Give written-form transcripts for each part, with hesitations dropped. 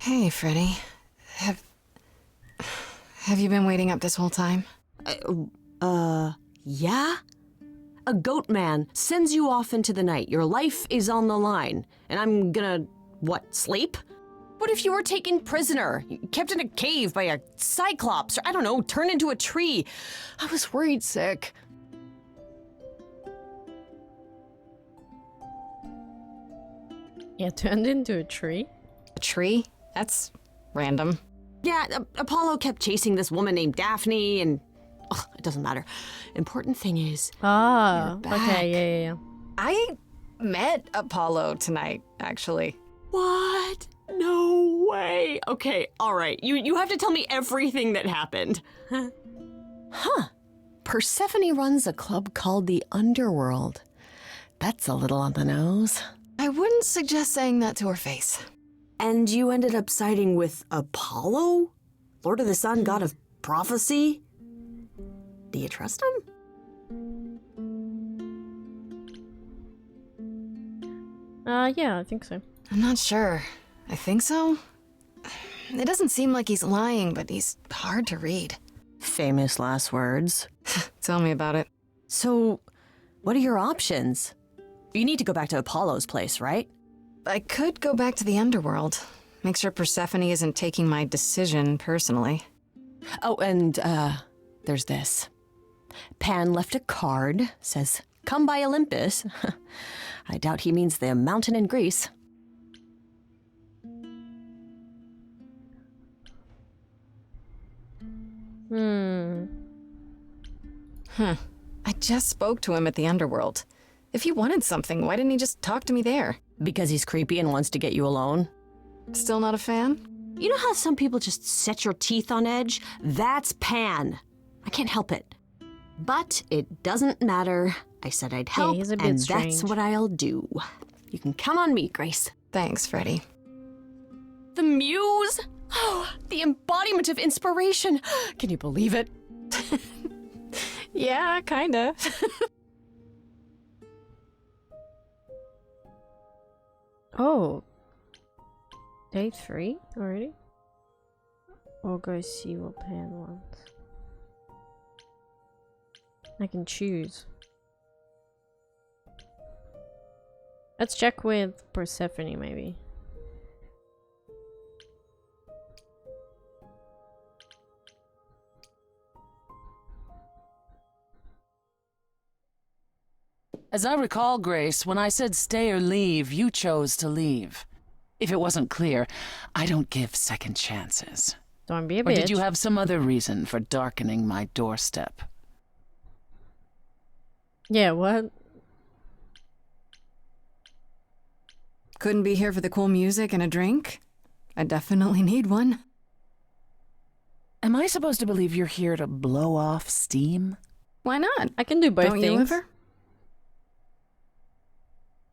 Hey, Freddy. Have you been waiting up this whole time? Yeah? A goat man sends you off into the night. Your life is on the line. And I'm gonna, sleep? What if you were taken prisoner, kept in a cave by a cyclops, or I don't know, turned into a tree? I was worried sick. Yeah, turned into a tree? A tree? That's random. Yeah, Apollo kept chasing this woman named Daphne, and it doesn't matter. Important thing is, Ah, you're back. okay, yeah. I met Apollo tonight, actually. What? No way. Okay, all right. You have to tell me everything that happened. Huh. Persephone runs a club called the Underworld. That's a little on the nose. I wouldn't suggest saying that to her face. And you ended up siding with Apollo? Lord of the Sun, god of prophecy? Do you trust him? Yeah, I think so. I'm not sure. I think so. It doesn't seem like he's lying, but he's hard to read. Famous last words. Tell me about it. So, what are your options? You need to go back to Apollo's place, right? I could go back to the underworld. Make sure Persephone isn't taking my decision personally. Oh, and, there's this. Pan left a card, says, "Come by Olympus." I doubt he means the mountain in Greece. I just spoke to him at the underworld. If he wanted something, why didn't he just talk to me there? Because he's creepy and wants to get you alone. Still not a fan? You know how some people just set your teeth on edge? That's Pan. I can't help it. But it doesn't matter. I said I'd help, he's a bit and strange. that's what I'll do. You can count on me, Grace. Thanks, Freddy. The muse? Oh, the embodiment of inspiration. Can you believe it? Yeah, kinda. Oh. Day 3 already? Or go see what Pan wants. I can choose. Let's check with Persephone, maybe. As I recall, Grace, when I said stay or leave, you chose to leave. If it wasn't clear, I don't give second chances. Don't be a Or bitch. did you have some other reason for darkening my doorstep? Yeah, what? Couldn't be here for the cool music and a drink? I definitely need one. Am I supposed to believe you're here to blow off steam? Why not? I can do both Don't you things. ever?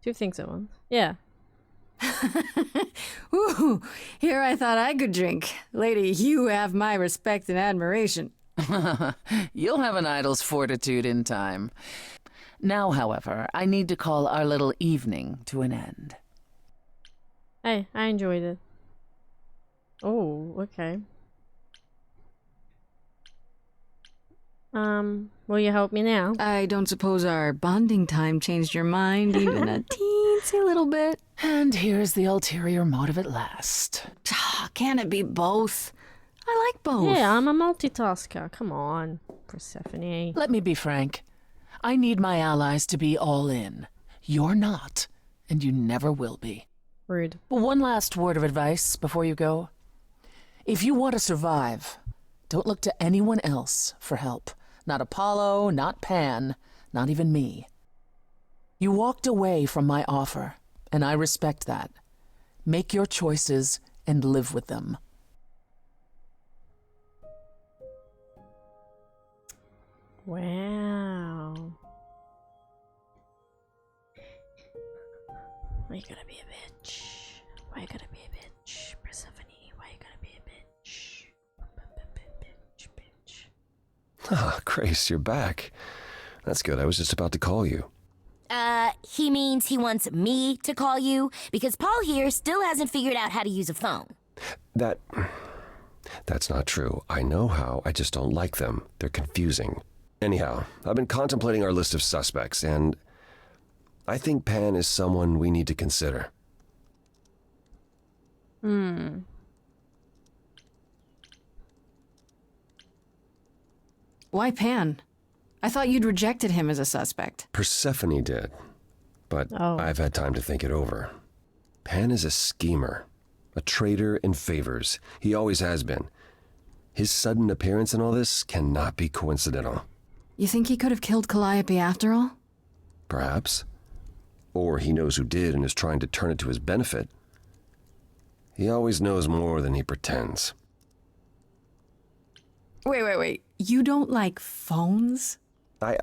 2 things at once. Yeah. Ooh, here I thought I could drink. Lady, you have my respect and admiration. You'll have an idol's fortitude in time. Now, however, I need to call our little evening to an end. Hey, I enjoyed it. Oh, okay. Will you help me now? I don't suppose our bonding time changed your mind even a teensy little bit? And here's the ulterior motive at last. Can it be both? I like both. Yeah, I'm a multitasker. Come on, Persephone. Let me be frank. I need my allies to be all in. You're not, and you never will be. Rude. One last word of advice before you go. If you want to survive, don't look to anyone else for help. Not Apollo, not Pan, not even me. You walked away from my offer, and I respect that. Make your choices and live with them. Wow. Why you gotta be a bitch? Why you gotta be a bitch? Persephone, why you gotta be a bitch? Bitch. Ah, Grace, you're back. That's good. I was just about to call you. He means he wants me to call you because Paul here still hasn't figured out how to use a phone. That's not true. I know how, I just don't like them. They're confusing. Anyhow, I've been contemplating our list of suspects, and I think Pan is someone we need to consider. Why Pan? I thought you'd rejected him as a suspect. Persephone did, but Oh. I've had time to think it over. Pan is a schemer, a traitor in favors. He always has been. His sudden appearance in all this cannot be coincidental. You think he could have killed Calliope after all? Perhaps. Or he knows who did and is trying to turn it to his benefit. He always knows more than he pretends. Wait. You don't like phones? I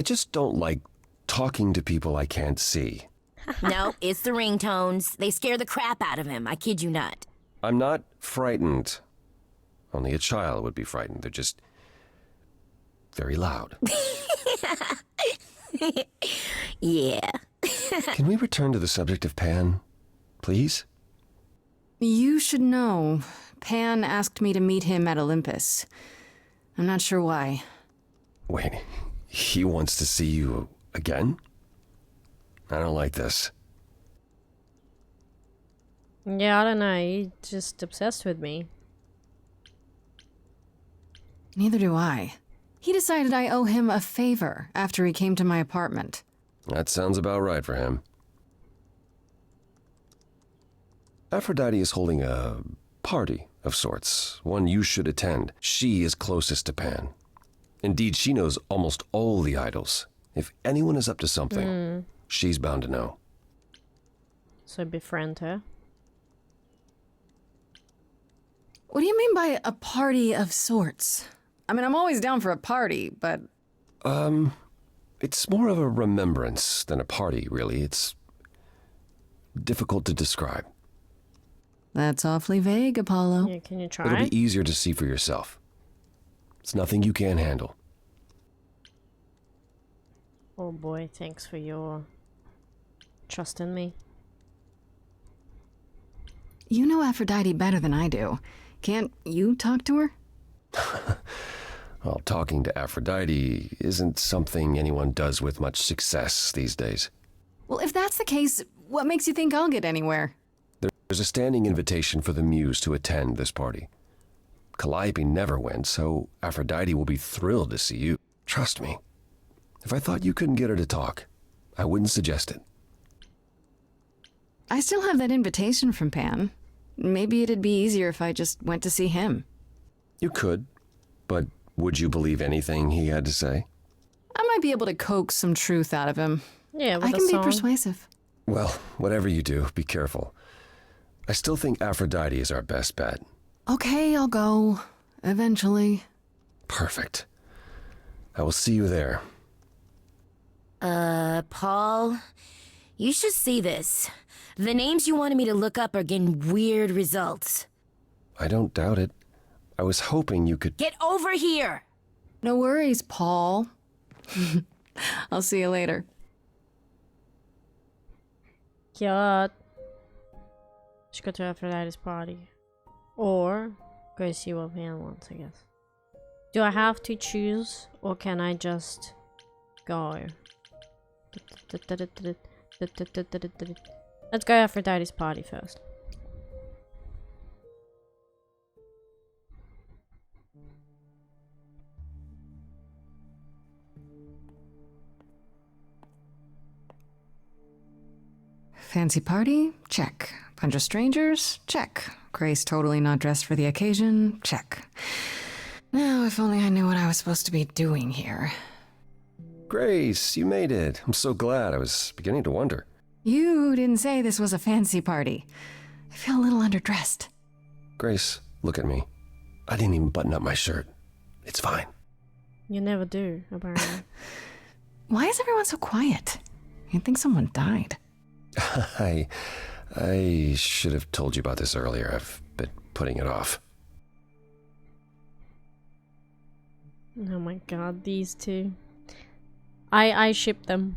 just don't like talking to people I can't see. No, it's the ringtones. They scare the crap out of him. I kid you not. I'm not frightened. Only a child would be frightened. They're just very loud. Yeah. Can we return to the subject of Pan, please? You should know. Pan asked me to meet him at Olympus. I'm not sure why. Wait, he wants to see you again? I don't like this. Yeah, I don't know. He's just obsessed with me. Neither do I. He decided I owe him a favor after he came to my apartment. That sounds about right for him. Aphrodite is holding a party of sorts, one you should attend. She is closest to Pan. Indeed, she knows almost all the idols. If anyone is up to something, she's bound to know. So befriend her. What do you mean by a party of sorts? I mean, I'm always down for a party, but It's more of a remembrance than a party, really. It's difficult to describe. that's awfully vague, Apollo. Yeah, can you It'll try? be easier to see for yourself. It's nothing you can't handle. Oh boy, thanks for your trust in me. You know Aphrodite better than I do. Can't you talk to her? Well, talking to Aphrodite isn't something anyone does with much success these days. Well, if that's the case, what makes you think I'll get anywhere? There's a standing invitation for the Muse to attend this party. Calliope never went, so Aphrodite will be thrilled to see you. Trust me. If I thought you couldn't get her to talk, I wouldn't suggest it. I still have that invitation from Pan. Maybe it'd be easier if I just went to see him. You could, but would you believe anything he had to say? I might be able to coax some truth out of him. Yeah, with I the can song. be persuasive. Well, whatever you do, be careful. I still think Aphrodite is our best bet. Okay, I'll go. Eventually. Perfect. I will see you there. Paul, you should see this. The names you wanted me to look up are getting weird results. I don't doubt it. I was hoping you could... Get over here! No worries, Paul. I'll see you later. Yeah. Just go to Aphrodite's party. Or go see what Pan wants, I guess. Do I have to choose, or can I just go? Let's go Aphrodite's party first. Fancy party? Check. Bunch of strangers? Check. Grace totally not dressed for the occasion? Check. Now, if only I knew what I was supposed to be doing here. Grace, you made it. I'm so glad. I was beginning to wonder. You didn't say this was a fancy party. I feel a little underdressed. Grace, look at me. I didn't even button up my shirt. It's fine. You never do, apparently. Why is everyone so quiet? You'd think someone died. I should have told you about this earlier. I've been putting it off. Oh my god, these two. I ship them.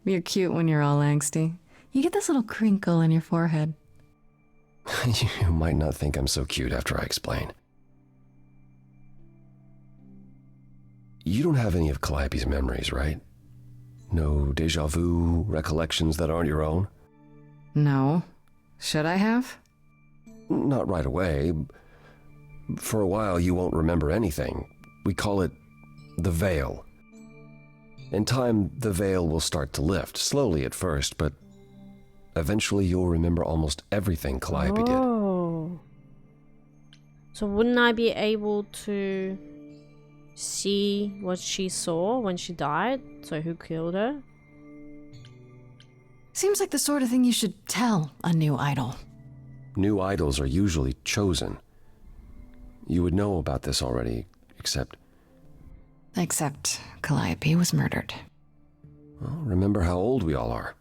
You're cute when you're all angsty. You get this little crinkle in your forehead. You might not think I'm so cute after I explain. You don't have any of Calliope's memories, right? No deja vu recollections that aren't your own? No. Should I have? Not right away. For a while, you won't remember anything. We call it the veil. In time, the veil will start to lift, slowly at first, but eventually you'll remember almost everything Calliope did. Oh. So wouldn't I be able to see what she saw when she died? So who killed her? Seems like the sort of thing you should tell a new idol. New idols are usually chosen. You would know about this already, except Calliope was murdered. well, remember how old we all are.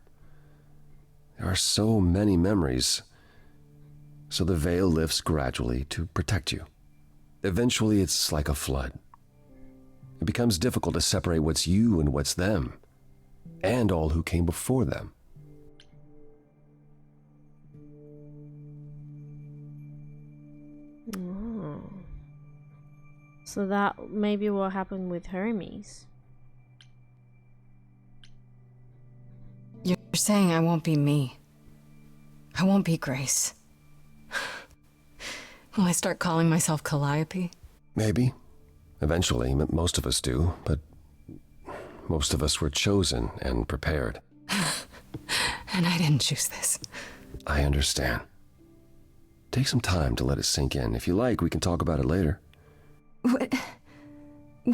There are so many memories, so the veil lifts gradually to protect you. Eventually, it's like a flood. It becomes difficult to separate what's you and what's them, and all who came before them. Oh. So that maybe what happened with Hermes. You're saying I won't be me. I won't be Grace. Will I start calling myself Calliope? Maybe. Eventually, most of us do, but most of us were chosen and prepared. And I didn't choose this. I understand. Take some time to let it sink in. If you like, we can talk about it later. What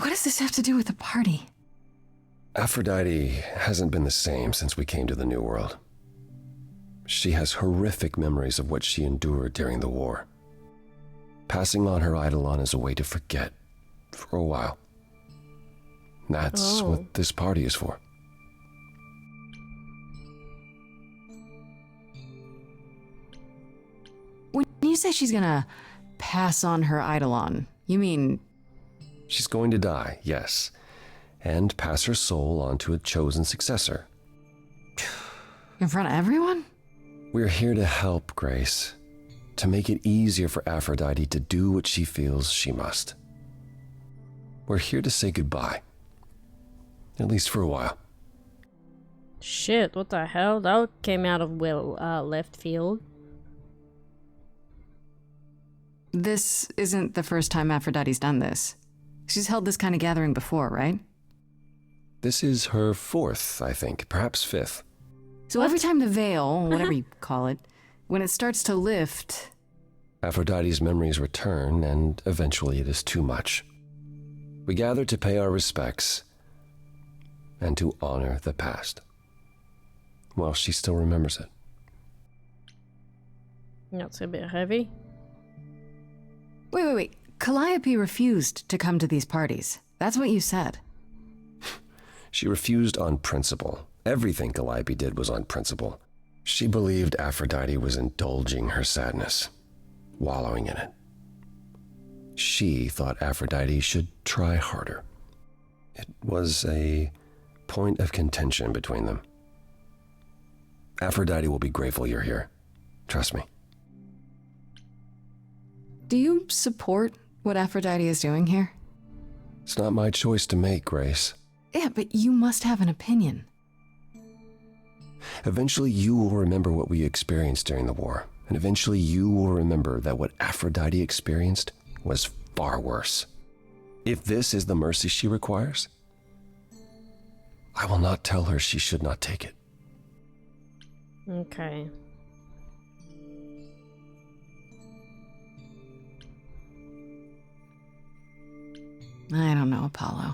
does this have to do with the party? Aphrodite hasn't been the same since we came to the New World. She has horrific memories of what she endured during the war. Passing on her eidolon is a way to forget, for a while. That's what this party is for. When you say she's gonna pass on her eidolon, you mean... She's going to die, yes, and pass her soul on to a chosen successor. in front of everyone? We're here to help, Grace. To make it easier for Aphrodite to do what she feels she must. We're here to say goodbye. At least for a while. Shit, what the hell? That came out of left field. This isn't the first time Aphrodite's done this. She's held this kind of gathering before, right? This is her fourth, I think, perhaps fifth. So every time the veil, whatever you call it, when it starts to lift... Aphrodite's memories return, and eventually it is too much. We gather to pay our respects and to honor the past. Well, she still remembers it. That's a bit heavy. Wait. Calliope refused to come to these parties. That's what you said. She refused on principle. Everything Calliope did was on principle. She believed Aphrodite was indulging her sadness, wallowing in it. She thought Aphrodite should try harder. It was a point of contention between them. Aphrodite will be grateful you're here. Trust me. Do you support what Aphrodite is doing here? It's not my choice to make, Grace. Yeah, but you must have an opinion. Eventually you will remember what we experienced during the war, and eventually you will remember that what Aphrodite experienced was far worse. If this is the mercy she requires, I will not tell her she should not take it. Okay. I don't know, Apollo.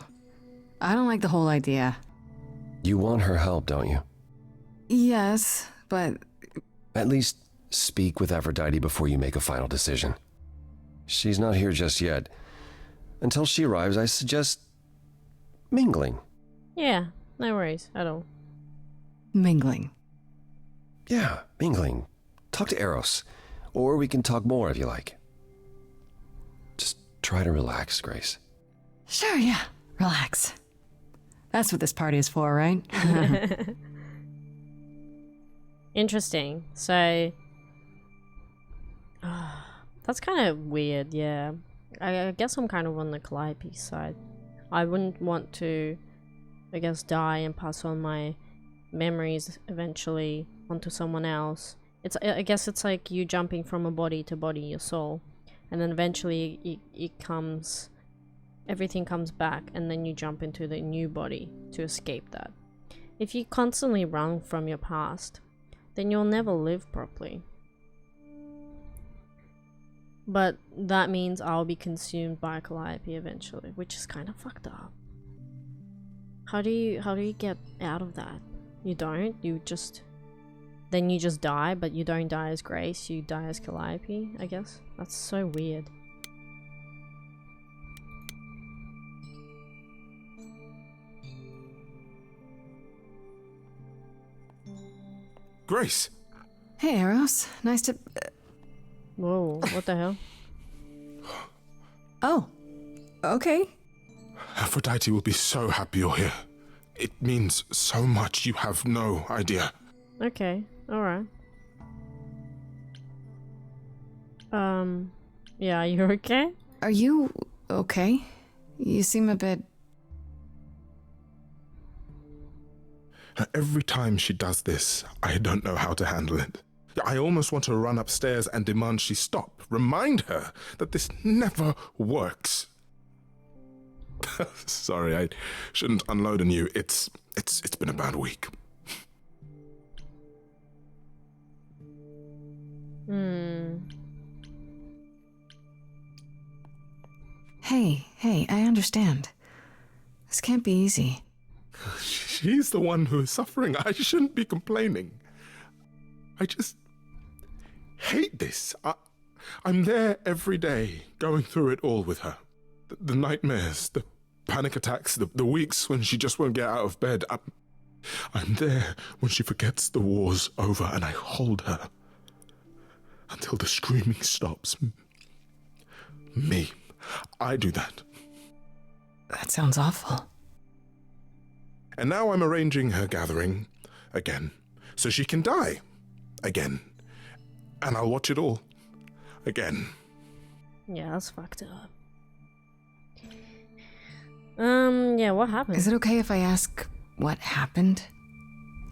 I don't like the whole idea. You want her help, don't you? Yes, but... At least speak with Aphrodite before you make a final decision. She's not here just yet. Until she arrives, I suggest mingling. Yeah, no worries at all. Mingling. Yeah, mingling. Talk to Eros. Or we can talk more if you like. Just try to relax, Grace. Sure, yeah. Relax. That's what this party is for, right? Interesting. So, that's kind of weird. Yeah, I guess I'm kind of on the Calliope side. I wouldn't want to, I guess, die and pass on my memories eventually onto someone else. I guess it's like you jumping from a body to body, your soul, and then eventually everything comes back, and then you jump into the new body to escape that. If you constantly run from your past, then you'll never live properly. But that means I'll be consumed by Calliope eventually, which is kind of fucked up. How do you get out of that? You don't? Then you just die, but you don't die as Grace, you die as Calliope, I guess? That's so weird. Grace! Hey, Eros. Nice to... Whoa, what the hell? Oh. Okay. Aphrodite will be so happy you're here. It means so much, you have no idea. Okay, alright. Yeah, are you okay? Are you okay? You seem a bit... Every time she does this, I don't know how to handle it. I almost want to run upstairs and demand she stop. Remind her that this never works. Sorry, I shouldn't unload on you. It's been a bad week. Hey, I understand. This can't be easy. She's the one who is suffering. I shouldn't be complaining. I just hate this. I'm there every day, going through it all with her. The nightmares, the panic attacks, the weeks when she just won't get out of bed. I'm there when she forgets the war's over, and I hold her until the screaming stops. Me. I do that. That sounds awful. And now I'm arranging her gathering again, so she can die again. And I'll watch it all again. Yeah, that's fucked up. Yeah, what happened? Is it okay if I ask what happened?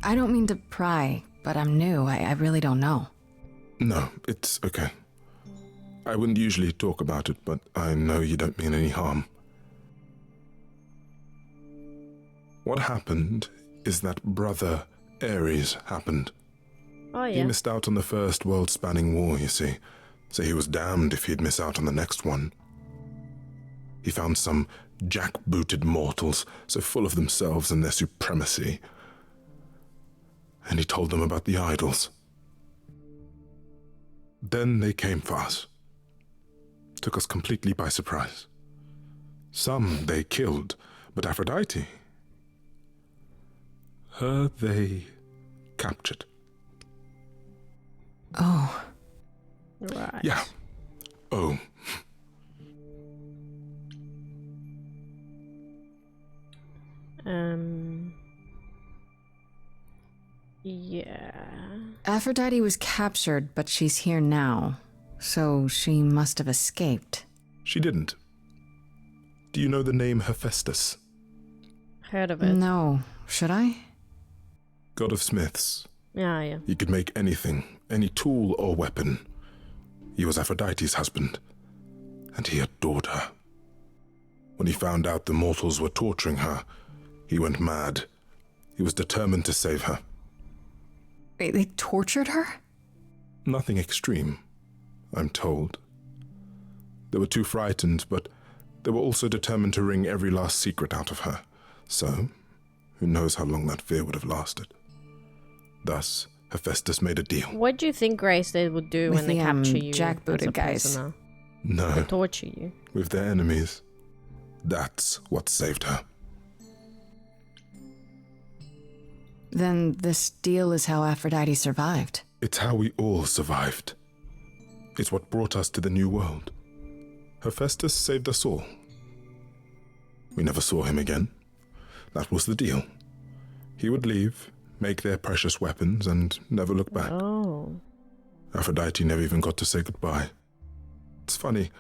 I don't mean to pry, but I'm new. I really don't know. No, it's okay. I wouldn't usually talk about it, but I know you don't mean any harm. What happened is that Brother Ares happened. Oh, yeah. He missed out on the first world-spanning war, you see, so he was damned if he'd miss out on the next one. He found some jackbooted mortals, so full of themselves and their supremacy, and he told them about the idols. Then they came for us. Took us completely by surprise. Some they killed, but Aphrodite, her they captured. Oh. Right. Yeah. Oh. Yeah. Aphrodite was captured, but she's here now. So she must have escaped. She didn't. Do you know the name Hephaestus? Heard of it. No. Should I? God of smiths. Yeah. He could make anything, any tool or weapon. He was Aphrodite's husband, and he adored her. When he found out the mortals were torturing her, he went mad. He was determined to save her. They tortured her? Nothing extreme, I'm told. They were too frightened, but they were also determined to wring every last secret out of her. So, who knows how long that fear would have lasted. Thus, Hephaestus made a deal. What do you think, Grace, they would do With when they the, capture you jackbooted as a guys. prisoner? No, They torture you. with their enemies. That's what saved her. Then this deal is how Aphrodite survived. It's how we all survived. It's what brought us to the new world. Hephaestus saved us all. We never saw him again. That was the deal. He would leave, make their precious weapons, and never look back. Oh. Aphrodite never even got to say goodbye. It's funny,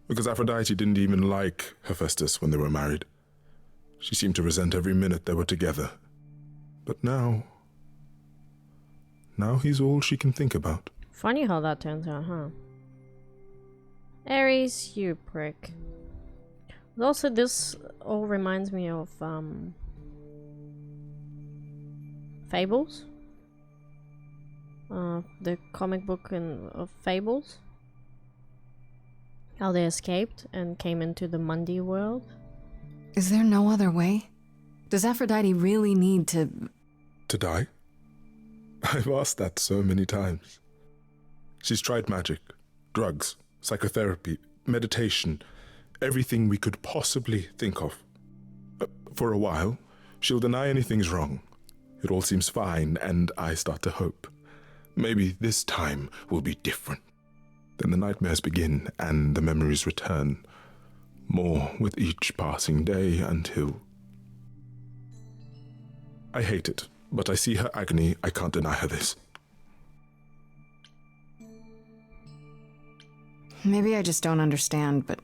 because Aphrodite didn't even like Hephaestus when they were married. She seemed to resent every minute they were together. But now he's all she can think about. Funny how that turns out, huh? Ares, you prick. Also, this all reminds me of Fables. The comic book of Fables. How they escaped and came into the Mundi world. Is there no other way? Does Aphrodite really need to... To die? I've asked that so many times. She's tried magic, drugs, psychotherapy, meditation, everything we could possibly think of. For a while, she'll deny anything's wrong. It all seems fine, and I start to hope. Maybe this time will be different. Then the nightmares begin, and the memories return. More with each passing day until... I hate it, but I see her agony. I can't deny her this. Maybe I just don't understand, but...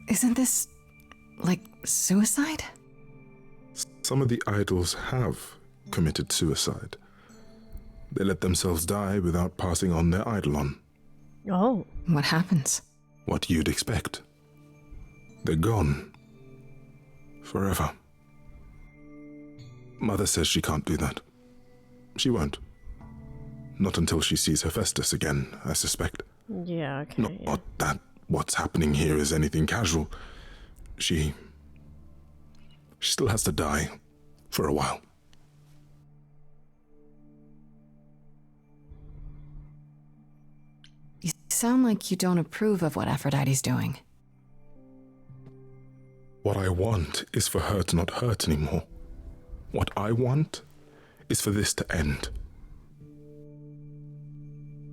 Isn't this... like suicide? Some of the idols have committed suicide. They let themselves die without passing on their eidolon. Oh. What happens? What you'd expect. They're gone. Forever. Mother says she can't do that. She won't. Not until she sees Hephaestus again, I suspect. Yeah, okay. Not that what's happening here is anything casual. She still has to die. For a while. You sound like you don't approve of what Aphrodite's doing. What I want is for her to not hurt anymore. What I want is for this to end.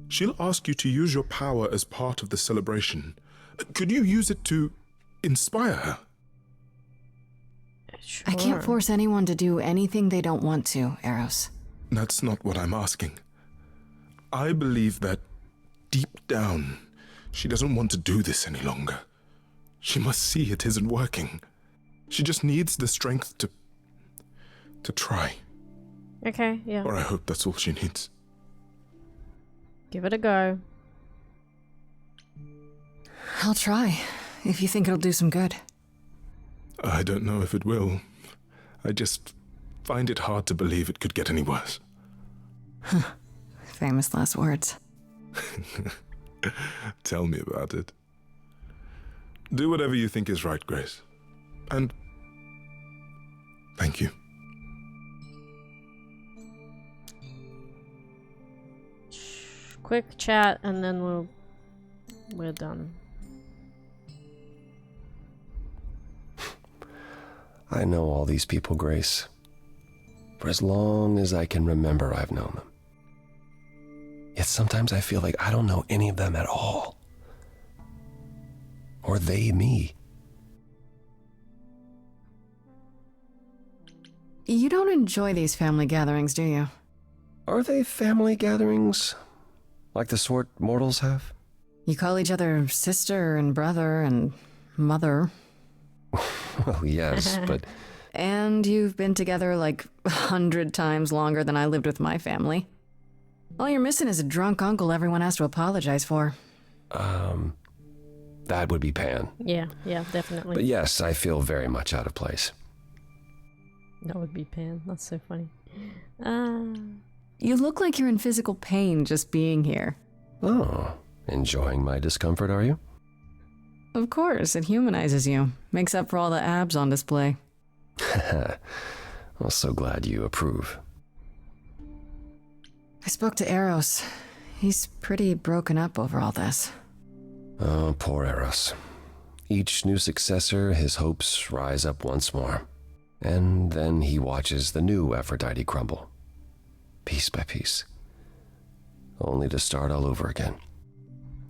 She'll ask you to use your power as part of the celebration. Could you use it to inspire her? Sure. I can't force anyone to do anything they don't want to, Eros. That's not what I'm asking. I believe that deep down, she doesn't want to do this any longer. She must see it isn't working. She just needs the strength to try. Okay, yeah. Or I hope that's all she needs. Give it a go. I'll try, if you think it'll do some good. I don't know if it will. I just find it hard to believe it could get any worse. Famous last words. Tell me about it. Do whatever you think is right, Grace. And thank you. Quick chat and then we're done. I know all these people, Grace. For as long as I can remember, I've known them. Yet sometimes I feel like I don't know any of them at all. Or they me. You don't enjoy these family gatherings, do you? Are they family gatherings? Like the sort mortals have? You call each other sister and brother and mother. Well, yes, but... And you've been together like 100 times longer than I lived with my family. All you're missing is a drunk uncle everyone has to apologize for. That would be Pan. Yeah, definitely. But yes, I feel very much out of place. That would be Pan. That's so funny. You look like you're in physical pain just being here. Oh, enjoying my discomfort, are you? Of course, it humanizes you. Makes up for all the abs on display. I'm so glad you approve. I spoke to Eros. He's pretty broken up over all this. Oh, poor Eros. Each new successor, his hopes rise up once more. And then he watches the new Aphrodite crumble. Piece by piece. Only to start all over again.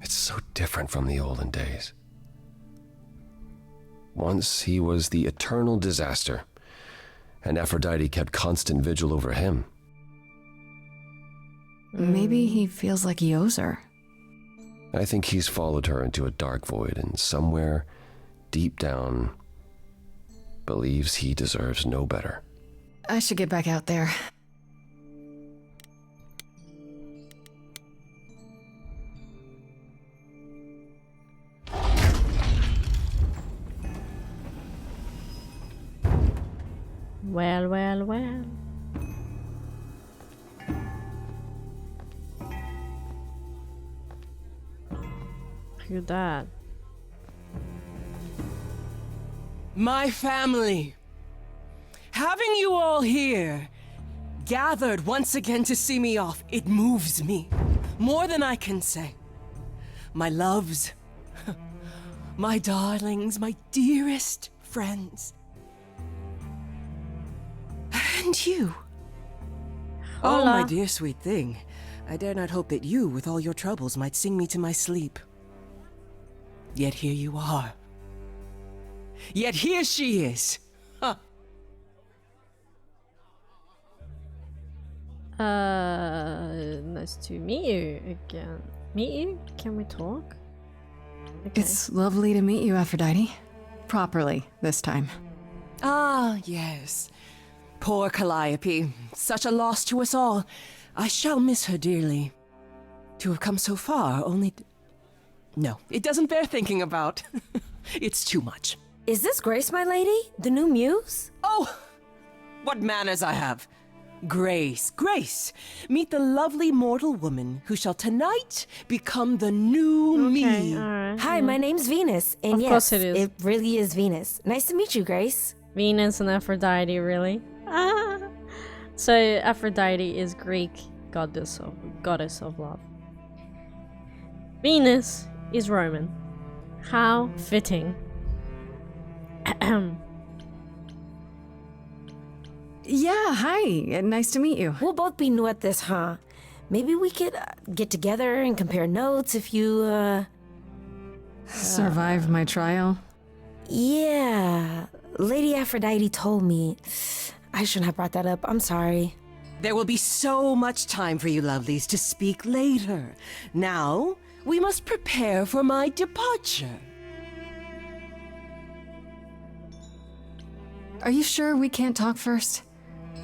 It's so different from the olden days. Once he was the eternal disaster, and Aphrodite kept constant vigil over him. Maybe he feels like he owes her. I think he's followed her into a dark void and somewhere, deep down, believes he deserves no better. I should get back out there. Well, well, well. Who's that? My family. Having you all here, gathered once again to see me off, it moves me. More than I can say. My loves, my darlings, my dearest friends. And you. Oh, my Hola. dear sweet thing. I dare not hope that you, with all your troubles, might sing me to my sleep. Yet here you are. Yet here she is. Huh. Nice to meet you again. Meet you? Can we talk? Okay. It's lovely to meet you, Aphrodite. Properly, this time. Ah, yes. Poor Calliope. Such a loss to us all. I shall miss her dearly. To have come so far, only... No, it doesn't bear thinking about. It's too much. Is this Grace, my lady? The new muse? Oh, what manners I have. Grace, Grace, meet the lovely mortal woman who shall tonight become the new Okay, me. alright. Hi, my name's Venus. And Of yes, course it is. it really is Venus. Nice to meet you, Grace. Venus and Aphrodite, really? Ah. So Aphrodite is Greek goddess of love. Venus is Roman. How fitting. Yeah, hi. Nice to meet you. We'll both be new at this, huh? Maybe we could get together and compare notes if you, Survived my trial. Yeah. Lady Aphrodite told me. I shouldn't have brought that up. I'm sorry. There will be so much time for you lovelies to speak later. Now, we must prepare for my departure. Are you sure we can't talk first?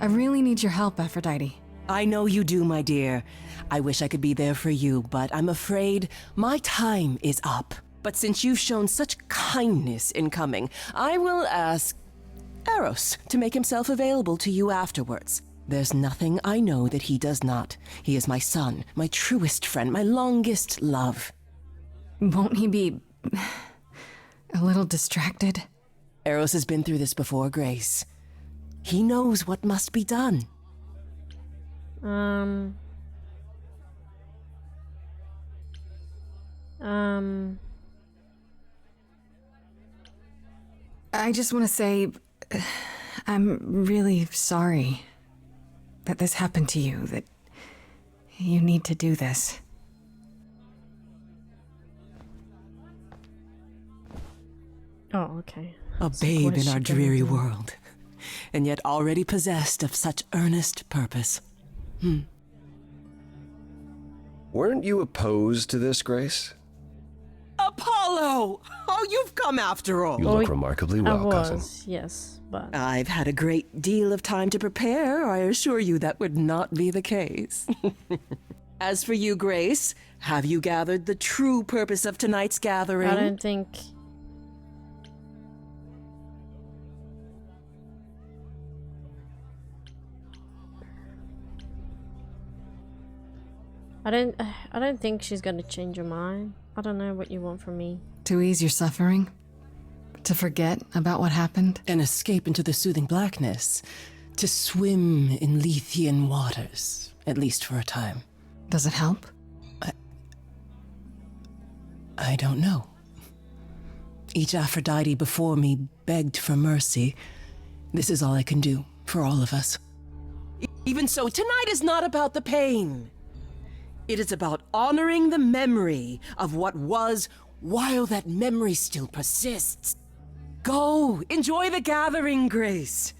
I really need your help, Aphrodite. I know you do, my dear. I wish I could be there for you, but I'm afraid my time is up. But since you've shown such kindness in coming, I will ask Eros to make himself available to you afterwards. There's nothing I know that he does not. He is my son, my truest friend, my longest love. Won't he be a little distracted? Eros has been through this before, Grace. He knows what must be done. I just want to say, I'm really sorry that this happened to you, that you need to do this. Oh, okay. A So babe what is in she our gonna dreary do? world, and yet already possessed of such earnest purpose. Weren't you opposed to this, Grace? Apollo! Oh, you've come after all. You Oh, look remarkably I well, cousin. was, yes, but I've had a great deal of time to prepare. I assure you that would not be the case. As for you, Grace, have you gathered the true purpose of tonight's gathering? I don't think. I don't think she's gonna change her mind. I don't know what you want from me. To ease your suffering? To forget about what happened? An escape into the soothing blackness. To swim in Lethean waters, at least for a time. Does it help? I don't know. Each Aphrodite before me begged for mercy. This is all I can do for all of us. Even so, tonight is not about the pain. It is about honoring the memory of what was while that memory still persists. Go, enjoy the gathering, Grace.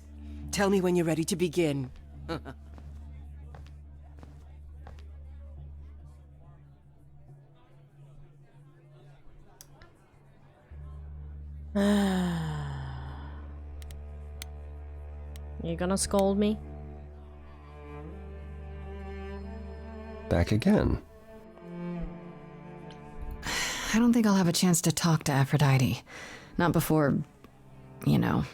Tell me when you're ready to begin. You gonna scold me? Back again. I don't think I'll have a chance to talk to Aphrodite. Not before, you know.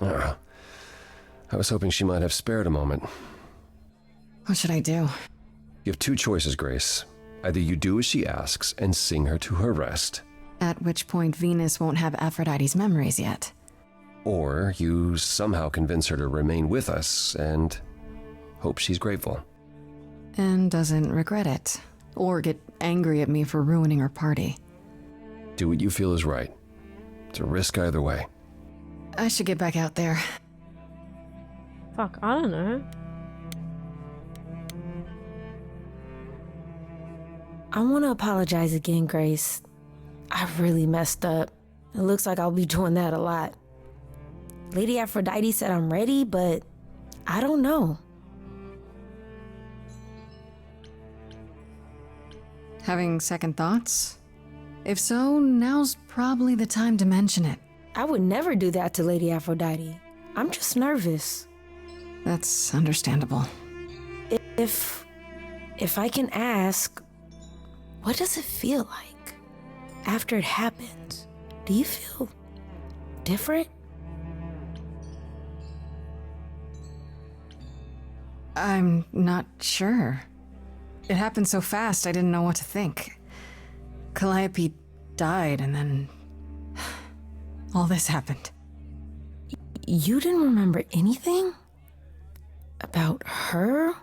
I was hoping she might have spared a moment. What should I do? You have two choices, Grace. Either you do as she asks and sing her to her rest, At which point Venus won't have Aphrodite's memories yet. or you somehow convince her to remain with us and hope she's grateful. And doesn't regret it. Or get angry at me for ruining her party. Do what you feel is right. It's a risk either way. I should get back out there. Fuck, I don't know. I want to apologize again, Grace. I really messed up. It looks like I'll be doing that a lot. Lady Aphrodite said I'm ready, but I don't know. Having second thoughts? If so, now's probably the time to mention it. I would never do that to Lady Aphrodite. I'm just nervous. That's understandable. If I can ask, what does it feel like after it happens? Do you feel different? I'm not sure. It happened so fast, I didn't know what to think. Calliope died, and then all this happened. You didn't remember anything? About her?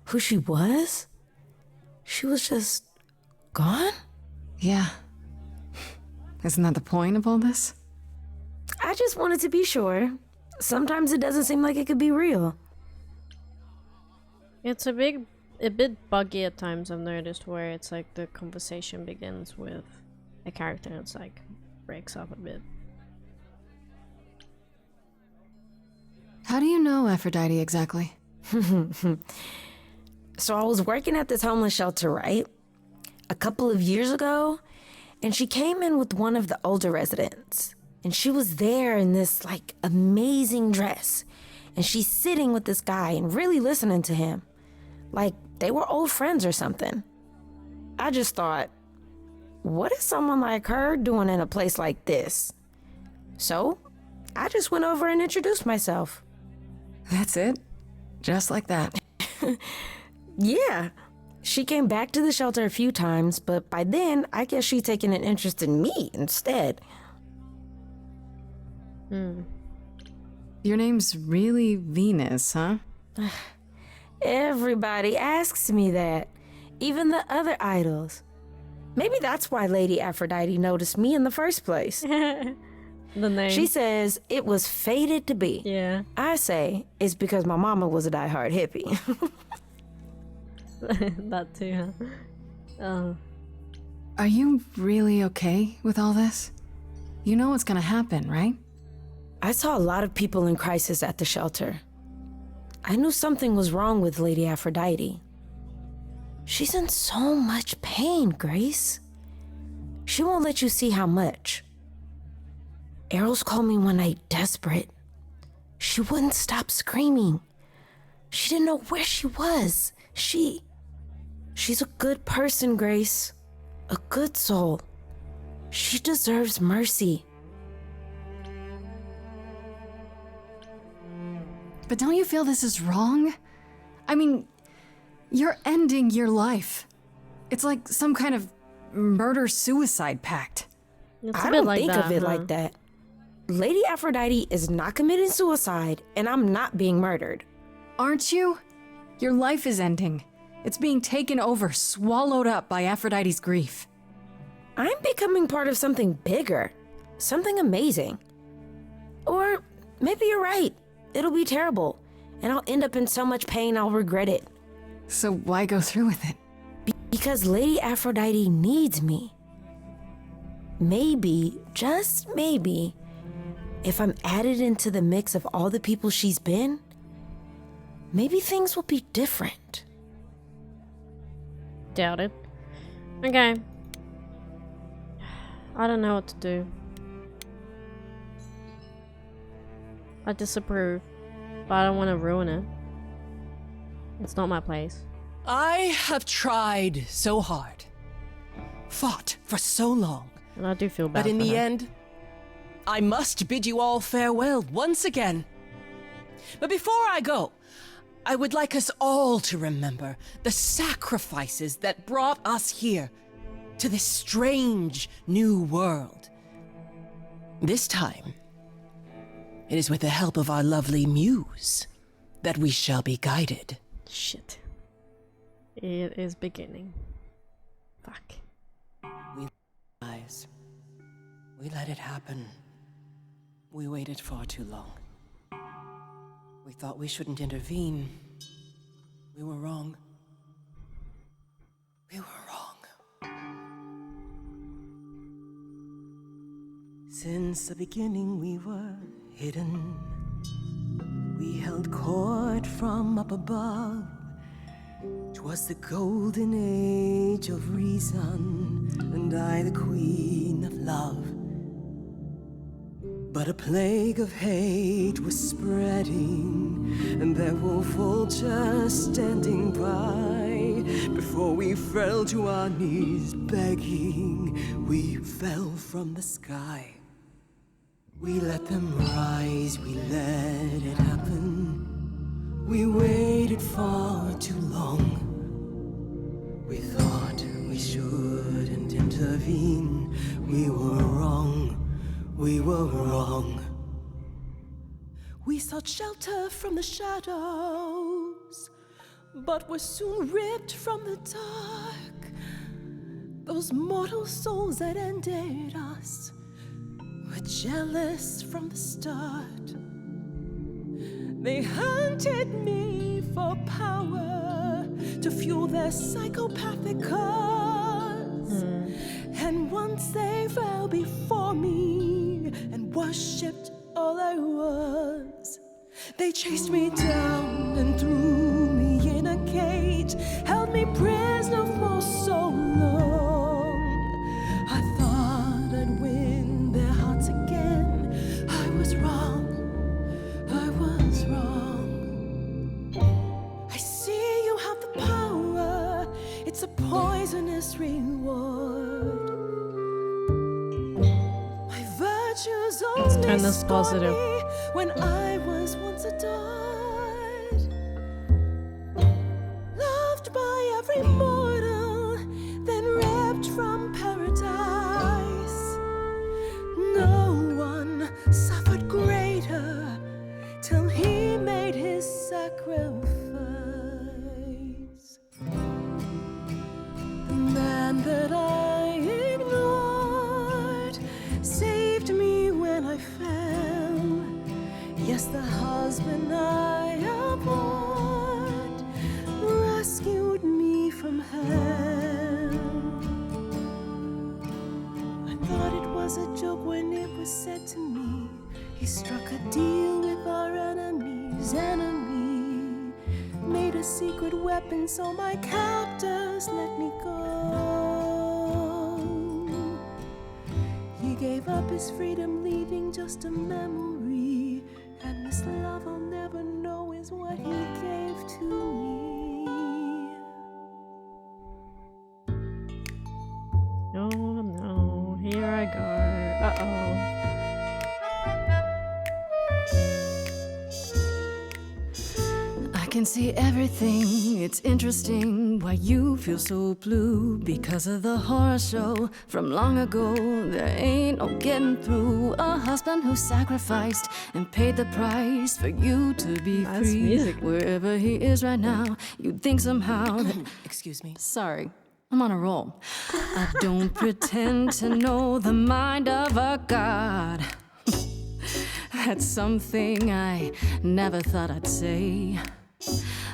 Who she was? She was just gone? Yeah. Isn't that the point of all this? I just wanted to be sure. Sometimes it doesn't seem like it could be real. It's a bit buggy at times, I've noticed, where it's like the conversation begins with a character and it's like breaks up a bit. How do you know Aphrodite exactly? So I was working at this homeless shelter, right? A couple of years ago, and she came in with one of the older residents. And she was there in this like amazing dress. And she's sitting with this guy and really listening to him. Like they were old friends or something. I just thought, what is someone like her doing in a place like this? So I just went over and introduced myself. That's it? Just like that. Yeah. She came back to the shelter a few times, but by then, I guess she'd taken an interest in me instead. Your name's really Venus, huh? Everybody asks me that. Even the other idols. Maybe that's why Lady Aphrodite noticed me in the first place. The name. She says it was fated to be. Yeah. I say it's because my mama was a diehard hippie. That too, huh? Are you really okay with all this? You know what's gonna happen, right? I saw a lot of people in crisis at the shelter. I knew something was wrong with Lady Aphrodite. She's in so much pain, Grace. She won't let you see how much. Eros called me one night desperate. She wouldn't stop screaming. She didn't know where she was. She's a good person, Grace. A good soul. She deserves mercy. But don't you feel this is wrong? I mean, you're ending your life. It's like some kind of murder-suicide pact. It's a I bit don't like think that, of it huh? like that. Lady Aphrodite is not committing suicide, and I'm not being murdered. Aren't you? Your life is ending. It's being taken over, swallowed up by Aphrodite's grief. I'm becoming part of something bigger, something amazing. Or maybe you're right. It'll be terrible, and I'll end up in so much pain I'll regret it. So why go through with it? Because Lady Aphrodite needs me. Maybe, just maybe, if I'm added into the mix of all the people she's been, maybe things will be different. Doubt it. Okay. I don't know what to do. I disapprove, but I don't want to ruin it. It's not my place. I have tried so hard, fought for so long, And I do feel bad but in for the her. end, I must bid you all farewell once again. But before I go, I would like us all to remember the sacrifices that brought us here to this strange new world. This time, it is with the help of our lovely muse that we shall be guided. Shit. It is beginning. Fuck. Eyes. We let it happen. We waited far too long. We thought we shouldn't intervene. We were wrong. We were wrong. Since the beginning we were hidden. We held court from up above. 'Twas the golden age of reason, and I the queen of love. But a plague of hate was spreading, and there were vultures standing by. Before we fell to our knees begging, we fell from the sky. We let them rise, we let it happen. We waited far too long. We thought we shouldn't intervene. We were wrong. We were wrong. We sought shelter from the shadows, but were soon ripped from the dark. Those mortal souls that ended us were jealous from the start. They hunted me for power to fuel their psychopathic cause. And once they fell before me and worshipped all I was, they chased me down and threw me in a cage, held me prisoner for so long. I thought I'd win their hearts again. I was wrong. I was wrong. I see you have the power. It's a poisonous reward. My virtues only turn this positive. scorned me when I was once adored. Loved by every mortal, then ripped from paradise. No one suffered greater till he made his sacrifice. The man that I ignored saved me when I fell. Yes, the husband I abhorred rescued me from hell. I thought it was a joke when it was said to me. He struck a deal with our enemy's enemy, made a secret weapon so my captors let me go. He gave up his freedom, leaving just a memory, and this love I'll never know is what he gave to me. Oh no, here I go. Uh-oh. I can see everything, it's interesting why you feel so blue. Because of the horror show from long ago, there ain't no getting through. A husband who sacrificed and paid the price for you to be That's free. music. Wherever he is right now, you'd think somehow that... Excuse me. Sorry, I'm on a roll. I don't pretend to know the mind of a god. That's something I never thought I'd say.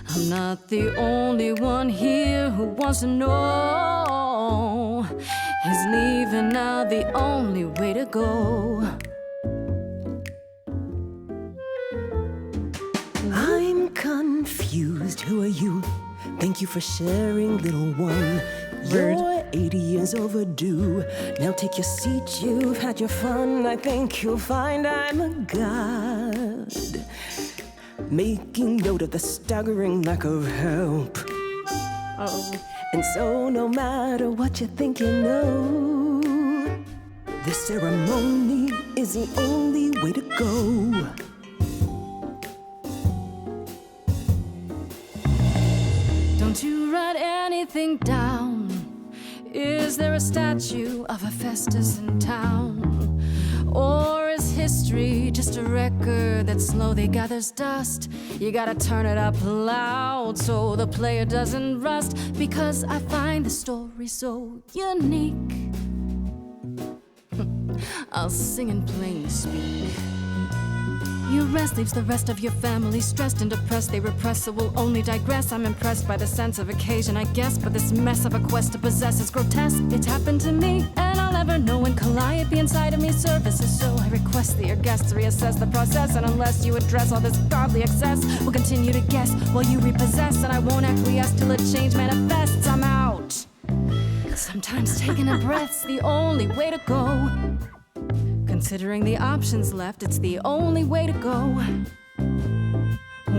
I'm not the only one here who wants to know. Is leaving now the only way to go? confused. Who are you? Thank you for sharing, little one. You're 80 years overdue. Now take your seat, you've had your fun. I think you'll find I'm a god. Making note of the staggering lack of help. Uh-oh. And so no matter what you think you know, this ceremony is the only way to go. Don't you write anything down. Is there a statue of Hephaestus in town? Or is history just a record that slowly gathers dust? You gotta turn it up loud so the player doesn't rust. Because I find the story so unique, I'll sing in plain speak. Your rest leaves the rest of your family stressed and depressed. They repress, so we'll only digress. I'm impressed by the sense of occasion, I guess. But this mess of a quest to possess is grotesque. It's happened to me, and I'll never know when Calliope inside of me surfaces. So I request that your guests reassess the process. And unless you address all this godly excess, we'll continue to guess while you repossess. And I won't acquiesce till a change manifests. I'm out. Sometimes taking a breath's the only way to go. Considering the options left, it's the only way to go.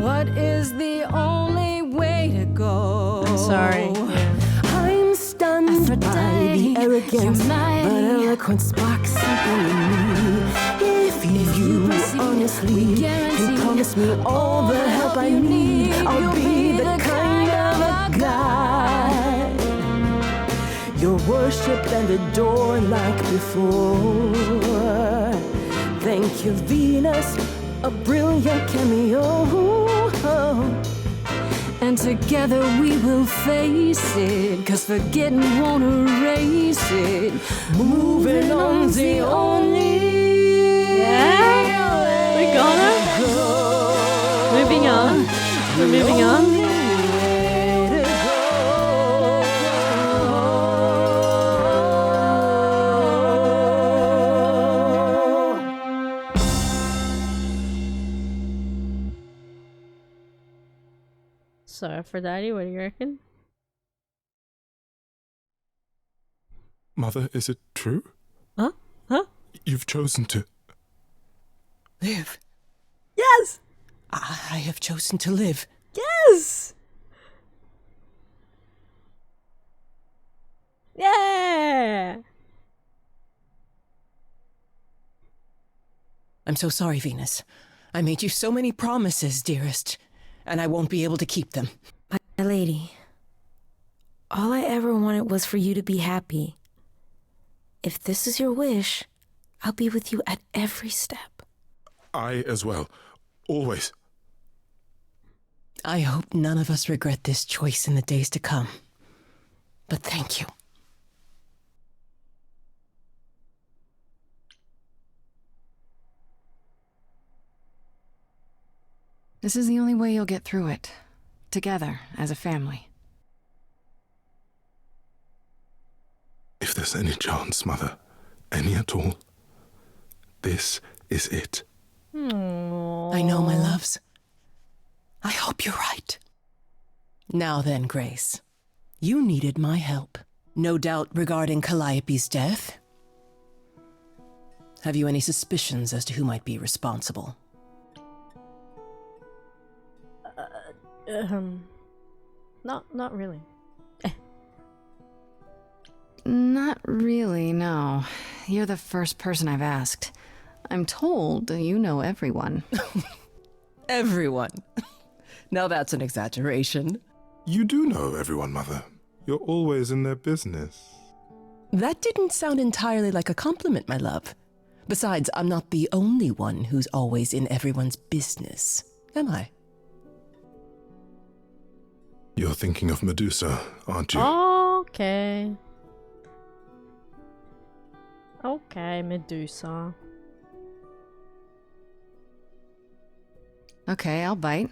What is the only way to go? Sorry. Yeah. I'm stunned by the arrogance, but eloquence sparks something in me. If you honestly can promise me all the help I need, I'll be the kind of a god you'll worship and adore like before. Thank you, Venus, a brilliant cameo. And together we will face it, 'cause forgetting won't erase it. Moving on's the only Yeah? We're gonna? Moving on. We're moving on. So, Aphrodite, what do you reckon? Mother, is it true? Huh? Huh? You've chosen to... Live. Yes! I have chosen to live. Yes! Yeah! I'm so sorry, Venus. I made you so many promises, dearest, and I won't be able to keep them. My lady, all I ever wanted was for you to be happy. If this is your wish, I'll be with you at every step. I as well. Always. I hope none of us regret this choice in the days to come. But thank you. This is the only way you'll get through it. Together, as a family. If there's any chance, Mother, any at all, this is it. I know, my loves. I hope you're right. Now then, Grace. You needed my help. No doubt regarding Calliope's death. Have you any suspicions as to who might be responsible? Not really. Not really, no. You're the first person I've asked. I'm told you know everyone. Everyone. Now that's an exaggeration. You do know everyone, Mother. You're always in their business. That didn't sound entirely like a compliment, my love. Besides, I'm not the only one who's always in everyone's business, am I? You're thinking of Medusa, aren't you? Okay. Okay, Medusa. Okay, I'll bite.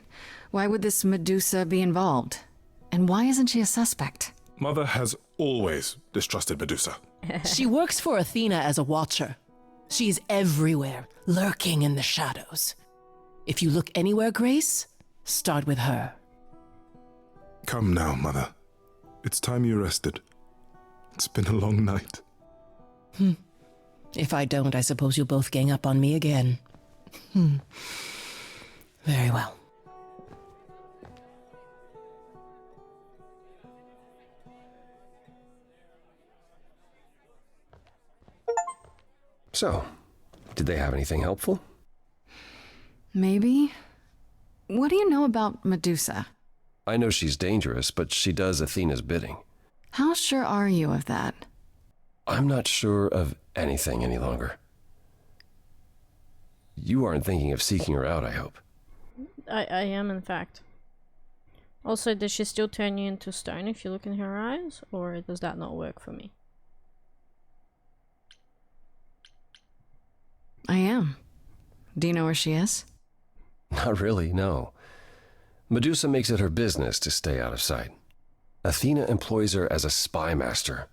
Why would this Medusa be involved? And why isn't she a suspect? Mother has always distrusted Medusa. She works for Athena as a watcher. She's everywhere, lurking in the shadows. If you look anywhere, Grace, start with her. Come now, Mother. It's time you rested. It's been a long night. If I don't, I suppose you'll both gang up on me again. Very well. So, did they have anything helpful? Maybe? What do you know about Medusa? I know she's dangerous, but she does Athena's bidding. How sure are you of that? I'm not sure of anything any longer. You aren't thinking of seeking her out, I hope. I am, in fact. Also, does she still turn you into stone if you look in her eyes? Or does that not work for me? I am. Do you know where she is? Not really, no. Medusa makes it her business to stay out of sight. Athena employs her as a spy master,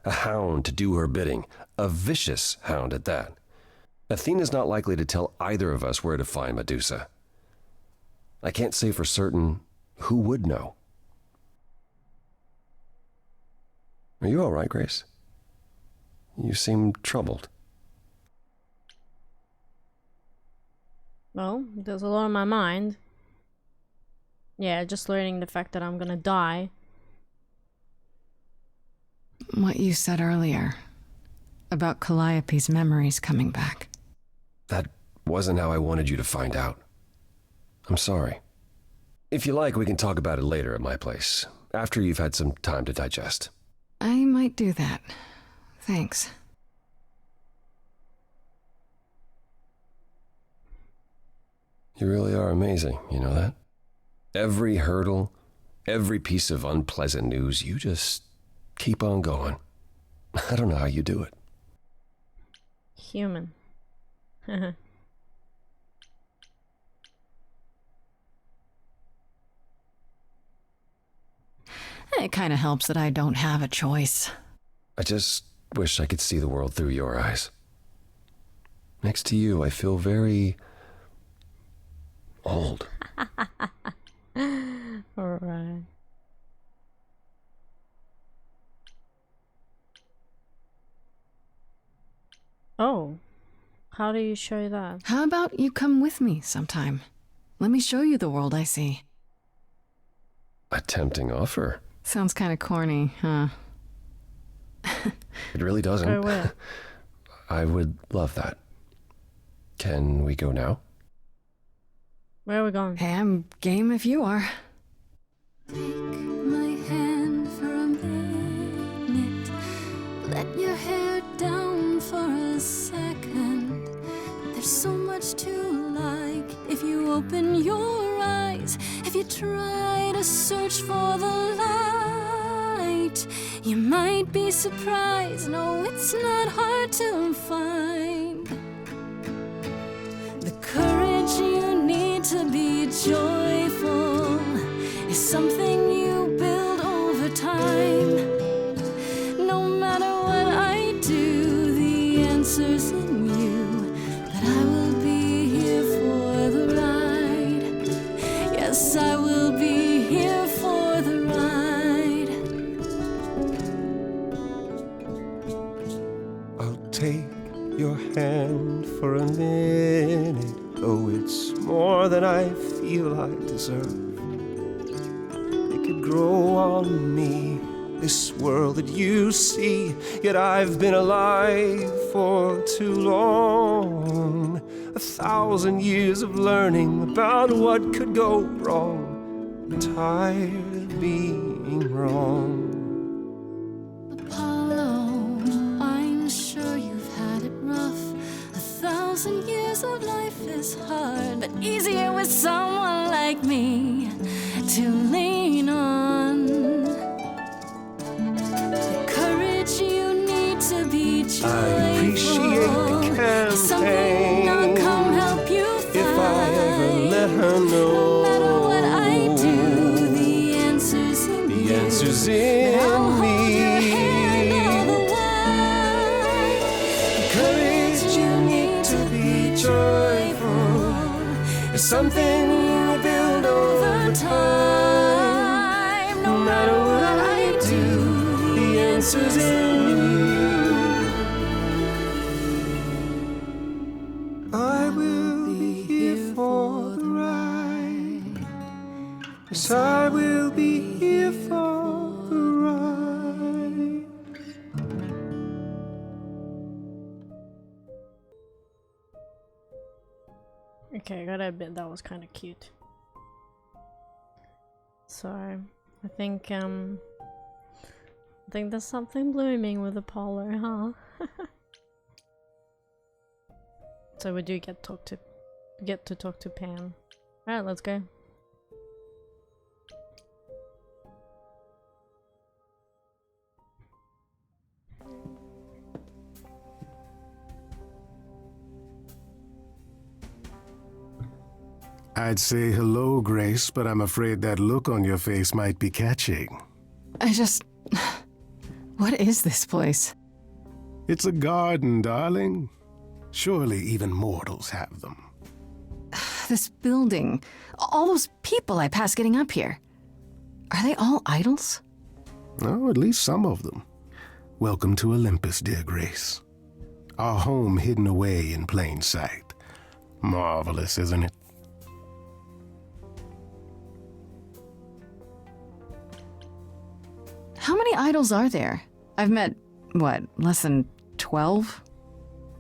a hound to do her bidding, a vicious hound at that. Athena's not likely to tell either of us where to find Medusa. I can't say for certain who would know. Are you all right, Grace? You seem troubled. Well, there's a lot on my mind. Yeah, just learning the fact that I'm gonna die. What you said earlier about Calliope's memories coming back. That wasn't how I wanted you to find out. I'm sorry. If you like, we can talk about it later at my place, after you've had some time to digest. I might do that. Thanks. You really are amazing, you know that? Every hurdle, every piece of unpleasant news, you just keep on going. I don't know how you do it. Human. It kind of helps that I don't have a choice. I just wish I could see the world through your eyes. Next to you, I feel very old. Alright. Oh. How do you show that? How about you come with me sometime? Let me show you the world I see. A tempting offer. Sounds kind of corny, huh? It really doesn't. Go where? I would love that. Can we go now? Where are we going? Hey, I'm game if you are. Take my hand for a minute. Let your hair down for a second. There's so much to like if you open your eyes. If you try to search for the light, you might be surprised. No, it's not hard to find. The courage you need to be joyful is something you build over time. No matter what I do, the answer's in you. But I will be here for the ride. Yes, I will be here for the ride. I'll take your hand for a minute. Oh, it's more than I feel I deserve. It could grow on me, this world that you see. Yet I've been alive for too long. 1,000 years of learning about what could go wrong. I'm tired of being wrong. Apollo, I'm sure you've had it rough. 1,000 years of life is hard, but easier with someone like me to lean on. The courage you need to be joyful. I appreciate the campaign. Something I'll come help you find. If I ever let her know. No matter what I do, the answer's in you. The answer's in I'll hold me. your hand all the while. The courage you need to be joyful is something you build over time. answer's in you. I will be here for the ride. Yes, I will be here for the ride. Okay, I gotta admit that was kind of cute. So, I think there's something blooming with Apollo, huh? So we do get to talk to Pan. All right, let's go. I'd say hello, Grace, but I'm afraid that look on your face might be catching. What is this place? It's a garden, darling. Surely even mortals have them. This building. All those people I pass getting up here. Are they all idols? Oh, at least some of them. Welcome to Olympus, dear Grace. Our home hidden away in plain sight. Marvelous, isn't it? How many idols are there? I've met, what, less than 12?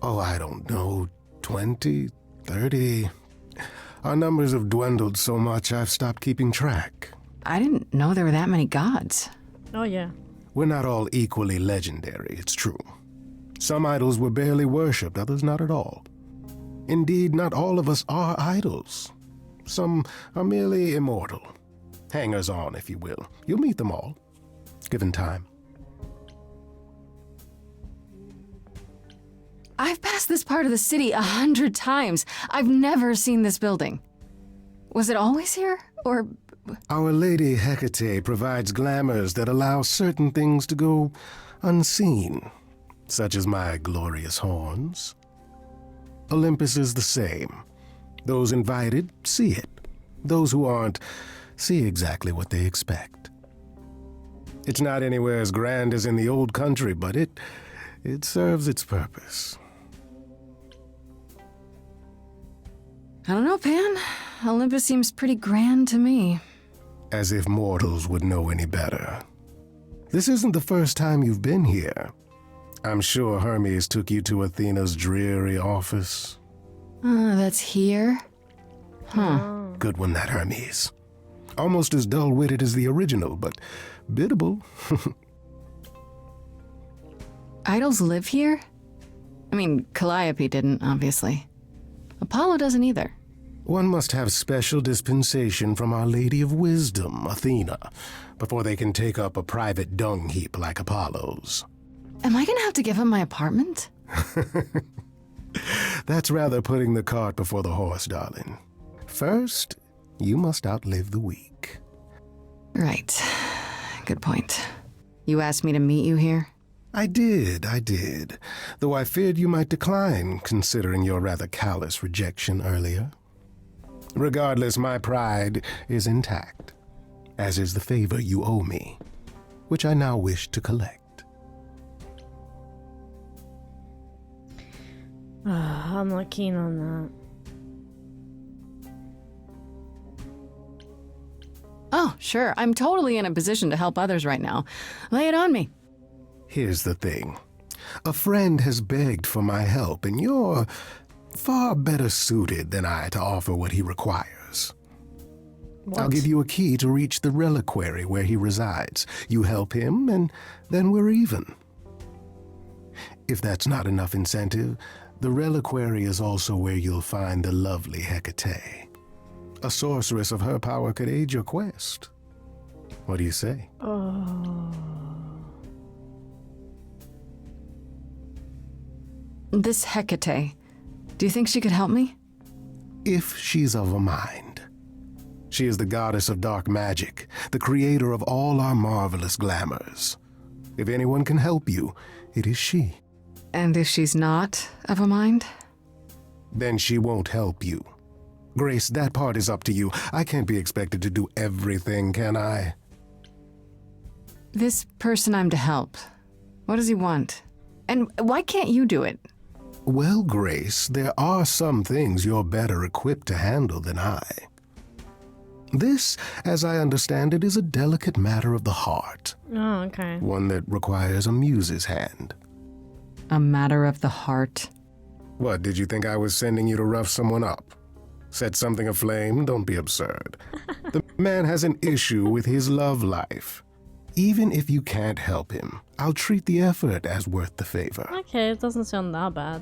Oh, I don't know, 20, 30. Our numbers have dwindled so much I've stopped keeping track. I didn't know there were that many gods. Oh yeah. We're not all equally legendary, it's true. Some idols were barely worshipped, others not at all. Indeed, not all of us are idols. Some are merely immortal. Hangers-on, if you will. You'll meet them all, given time. I've passed this part of the city 100 times. I've never seen this building. Was it always here, or...? Our Lady Hecate provides glamours that allow certain things to go unseen, such as my glorious horns. Olympus is the same. Those invited see it. Those who aren't see exactly what they expect. It's not anywhere as grand as in the old country, but it serves its purpose. I don't know, Pan. Olympus seems pretty grand to me. As if mortals would know any better. This isn't the first time you've been here. I'm sure Hermes took you to Athena's dreary office. That's here? Huh. Good one, that Hermes. Almost as dull-witted as the original, but biddable. Idols live here? I mean, Calliope didn't, obviously. Apollo doesn't either. One must have special dispensation from Our Lady of Wisdom, Athena, before they can take up a private dung heap like Apollo's. Am I gonna have to give him my apartment? That's rather putting the cart before the horse, darling. First, you must outlive the weak. Right. Good point. You asked me to meet you here? I did. Though I feared you might decline, considering your rather callous rejection earlier. Regardless, my pride is intact, as is the favor you owe me, which I now wish to collect. I'm not keen on that. Oh, sure. I'm totally in a position to help others right now. Lay it on me. Here's the thing. A friend has begged for my help, and you're far better suited than I to offer what he requires. What? I'll give you a key to reach the reliquary where he resides. You help him, and then we're even. If that's not enough incentive, the reliquary is also where you'll find the lovely Hecate. A sorceress of her power could aid your quest. What do you say? Oh. This Hecate, do you think she could help me? If she's of a mind. She is the goddess of dark magic, the creator of all our marvelous glamours. If anyone can help you, it is she. And if she's not of a mind? Then she won't help you. Grace, that part is up to you. I can't be expected to do everything, can I? This person I'm to help, What does he want? And why can't you do it? Well, Grace, there are some things you're better equipped to handle than I. This, as I understand it, is a delicate matter of the heart. Oh, okay. One that requires a muse's hand. A matter of the heart. What, did you think I was sending you to rough someone up? Set something aflame? Don't be absurd. The man has an issue with his love life. Even if you can't help him, I'll treat the effort as worth the favor. Okay, it doesn't sound that bad.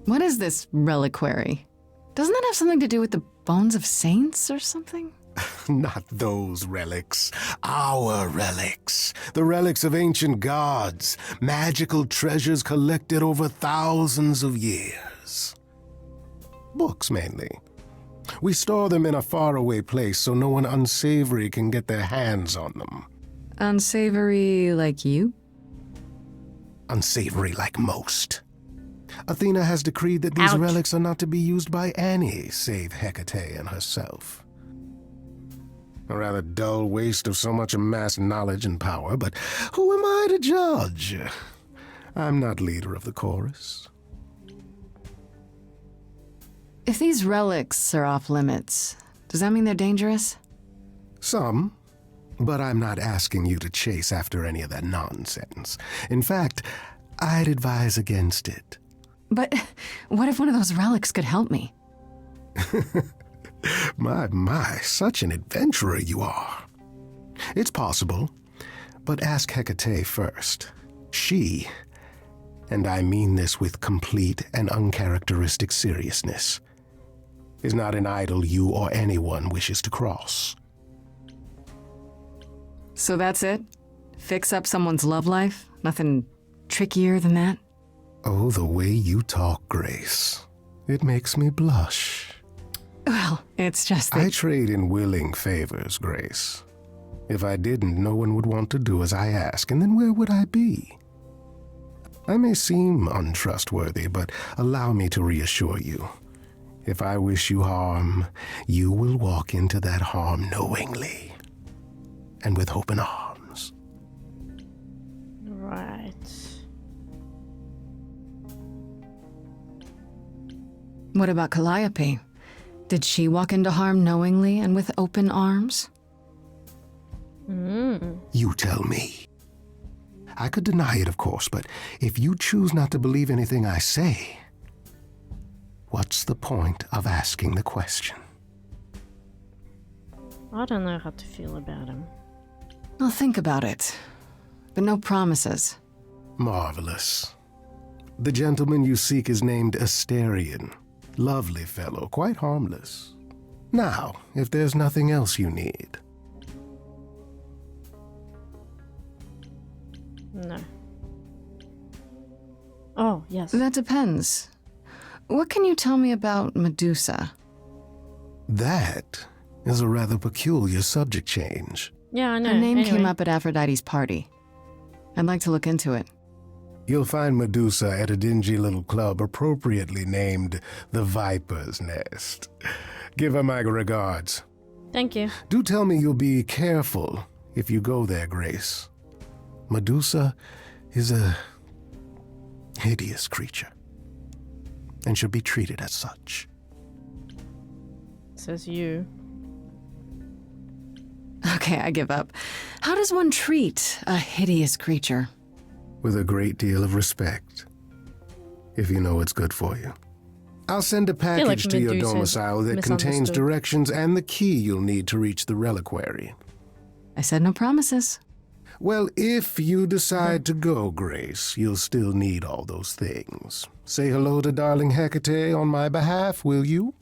What is this reliquary? Doesn't that have something to do with the bones of saints or something? Not those relics. Our relics. The relics of ancient gods. Magical treasures collected over thousands of years. Books, mainly. We store them in a faraway place so no one unsavory can get their hands on them. Unsavory like you? Unsavory like most. Athena has decreed that these Ouch. relics are not to be used by any save Hecate and herself. A rather dull waste of so much amassed knowledge and power, but who am I to judge? I'm not leader of the chorus. If these relics are off limits, does that mean they're dangerous? Some, but I'm not asking you to chase after any of that nonsense. In fact, I'd advise against it. But what if one of those relics could help me? My, such an adventurer you are. It's possible, but ask Hecate first. She, and I mean this with complete and uncharacteristic seriousness, is not an idol you or anyone wishes to cross. So that's it? Fix up someone's love life? Nothing trickier than that? Oh, the way you talk, Grace. It makes me blush. Well, it's just that... I trade in willing favors, Grace. If I didn't, no one would want to do as I ask, and then where would I be? I may seem untrustworthy, but allow me to reassure you. If I wish you harm, you will walk into that harm knowingly, and with open arms. Right. What about Calliope? Did she walk into harm knowingly and with open arms? You tell me. I could deny it, of course, but if you choose not to believe anything I say, what's the point of asking the question? I don't know how to feel about him. I'll think about it, but no promises. Marvelous. The gentleman you seek is named Asterion. Lovely fellow, quite harmless. Now, if there's nothing else you need. No. Oh, yes. That depends. What can you tell me about Medusa? That is a rather peculiar subject change. Yeah, I know. Her name Anyway. came up at Aphrodite's party. I'd like to look into it. You'll find Medusa at a dingy little club appropriately named the Viper's Nest. Give her my regards. Thank you. Do tell me you'll be careful if you go there, Grace. Medusa is a hideous creature and should be treated as such. Says you. Okay, I give up. How does one treat a hideous creature? With a great deal of respect, if you know what's good for you. I'll send a feel like package to your Medusa is domicile that contains misunderstood. directions and the key you'll need to reach the reliquary. I said no promises. Well, if you decide to go, Grace, you'll still need all those things. Say hello to darling Hecate on my behalf, will you?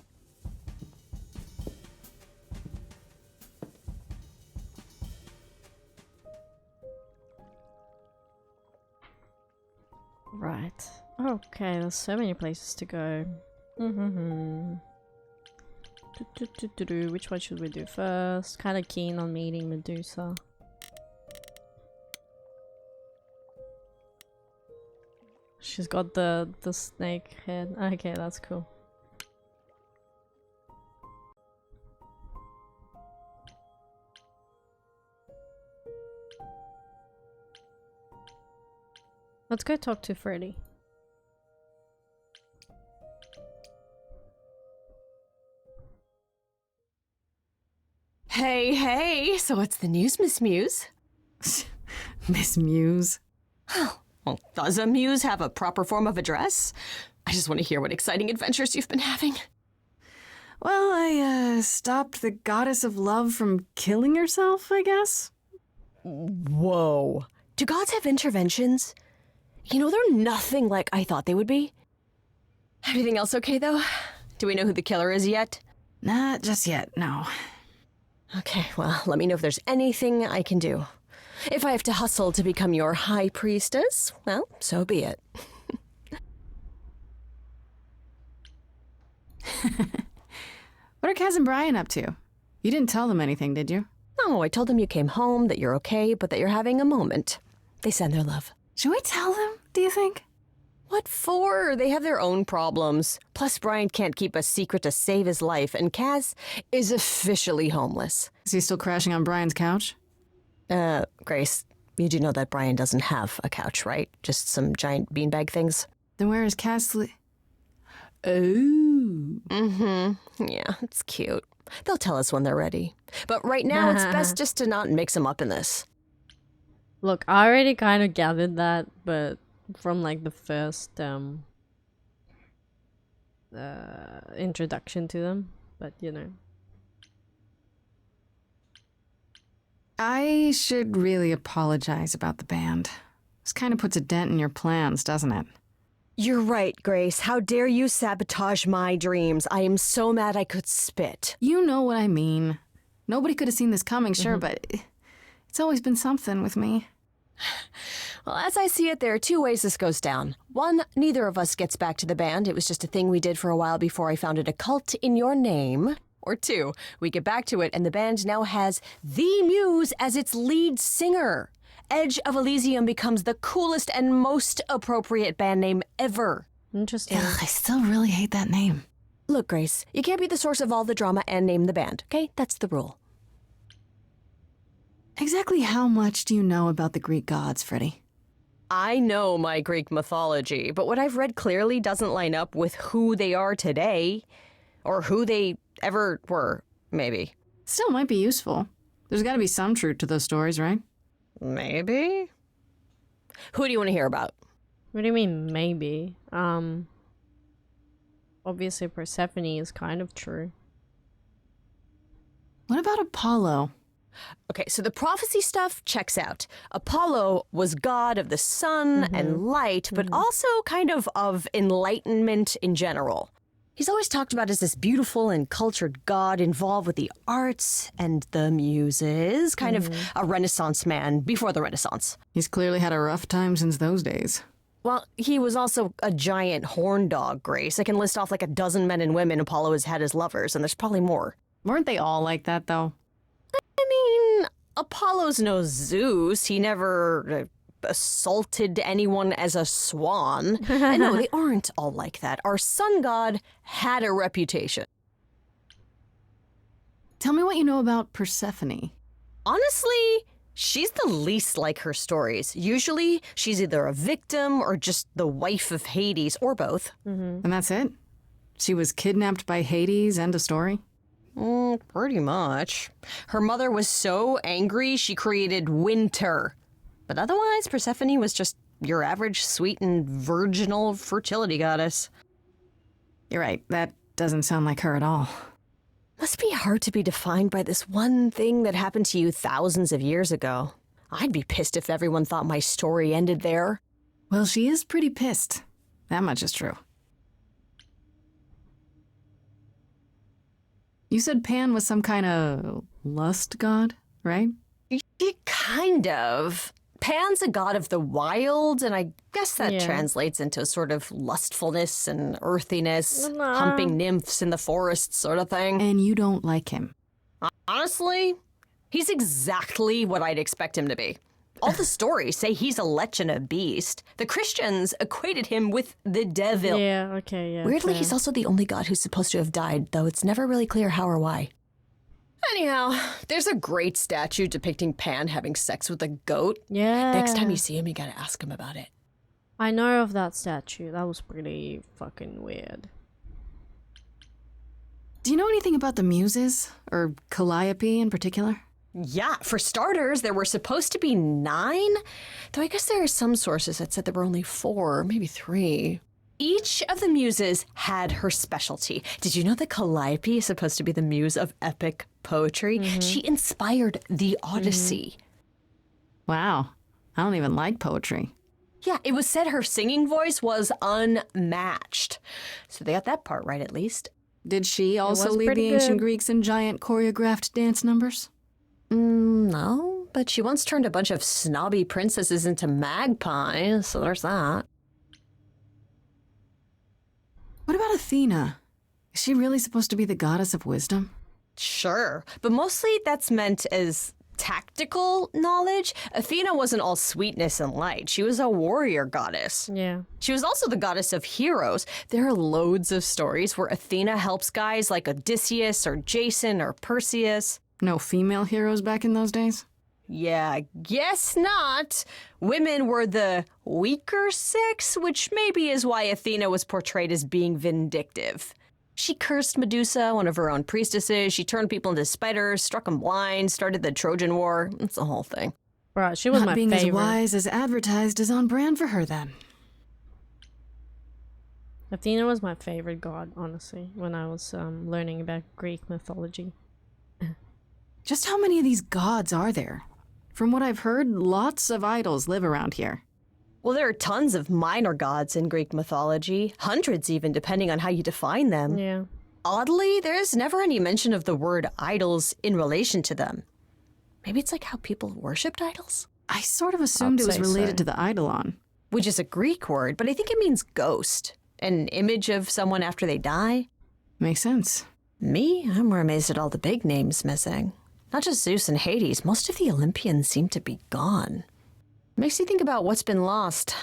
Right. Okay, there's so many places to go. Which one should we do first? Kind of keen on meeting Medusa. She's got the snake head. Okay, that's cool. Let's go talk to Freddy. Hey, hey, so what's the news, Miss Muse? Miss Muse. Well, does a muse have a proper form of address? I just want to hear what exciting adventures you've been having. Well, I stopped the goddess of love from killing herself, I guess. Whoa. Do gods have interventions? You know, they're nothing like I thought they would be. Everything else okay, though? Do we know who the killer is yet? Not just yet, no. Okay, well, let me know if there's anything I can do. If I have to hustle to become your high priestess, well, so be it. What are Kaz and Brian up to? You didn't tell them anything, did you? No, I told them you came home, that you're okay, but that you're having a moment. They send their love. Should we tell them, do you think? What for? They have their own problems. Plus, Brian can't keep a secret to save his life, and Kaz is officially homeless. Is he still crashing on Brian's couch? Grace, you do know that Brian doesn't have a couch, right? Just some giant beanbag things? Then where is Kaz Oh. Mm-hmm. Yeah, it's cute. They'll tell us when they're ready. But right now, it's best just to not mix them up in this. Look, I already kind of gathered that, but from like the first introduction to them, but you know. I should really apologize about the band. This kind of puts a dent in your plans, doesn't it? You're right, Grace. How dare you sabotage my dreams? I am so mad I could spit. You know what I mean. Nobody could have seen this coming, sure, but it's always been something with me. Well, as I see it, there are two ways this goes down. One, neither of us gets back to the band. It was just a thing we did for a while before I founded a cult in your name. Or two, we get back to it and the band now has the Muse as its lead singer. Edge of Elysium becomes the coolest and most appropriate band name ever. Interesting. Ugh, I still really hate that name. Look, Grace, you can't be the source of all the drama and name the band, okay? That's the rule. Exactly how much do you know about the Greek gods, Freddy? I know my Greek mythology, but what I've read clearly doesn't line up with who they are today. Or who they ever were, maybe. Still might be useful. There's got to be some truth to those stories, right? Maybe? Who do you want to hear about? What do you mean, maybe? Obviously Persephone is kind of true. What about Apollo? Okay, so the prophecy stuff checks out. Apollo was god of the sun and light, but also kind of enlightenment in general. He's always talked about as this beautiful and cultured god involved with the arts and the muses, kind of a Renaissance man before the Renaissance. He's clearly had a rough time since those days. Well, he was also a giant horn dog, Grace. I can list off like a dozen men and women Apollo has had as lovers, and there's probably more. Weren't they all like that, though? I mean, Apollo's no Zeus. He never assaulted anyone as a swan. And no, they aren't all like that. Our sun god had a reputation. Tell me what you know about Persephone. Honestly, she's the least like her stories. Usually, she's either a victim or just the wife of Hades, or both. And that's it? She was kidnapped by Hades, end of story? Pretty much. Her mother was so angry, she created winter. But otherwise, Persephone was just your average sweet and virginal fertility goddess. You're right, that doesn't sound like her at all. Must be hard to be defined by this one thing that happened to you thousands of years ago. I'd be pissed if everyone thought my story ended there. Well, she is pretty pissed. That much is true. You said Pan was some kind of lust god, right? Kind of. Pan's a god of the wild, and I guess that translates into sort of lustfulness and earthiness, humping nymphs in the forest sort of thing. And you don't like him? Honestly, he's exactly what I'd expect him to be. All the stories say he's a lech and a beast. The Christians equated him with the devil. Yeah, okay, yeah. Weirdly, fair. he's also the only god who's supposed to have died, though it's never really clear how or why. Anyhow, there's a great statue depicting Pan having sex with a goat. Yeah. Next time you see him, you gotta ask him about it. I know of that statue. That was pretty fucking weird. Do you know anything about the Muses? Or Calliope in particular? Yeah, for starters, there were supposed to be 9, though I guess there are some sources that said there were only 4, maybe 3. Each of the muses had her specialty. Did you know that Calliope is supposed to be the muse of epic poetry? She inspired the Odyssey. Wow. I don't even like poetry. Yeah, it was said her singing voice was unmatched. So they got that part right, at least. Did she also was lead pretty the ancient good. Greeks in giant choreographed dance numbers? No, but she once turned a bunch of snobby princesses into magpies, so there's that. What about Athena? Is she really supposed to be the goddess of wisdom? Sure, but mostly that's meant as tactical knowledge. Athena wasn't all sweetness and light. She was a warrior goddess. Yeah. She was also the goddess of heroes. There are loads of stories where Athena helps guys like Odysseus or Jason or Perseus. No female heroes back in those days? Yeah, guess not. Women were the weaker sex, which maybe is why Athena was portrayed as being vindictive. She cursed Medusa, one of her own priestesses. She turned people into spiders, struck them blind, started the Trojan War. It's the whole thing. Right, she was Not my being favorite. as wise as advertised is on brand for her then. Athena was my favorite god, honestly, when I was learning about Greek mythology. Just how many of these gods are there? From what I've heard, lots of idols live around here. Well, there are tons of minor gods in Greek mythology, hundreds even, depending on how you define them. Yeah. Oddly, there's never any mention of the word idols in relation to them. Maybe it's like how people worshipped idols? I sort of assumed I'd it was say related so. to the eidolon. Which is a Greek word, but I think it means ghost. An image of someone after they die. Makes sense. Me, I'm more amazed at all the big names missing. Not just Zeus and Hades, most of the Olympians seem to be gone. Makes you think about what's been lost,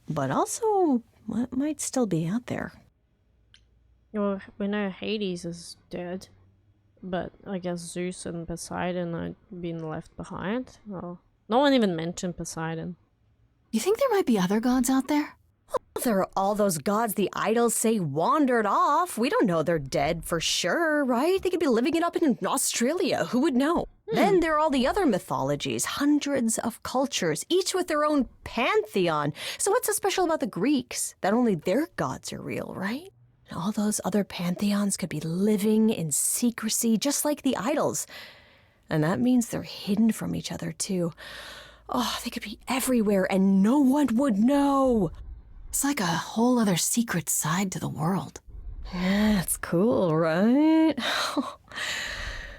but also what might still be out there. Well, we know Hades is dead, but I guess Zeus and Poseidon are being left behind. Well, no one even mentioned Poseidon. You think there might be other gods out there? There are all those gods the idols say wandered off. We don't know they're dead for sure, right? They could be living it up in Australia. Who would know? Then there are all the other mythologies, hundreds of cultures, each with their own pantheon. So what's so special about the Greeks? That only their gods are real, right? And all those other pantheons could be living in secrecy, just like the idols. And that means they're hidden from each other, too. Oh, they could be everywhere and no one would know. It's like a whole other secret side to the world. Yeah, that's cool, right?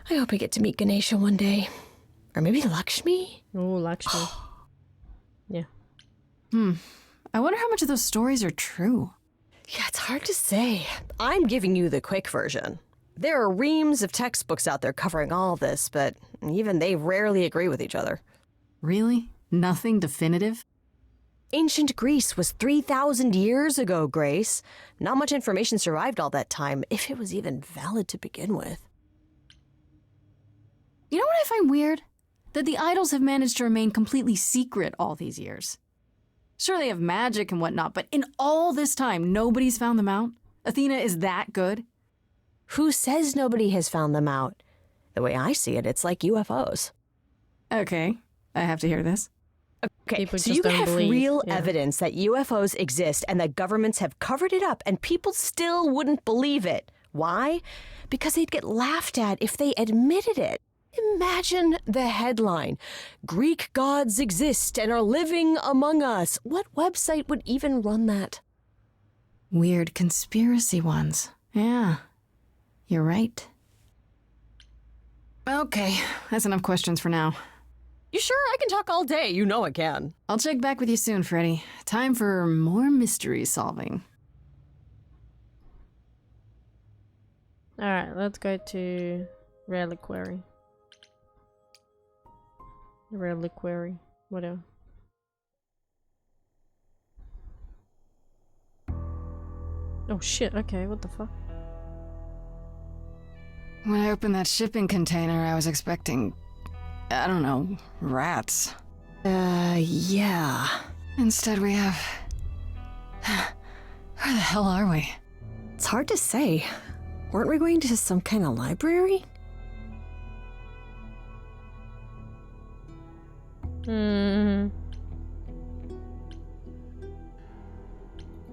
I hope I get to meet Ganesha one day. Or maybe Lakshmi? Oh, Lakshmi. Yeah. I wonder how much of those stories are true. Yeah, it's hard to say. I'm giving you the quick version. There are reams of textbooks out there covering all this, but even they rarely agree with each other. Really? Nothing definitive? Ancient Greece was 3,000 years ago, Grace. Not much information survived all that time, if it was even valid to begin with. You know what I find weird? That the idols have managed to remain completely secret all these years. Sure, they have magic and whatnot, but in all this time, nobody's found them out? Athena is that good? Who says nobody has found them out? The way I see it, it's like UFOs. Okay, I have to hear this. Okay, People so just you don't have believe, real yeah. evidence that UFOs exist and that governments have covered it up and people still wouldn't believe it. Why? Because they'd get laughed at if they admitted it. Imagine the headline, Greek gods exist and are living among us. What website would even run that? Weird conspiracy ones. Yeah, you're right. Okay, that's enough questions for now. You sure? I can talk all day. You know I can. I'll check back with you soon, Freddy. Time for more mystery solving. Alright, let's go to Reliquary. Reliquary, whatever. Oh shit, okay, what the fuck? When I opened that shipping container, I was expecting, I don't know, rats. Yeah. Instead, we have. Where the hell are we? It's hard to say. Weren't we going to some kind of library?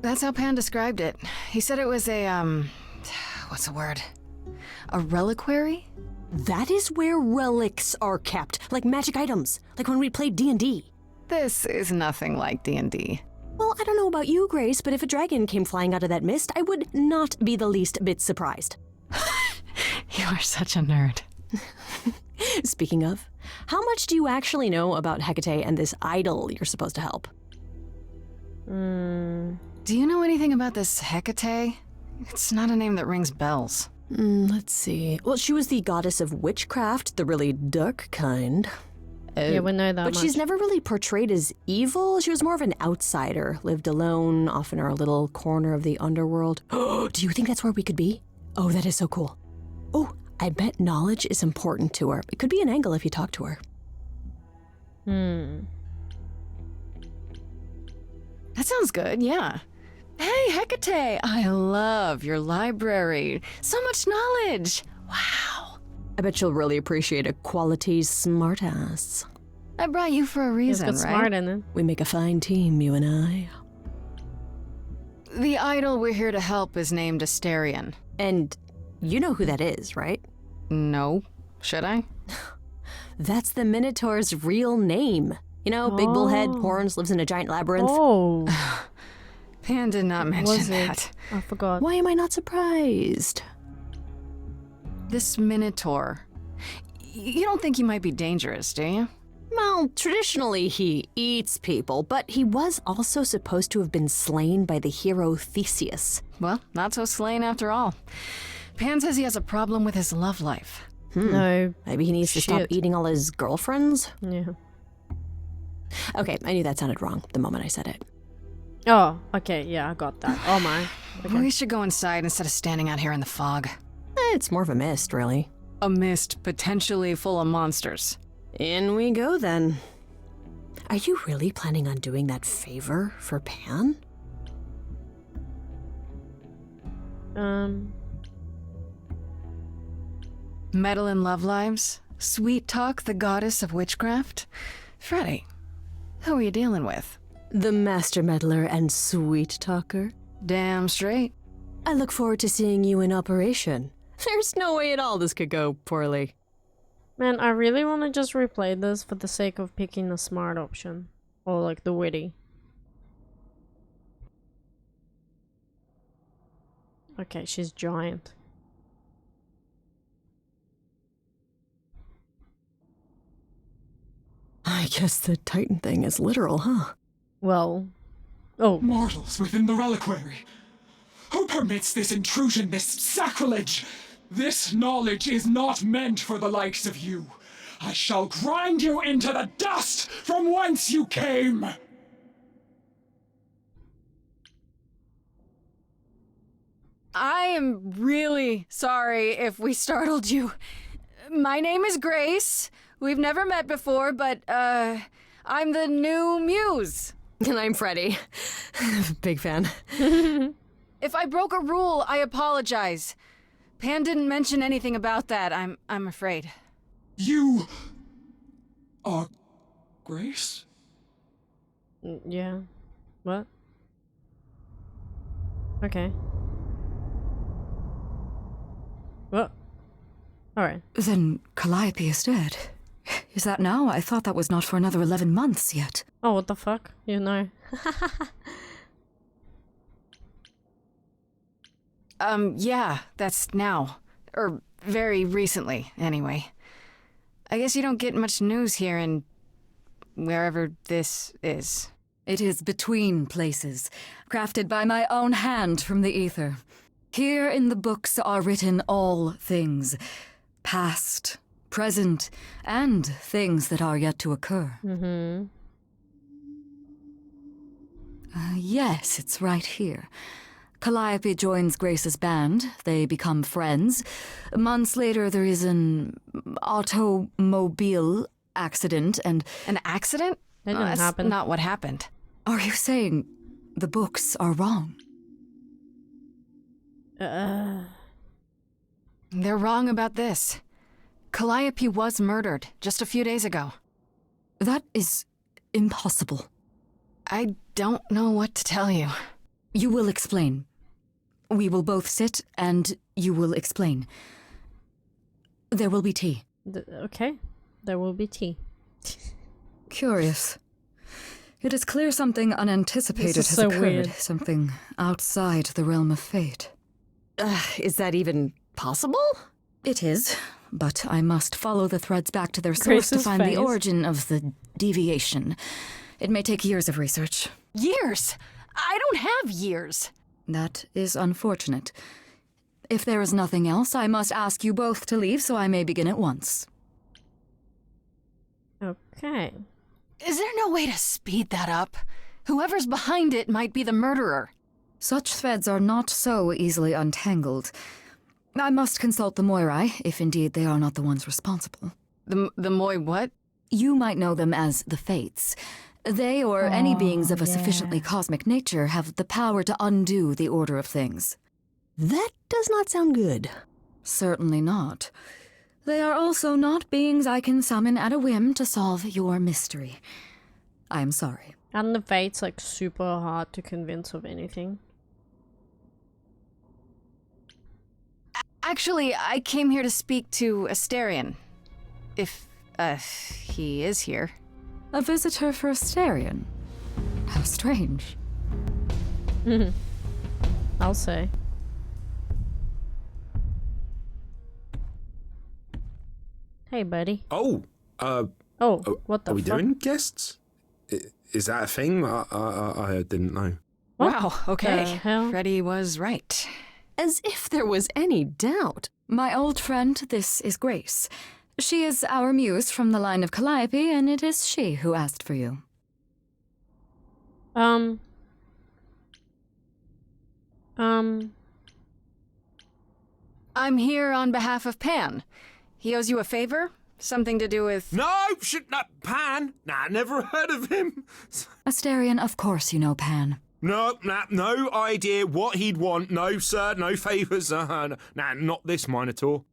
That's how Pan described it. He said it was a, what's the word? A reliquary? That is where relics are kept, like magic items, like when we played D&D. This is nothing like D&D. Well, I don't know about you, Grace, but if a dragon came flying out of that mist, I would not be the least bit surprised. You are such a nerd. Speaking of, how much do you actually know about Hecate and this idol you're supposed to help? Do you know anything about this Hecate? It's not a name that rings bells. Let's see. Well, she was the goddess of witchcraft, the really dark kind. Yeah, we know that But much. she's never really portrayed as evil. She was more of an outsider, lived alone, off in our little corner of the underworld. Do you think that's where we could be? Oh, that is so cool. Oh, I bet knowledge is important to her. It could be an angle if you talk to her. That sounds good, yeah. Hey, Hecate, I love your library. So much knowledge. Wow. I bet you'll really appreciate a quality smartass. I brought you for a He's reason, got right? smart in it. We make a fine team, you and I. The idol we're here to help is named Asterion. And you know who that is, right? No. Should I? That's the Minotaur's real name. You know, big bullhead, horns, lives in a giant labyrinth. Oh, Pan did not mention was that. it? I forgot. Why am I not surprised? This Minotaur. You don't think he might be dangerous, do you? Well, traditionally he eats people, but he was also supposed to have been slain by the hero Theseus. Well, not so slain after all. Pan says he has a problem with his love life. No. Maybe he needs to stop Shit. eating all his girlfriends? Yeah. Okay, I knew that sounded wrong the moment I said it. Oh, okay. Yeah, I got that. Oh my. Okay. We should go inside instead of standing out here in the fog. It's more of a mist, really. A mist potentially full of monsters. In we go, then. Are you really planning on doing that favor for Pan? Meddle in love lives? Sweet Talk, the goddess of witchcraft? Freddy, who are you dealing with? The master meddler and sweet talker. Damn straight. I look forward to seeing you in operation. There's no way at all this could go poorly. Man, I really want to just replay this for the sake of picking the smart option. Or like the witty. Okay, she's giant. I guess the Titan thing is literal, huh? Well... Oh. Mortals within the reliquary. Who permits this intrusion, this sacrilege? This knowledge is not meant for the likes of you. I shall grind you into the dust from whence you came. I am really sorry if we startled you. My name is Grace. We've never met before, but, I'm the new muse. And I'm Freddy. Big fan. If I broke a rule, I apologize. Pan didn't mention anything about that, I'm afraid. You are Grace? Yeah. What? Okay. What? Alright. Then Calliope is dead. Is that now? I thought that was not for another 11 months yet. Oh, what the fuck? You know. Yeah, that's now. Or very recently, anyway. I guess you don't get much news here in wherever this is. It is between places, crafted by my own hand from the ether. Here in the books are written all things, past, present, and things that are yet to occur. Yes, it's right here. Calliope joins Grace's band. They become friends. Months later, there is an automobile accident and... An accident? That didn't That's happen. not what happened. Are you saying the books are wrong? They're wrong about this. Calliope was murdered just a few days ago. That is impossible. I don't know what to tell you. You will explain. We will both sit and you will explain. There will be tea. Okay, there will be tea. Curious. It is clear something unanticipated This is has so occurred. weird. Something outside the realm of fate. Is that even possible? It is, but I must follow the threads back to their source to Grace's find face. the origin of the deviation. It may take years of research. Years? I don't have years. That is unfortunate. If there is nothing else, I must ask you both to leave so I may begin at once. Okay. Is there no way to speed that up? Whoever's behind it might be the murderer. Such threads are not so easily untangled. I must consult the Moirai, if indeed they are not the ones responsible. The Moi what? You might know them as the Fates. They, or any beings of a yeah. sufficiently cosmic nature, have the power to undo the order of things. That does not sound good. Certainly not. They are also not beings I can summon at a whim to solve your mystery. I am sorry. And the Fate's like super hard to convince of anything. Actually, I came here to speak to Asterion. If, he is here. A visitor for Asterion? How strange. I'll say. Hey, buddy. Oh, What the are we fuck? doing guests? Is that a thing? I didn't know. What Wow, the okay. hell? Freddy was right. As if there was any doubt. My old friend, this is Grace. She is our muse from the line of Calliope, and it is she who asked for you. I'm here on behalf of Pan. He owes you a favor? Something to do with... No, not Pan. Nah, never heard of him. Asterion, of course you know Pan. No, no idea what he'd want. No, sir, no favours. Nah, not this Minotaur.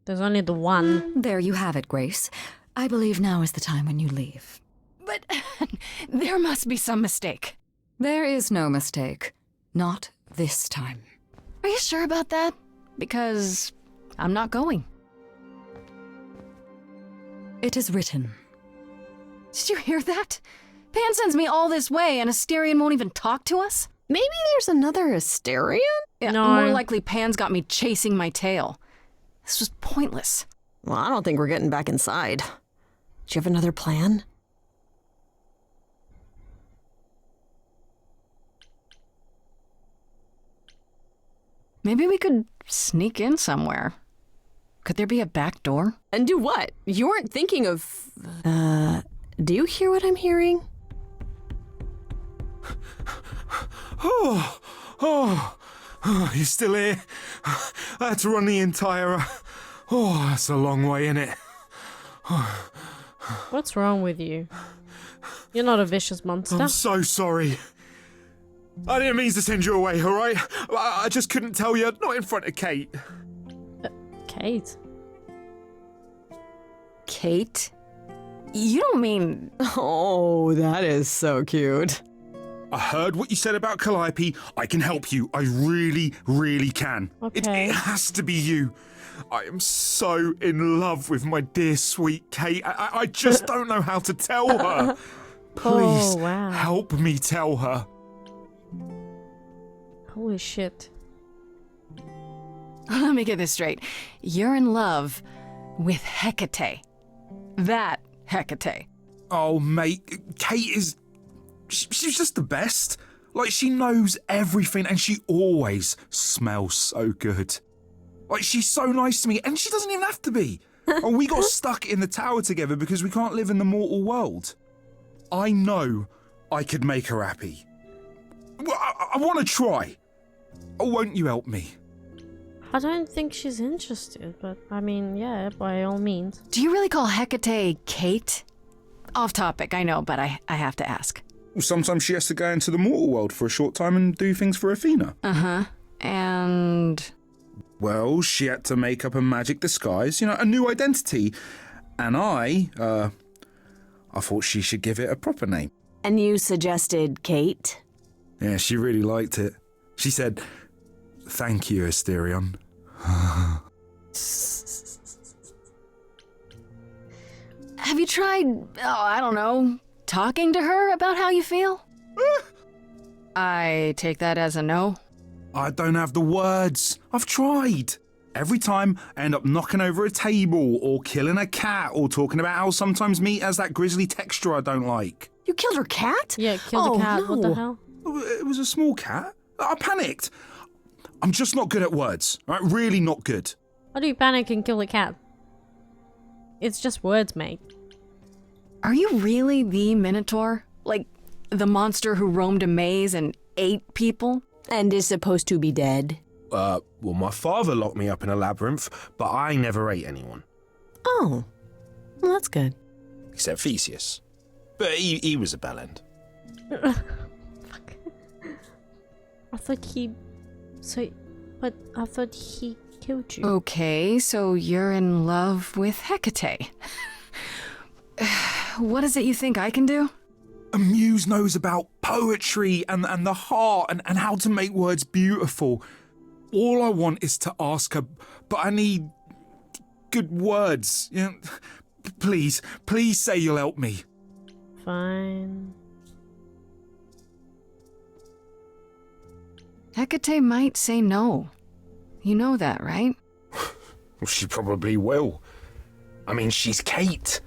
There's only the one. There you have it, Grace. I believe now is the time when you leave. But there must be some mistake. There is no mistake. Not this time. Are you sure about that? Because I'm not going. It is written. Did you hear that? Pan sends me all this way and Asterion won't even talk to us? Maybe there's another Asterion? Yeah, No. more likely Pan's got me chasing my tail. This was pointless. Well, I don't think we're getting back inside. Do you have another plan? Maybe we could sneak in somewhere. Could there be a back door? And do what? You weren't thinking of... do you hear what I'm hearing? Oh, you still here? I had to run the entire... Oh, that's a long way, innit? What's wrong with you? You're not a vicious monster. I'm so sorry. I didn't mean to send you away, alright? I just couldn't tell you, not in front of Kate. Kate. Kate? You don't mean... Oh, that is so cute. I heard what you said about Calliope. I can help you. I really, really can. Okay. It has to be you. I am so in love with my dear sweet Kate. I just don't know how to tell her. Please wow. help me tell her. Holy shit. Let me get this straight. You're in love with Hecate. That Hecate. Oh, mate, Kate is... She's just the best. Like, she knows everything and she always smells so good. Like, she's so nice to me and she doesn't even have to be. Oh, we got stuck in the tower together because we can't live in the mortal world. I know I could make her happy. Well, I want to try. Oh, won't you help me? I don't think she's interested, but I mean, yeah, by all means. Do you really call Hecate Kate? Off topic, I know, but I have to ask. Sometimes she has to go into the mortal world for a short time and do things for Athena. Uh-huh. And... Well, she had to make up a magic disguise, a new identity. And I thought she should give it a proper name. And you suggested Kate? Yeah, she really liked it. She said, "Thank you, Asterion." Have you tried, I don't know, talking to her about how you feel? I take that as a no. I don't have the words. I've tried. Every time I end up knocking over a table or killing a cat or talking about how sometimes meat has that grisly texture I don't like. You killed her cat? Yeah, killed a cat. No. What the hell? It was a small cat. I panicked. I'm just not good at words. Right? Really not good. How do you panic and kill a cat? It's just words, mate. Are you really the Minotaur? Like, the monster who roamed a maze and ate people? And is supposed to be dead? Well, my father locked me up in a labyrinth, but I never ate anyone. Oh, well, that's good. Except Theseus. But he was a bellend. Fuck. I thought he... But I thought he killed you. Okay, so you're in love with Hecate. What is it you think I can do? A muse knows about poetry and the heart and how to make words beautiful. All I want is to ask her, but I need good words. Please say you'll help me. Fine. Hecate might say no. You know that, right? Well, she probably will. I mean, she's Kate.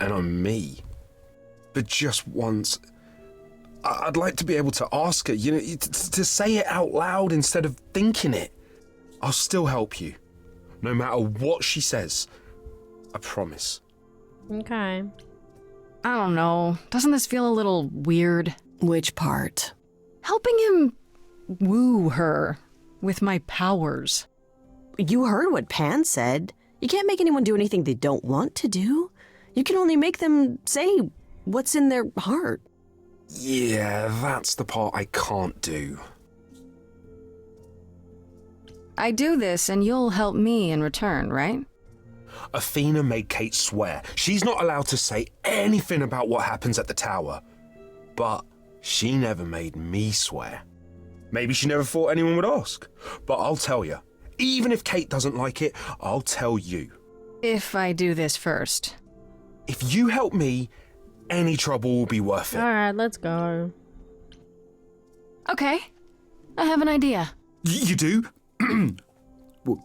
And I'm me. But just once, I'd like to be able to ask her, to say it out loud instead of thinking it. I'll still help you, no matter what she says. I promise. Okay. I don't know. Doesn't this feel a little weird? Which part? Helping him woo her with my powers. You heard what Pan said. You can't make anyone do anything they don't want to do. You can only make them say what's in their heart. Yeah, that's the part I can't do. I do this and you'll help me in return, right? Athena made Kate swear she's not allowed to say anything about what happens at the tower. But she never made me swear. Maybe she never thought anyone would ask. But I'll tell you, even if Kate doesn't like it, I'll tell you. If I do this first. If you help me, any trouble will be worth it. Alright, let's go. Okay. I have an idea. You do? Well,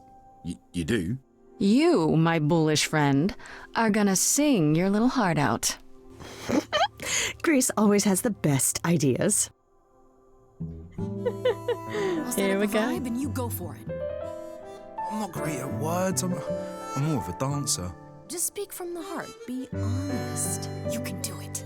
you do? You, my bullish friend, are gonna sing your little heart out. Grace always has the best ideas. Here we go. And you go for it. I'm not great at words. I'm more of a dancer. Just speak from the heart. Be honest. You can do it.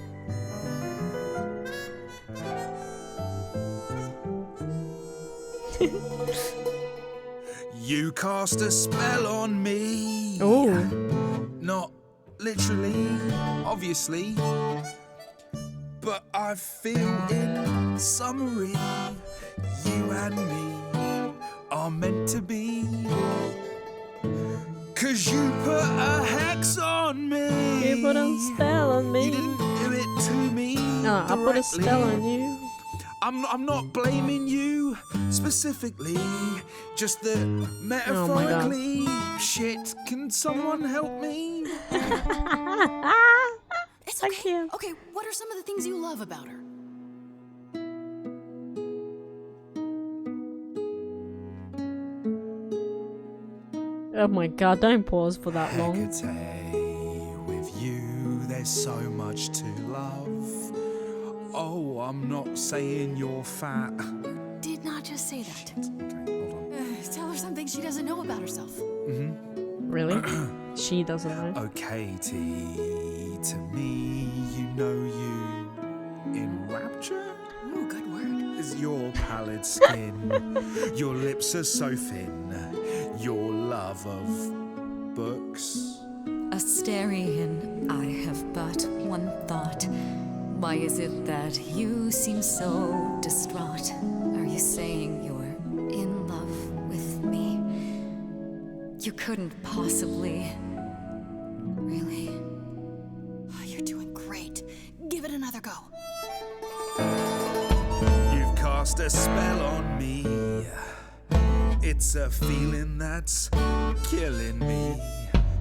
You cast a spell on me. Oh. Not literally, obviously. But I feel in summary, you and me are meant to be. 'Cause you put a hex on me. You put a spell on me. You didn't do it to me. No, I put a spell on you. I'm not blaming you specifically, just that metaphorically. Shit, can someone help me? It's okay. Okay, what are some of the things you love about her? Oh my god, don't pause for that long. Hecate, with you there's so much to love. Oh, I'm not saying you're fat. Did not just say that. Okay, hold on. Tell her something she doesn't know about herself. Really? She doesn't know. Oh, Katie, to me, you know you enrapture? Ooh, good word. Is your pallid skin, your lips are so thin, your love of books. Asterion, I have but one thought. Why is it that you seem so distraught? Are you saying you're in love with me? You couldn't possibly. Really? Oh, you're doing great. Give it another go. You've cast a spell on me. It's a feeling that's killing me.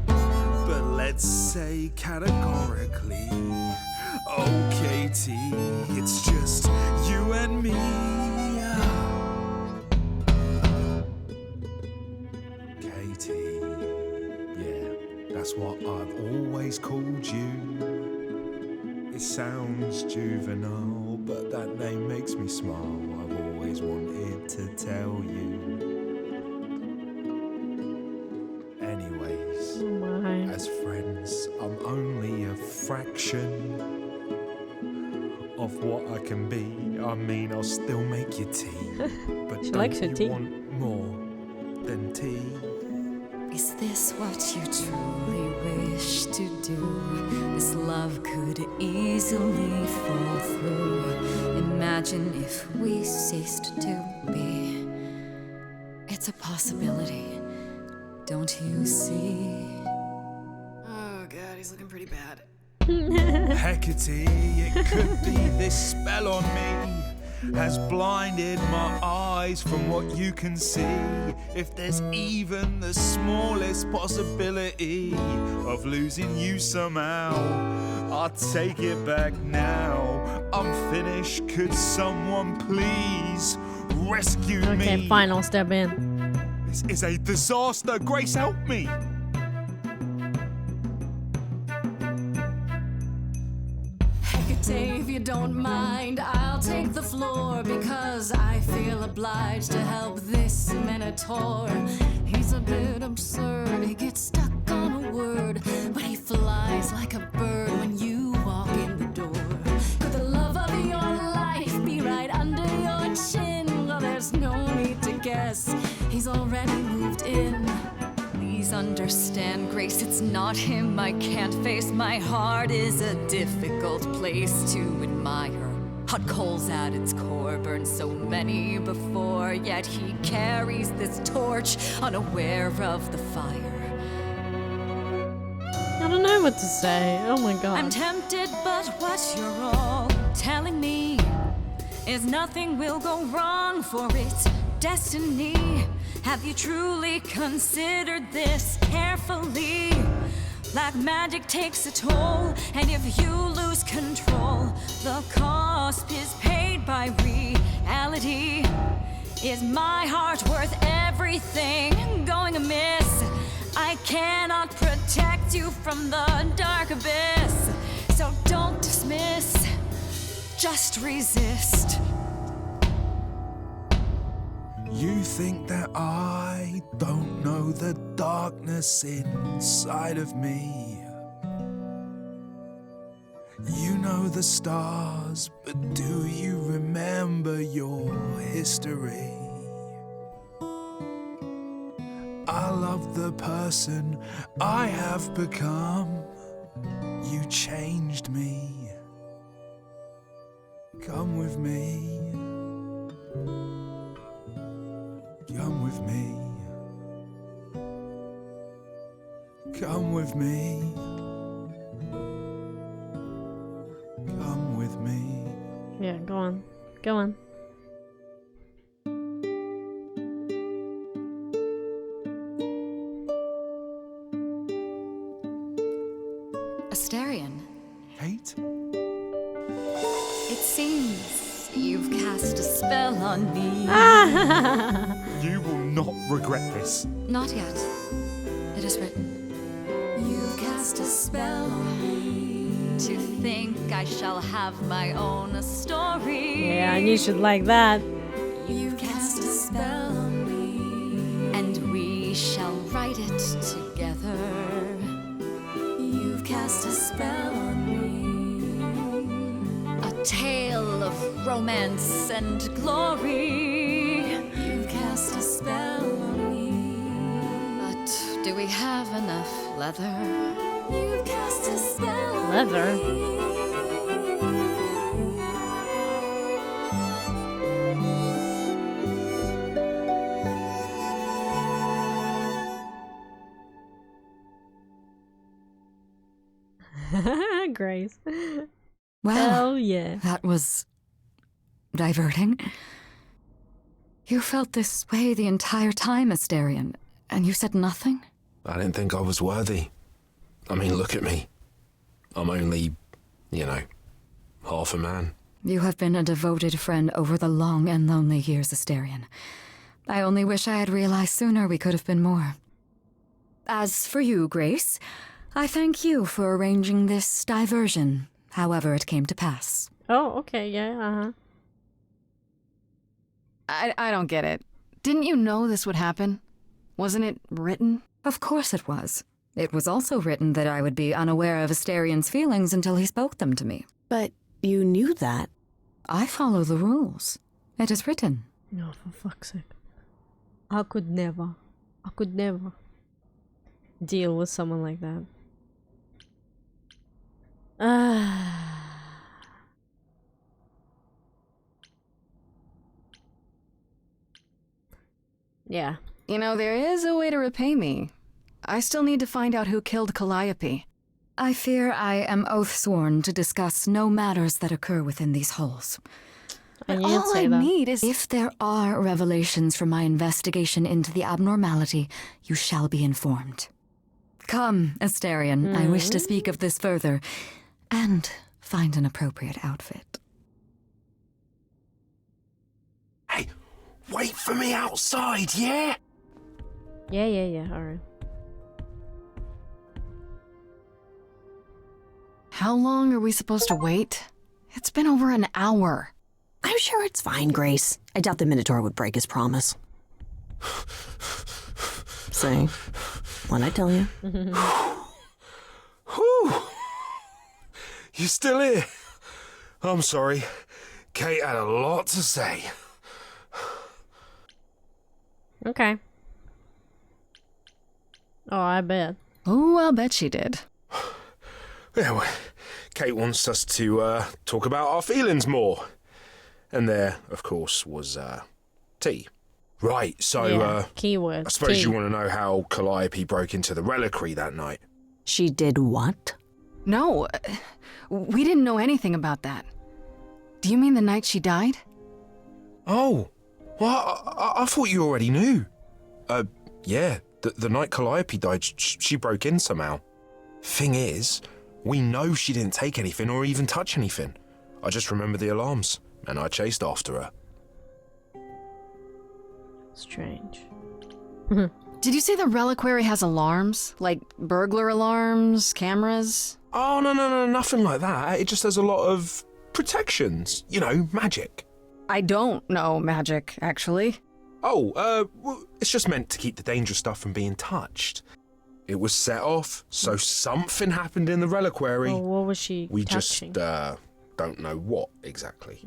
But let's say categorically, oh Katie, it's just you and me. Katie, yeah, that's what I've always called you. It sounds juvenile, but that name makes me smile. I've always wanted to tell you. Anyways, as friends, I'm only a fraction of what I can be. I mean, I'll still make you tea, but She don't likes her you tea. want more than tea? Is this what you truly wish to do? This love could easily fall through. Imagine if we ceased to be. It's a possibility, don't you see? Oh god, he's looking pretty bad. Hecate, it could be this spell on me has blinded my eyes from what you can see. If there's even the smallest possibility of losing you somehow, I'll take it back now. I'm finished, could someone please rescue me? Okay, fine, I'll step in. This is a disaster, Grace, help me! Hecate, if you don't mind, I'll take the floor because I feel obliged to help this minotaur. He's a bit absurd, he gets stuck on a word, but he flies like a bird when you walk in the door. Could the love of your life be right under your chin? Well, there's no need to guess, he's already moved in. Please understand, Grace, it's not him I can't face. My heart is a difficult place to admire. Hot coals at its core, burned so many before, yet he carries this torch, unaware of the fire. I don't know what to say. Oh my god. I'm tempted, but what you're all telling me is nothing will go wrong, for it's destiny. Have you truly considered this carefully? Black magic takes a toll, and if you lose control, the cost is paid by reality. Is my heart worth everything going amiss? I cannot protect you from the dark abyss, so don't dismiss, just resist. You think that I don't know the darkness inside of me. You know the stars, but do you remember your history? I love the person I have become. You changed me. Come with me. Come with me. Come with me. Come with me. Yeah, go on. Go on. Asterion, Kate? it seems you've cast a spell on me. You will not regret this. Not yet. It is written. You've cast a spell on me. To think I shall have my own story. Yeah, and you should like that. You've cast a spell on me. And we shall write it together. You've cast a spell on me. A tale of romance and glory. You've cast a spell on me. But do we have enough leather? You've cast a spell on Leather? me. Grace. Well, Hell yeah. that was diverting. You felt this way the entire time, Asterion, and you said nothing? I didn't think I was worthy. I mean, look at me. I'm only, half a man. You have been a devoted friend over the long and lonely years, Asterion. I only wish I had realized sooner we could have been more. As for you, Grace, I thank you for arranging this diversion, however it came to pass. Oh, okay, yeah, uh-huh. I don't get it. Didn't you know this would happen? Wasn't it written? Of course it was. It was also written that I would be unaware of Asterion's feelings until he spoke them to me. But you knew that. I follow the rules. It is written. No, for fuck's sake. I could never deal with someone like that. Yeah. You know, there is a way to repay me. I still need to find out who killed Calliope. I fear I am oath-sworn to discuss no matters that occur within these halls. And All I need is... If there are revelations from my investigation into the abnormality, you shall be informed. Come, Asterion, I wish to speak of this further, and find an appropriate outfit. Hey, wait for me outside, yeah? Yeah, alright. How long are we supposed to wait? It's been over an hour. I'm sure it's fine, Grace. I doubt the Minotaur would break his promise. Say, what'd I tell you? Whew. You still here? I'm sorry. Kate had a lot to say. Okay. Oh, I bet. Oh, I'll bet she did. Yeah, well, Kate wants us to talk about our feelings more. And there, of course, was tea. Right, so keyword. I suppose tea. you want to know how Calliope broke into the reliquary that night. She did what? No, we didn't know anything about that. Do you mean the night she died? Oh, well, I thought you already knew. Yeah, the night Calliope died, she broke in somehow. Thing is, we know she didn't take anything or even touch anything. I just remember the alarms, and I chased after her. Strange. Did you say the reliquary has alarms? Like burglar alarms, cameras? Oh, no, nothing like that. It just has a lot of protections. You know, magic. I don't know magic, actually. Oh, well, it's just meant to keep the dangerous stuff from being touched. It was set off, so something happened in the reliquary. Oh, what was she We touching? just don't know what exactly.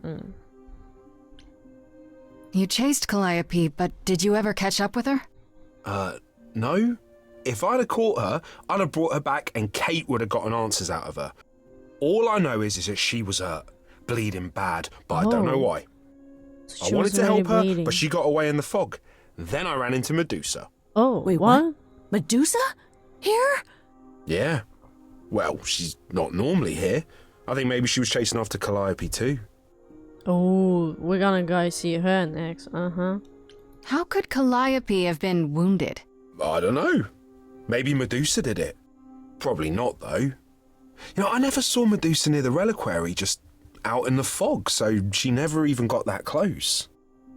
You chased Calliope, but did you ever catch up with her? No. If I'd have caught her, I'd have brought her back and Kate would have gotten answers out of her. All I know is that she was hurt, bleeding bad, but I don't know why. So I she wanted was to already help her, bleeding. but she got away in the fog. Then I ran into Medusa. Oh, Wait, what? Medusa? Here? Yeah. Well, she's not normally here. I think maybe she was chasing after Calliope too. Oh, we're gonna go see her next. How could Calliope have been wounded? I don't know. Maybe Medusa did it. Probably not, though. You know, I never saw Medusa near the reliquary, just out in the fog, so she never even got that close.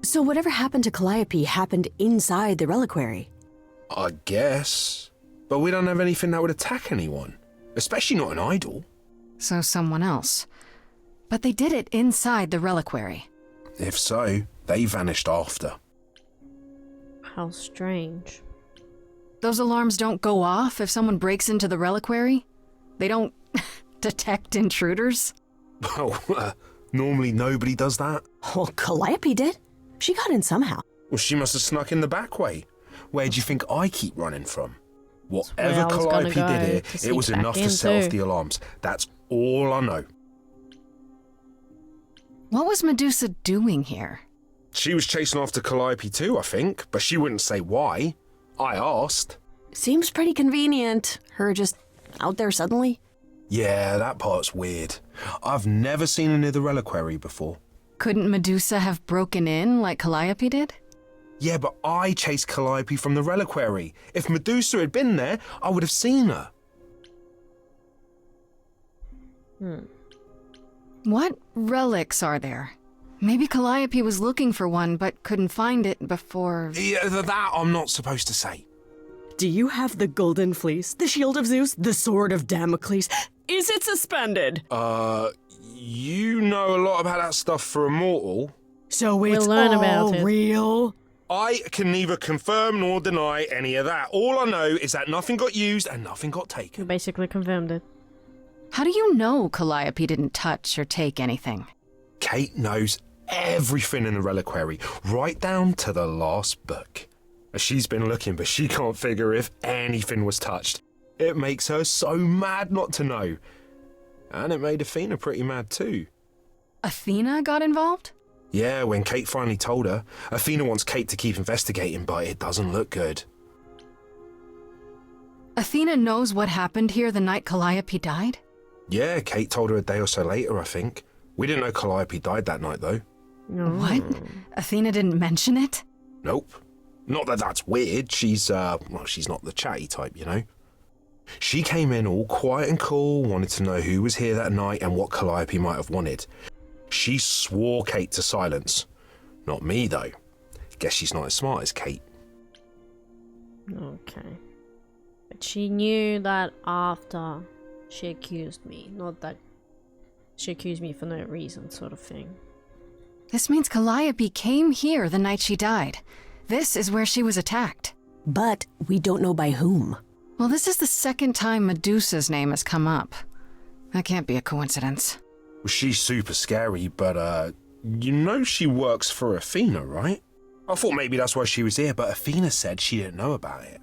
So whatever happened to Calliope happened inside the reliquary? I guess. But we don't have anything that would attack anyone. Especially not an idol. So someone else. But they did it inside the reliquary. If so, they vanished after. How strange. Those alarms don't go off if someone breaks into the reliquary? They don't detect intruders? Well, normally nobody does that. Well, Calliope did. She got in somehow. Well, she must have snuck in the back way. Where do you think I keep running from? where Whatever I was Calliope gonna did go here, to it sneak was back enough in to set off too. the alarms. That's all I know. What was Medusa doing here? She was chasing after Calliope too, I think, but she wouldn't say why. I asked. Seems pretty convenient. Her just out there suddenly. Yeah, that part's weird. I've never seen her near the reliquary before. Couldn't Medusa have broken in like Calliope did? Yeah, but I chased Calliope from the reliquary. If Medusa had been there, I would have seen her. What relics are there? Maybe Calliope was looking for one but couldn't find it before... Yeah, that I'm not supposed to say. Do you have the golden fleece, the shield of Zeus, the sword of Damocles? Is it suspended? You know a lot about that stuff for a mortal. So it's learn all about it. real? I can neither confirm nor deny any of that. All I know is that nothing got used and nothing got You taken. basically confirmed it. How do you know Calliope didn't touch or take anything? Kate knows everything in the reliquary, right down to the last book. She's been looking, but she can't figure if anything was touched. It makes her so mad not to know. And it made Athena pretty mad too. Athena got involved? Yeah, when Kate finally told her, Athena wants Kate to keep investigating, but it doesn't look good. Athena knows what happened here the night Calliope died? Yeah, Kate told her a day or so later, I think. We didn't know Calliope died that night, though. What? Athena didn't mention it? Nope. Not that that's weird. She's not the chatty type, you know. She came in all quiet and cool, wanted to know who was here that night and what Calliope might have wanted. She swore Kate to silence. Not me, though. Guess she's not as smart as Kate. Okay. But she knew that after she accused me, not that she accused me for no reason, sort of thing. This means Calliope came here the night she died. This is where she was attacked. But we don't know by whom. Well, this is the second time Medusa's name has come up. That can't be a coincidence. Well, she's super scary, but, you know she works for Athena, right? I thought maybe that's why she was here, but Athena said she didn't know about it.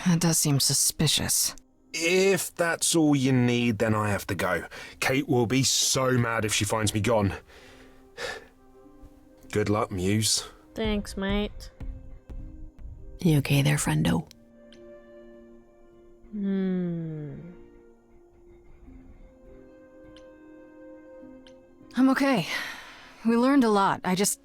That does seem suspicious. If that's all you need, then I have to go. Kate will be so mad if she finds me gone. Good luck, Muse. Thanks, mate. You okay there, friendo? I'm okay. We learned a lot. I just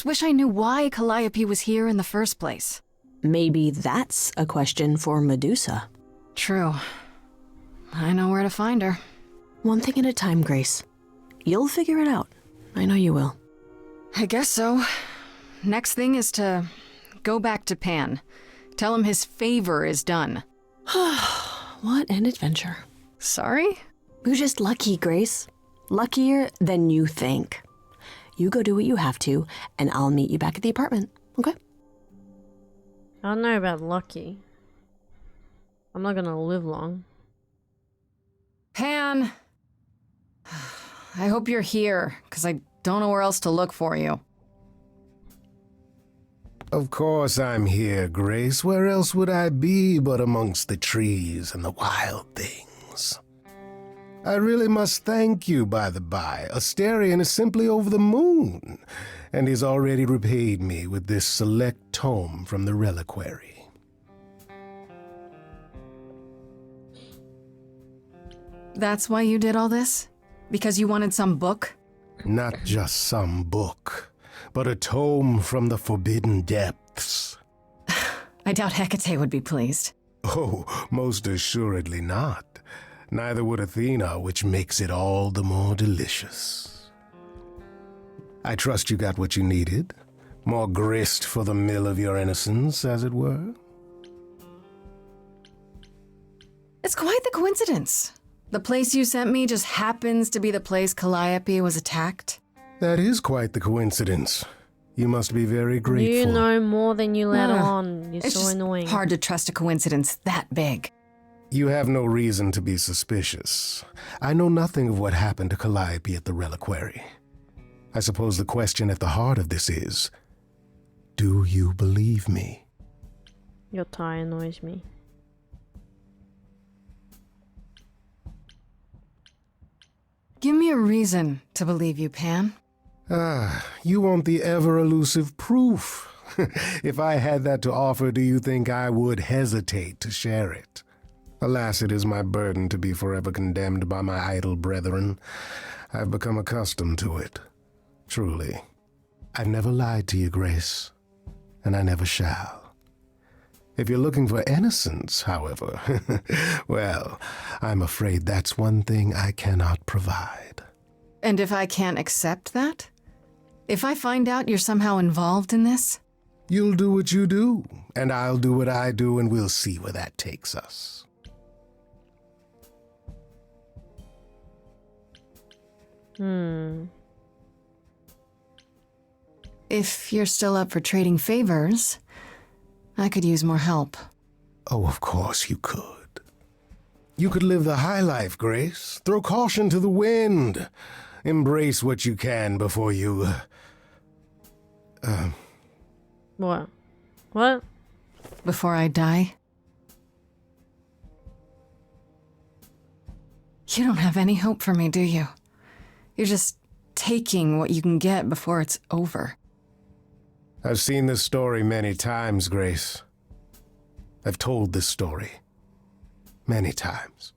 wish I knew why Calliope was here in the first place. Maybe that's a question for Medusa. True. I know where to find her. One thing at a time, Grace. You'll figure it out. I know you will. I guess so. Next thing is to go back to Pan. Tell him his favor is done. What an adventure. Sorry? You're just lucky, Grace. Luckier than you think. You go do what you have to, and I'll meet you back at the apartment, okay? I don't know about lucky. I'm not gonna live long. Pan! I hope you're here, because I don't know where else to look for you. Of course I'm here, Grace. Where else would I be but amongst the trees and the wild things? I really must thank you, by the by. Asterion is simply over the moon, and he's already repaid me with this select tome from the reliquary. That's why you did all this? Because you wanted some book? Not just some book, but a tome from the forbidden depths. I doubt Hecate would be pleased. Oh, most assuredly not. Neither would Athena, which makes it all the more delicious. I trust you got what you needed. More grist for the mill of your innocence, as it were. It's quite the coincidence. The place you sent me just happens to be the place Calliope was attacked. That is quite the coincidence. You must be very grateful. You know more than you let on. You're It's so just annoying. hard to trust a coincidence that big. You have no reason to be suspicious. I know nothing of what happened to Calliope at the reliquary. I suppose the question at the heart of this is, do you believe me? Your tie annoys me. Give me a reason to believe you, Pan. You want the ever-elusive proof. If I had that to offer, do you think I would hesitate to share it? Alas, it is my burden to be forever condemned by my idle brethren. I've become accustomed to it. Truly. I've never lied to you, Grace, and I never shall. If you're looking for innocence, however, well, I'm afraid that's one thing I cannot provide. And if I can't accept that? If I find out you're somehow involved in this? You'll do what you do, and I'll do what I do, and we'll see where that takes us. If you're still up for trading favors, I could use more help. Oh, of course you could. You could live the high life, Grace. Throw caution to the wind. Embrace what you can before you... What? What? Before I die? You don't have any hope for me, do you? You're just taking what you can get before it's over. I've seen this story many times, Grace. I've told this story many times.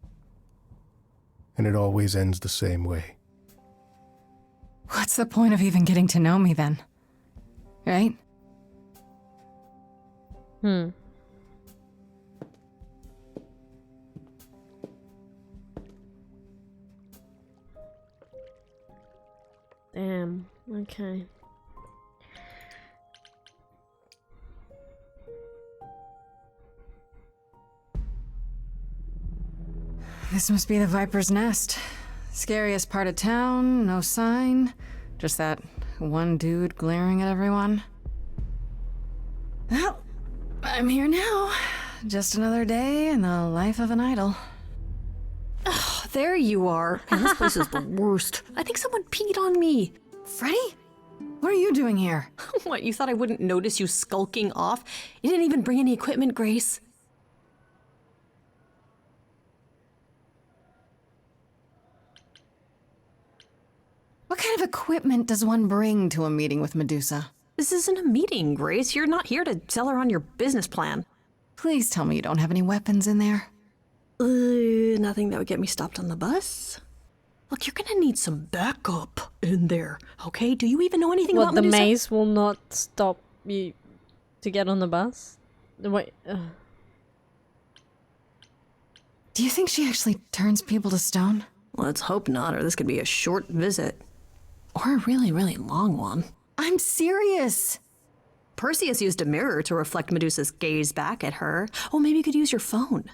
And it always ends the same way. What's the point of even getting to know me then? Right? Damn. Okay. This must be the Viper's Nest. Scariest part of town, no sign. Just that one dude glaring at everyone. Well, I'm here now. Just another day in the life of an idol. Oh, there you are. Man, this place is the worst. I think someone peed on me. Freddy? What are you doing here? What, you thought I wouldn't notice you skulking off? You didn't even bring any equipment, Grace. What kind of equipment does one bring to a meeting with Medusa? This isn't a meeting, Grace. You're not here to sell her on your business plan. Please tell me you don't have any weapons in there. Nothing that would get me stopped on the bus. Look, you're gonna need some backup in there, okay? Do you even know anything about the Medusa? maze will not stop you to get on the bus? Wait. Do you think she actually turns people to stone? Let's hope not, or this could be a short visit. Or a really, really long one. I'm serious. Perseus used a mirror to reflect Medusa's gaze back at her. Oh, maybe you could use your phone.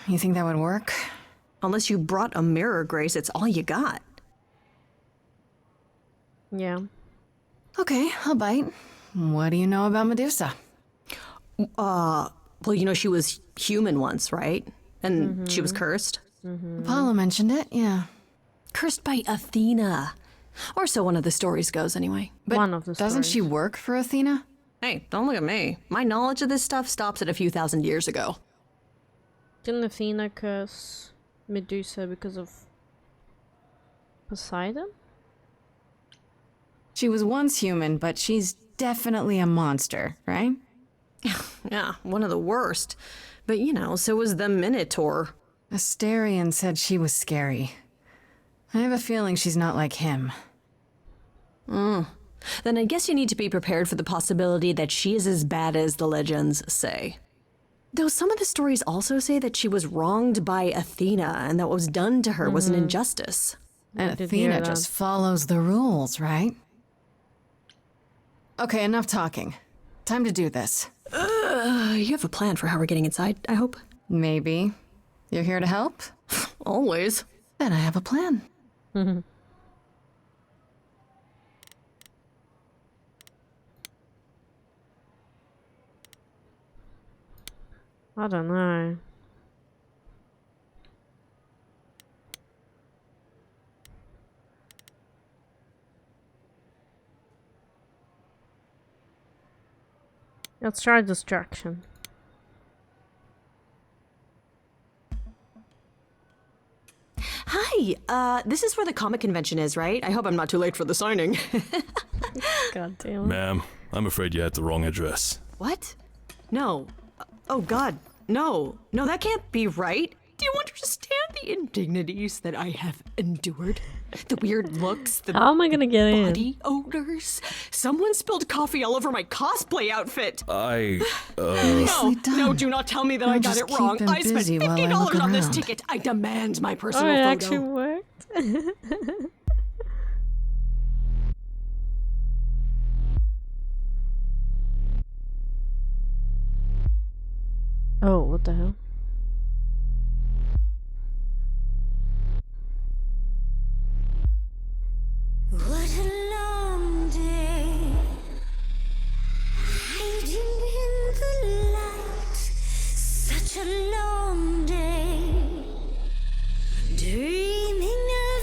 You think that would work? Unless you brought a mirror, Grace, it's all you got. Yeah. Okay, I'll bite. What do you know about Medusa? Well, you know she was human once, right? And she was cursed. Apollo mentioned it, yeah. Cursed by Athena. Or so one of the stories goes, anyway. But one of the doesn't stories. she work for Athena? Hey, don't look at me. My knowledge of this stuff stops at a few thousand years ago. Didn't Athena curse Medusa because of Poseidon? She was once human, but she's definitely a monster, right? Yeah, one of the worst. But, you know, so was the Minotaur. Asterion said she was scary. I have a feeling she's not like him. Then I guess you need to be prepared for the possibility that she is as bad as the legends say. Though some of the stories also say that she was wronged by Athena and that what was done to her was an injustice. And did hear Athena that. just follows the rules, right? Okay, enough talking. Time to do this. You have a plan for how we're getting inside, I hope? Maybe. You're here to help? Always. Then I have a plan. I don't know. Let's try distraction. Hi, this is where the comic convention is, right? I hope I'm not too late for the signing. God damn it. Ma'am, I'm afraid you had the wrong address. What? No. Oh, God. No, that can't be right. Do you understand the indignities that I have endured? The weird looks, the How am I gonna get in? body odors. Someone spilled coffee all over my cosplay outfit. No, do not tell me that I got just it keep wrong. them I spent busy while I $50 look on this around. ticket. I demand my Oh, personal it photo. actually worked. Oh, what the hell? What a long day, hiding in the light. Such a long day, dreaming of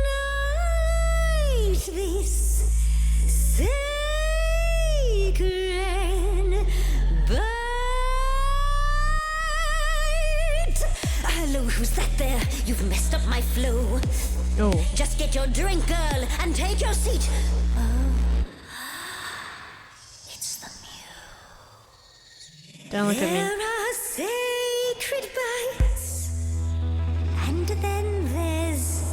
tonight. This sacred bite. Hello, who's that there? You've messed up my flow. Oh. Just get your drink, girl, and take your seat. Oh, it's the muse. Don't look at me. There are sacred bites, and then there's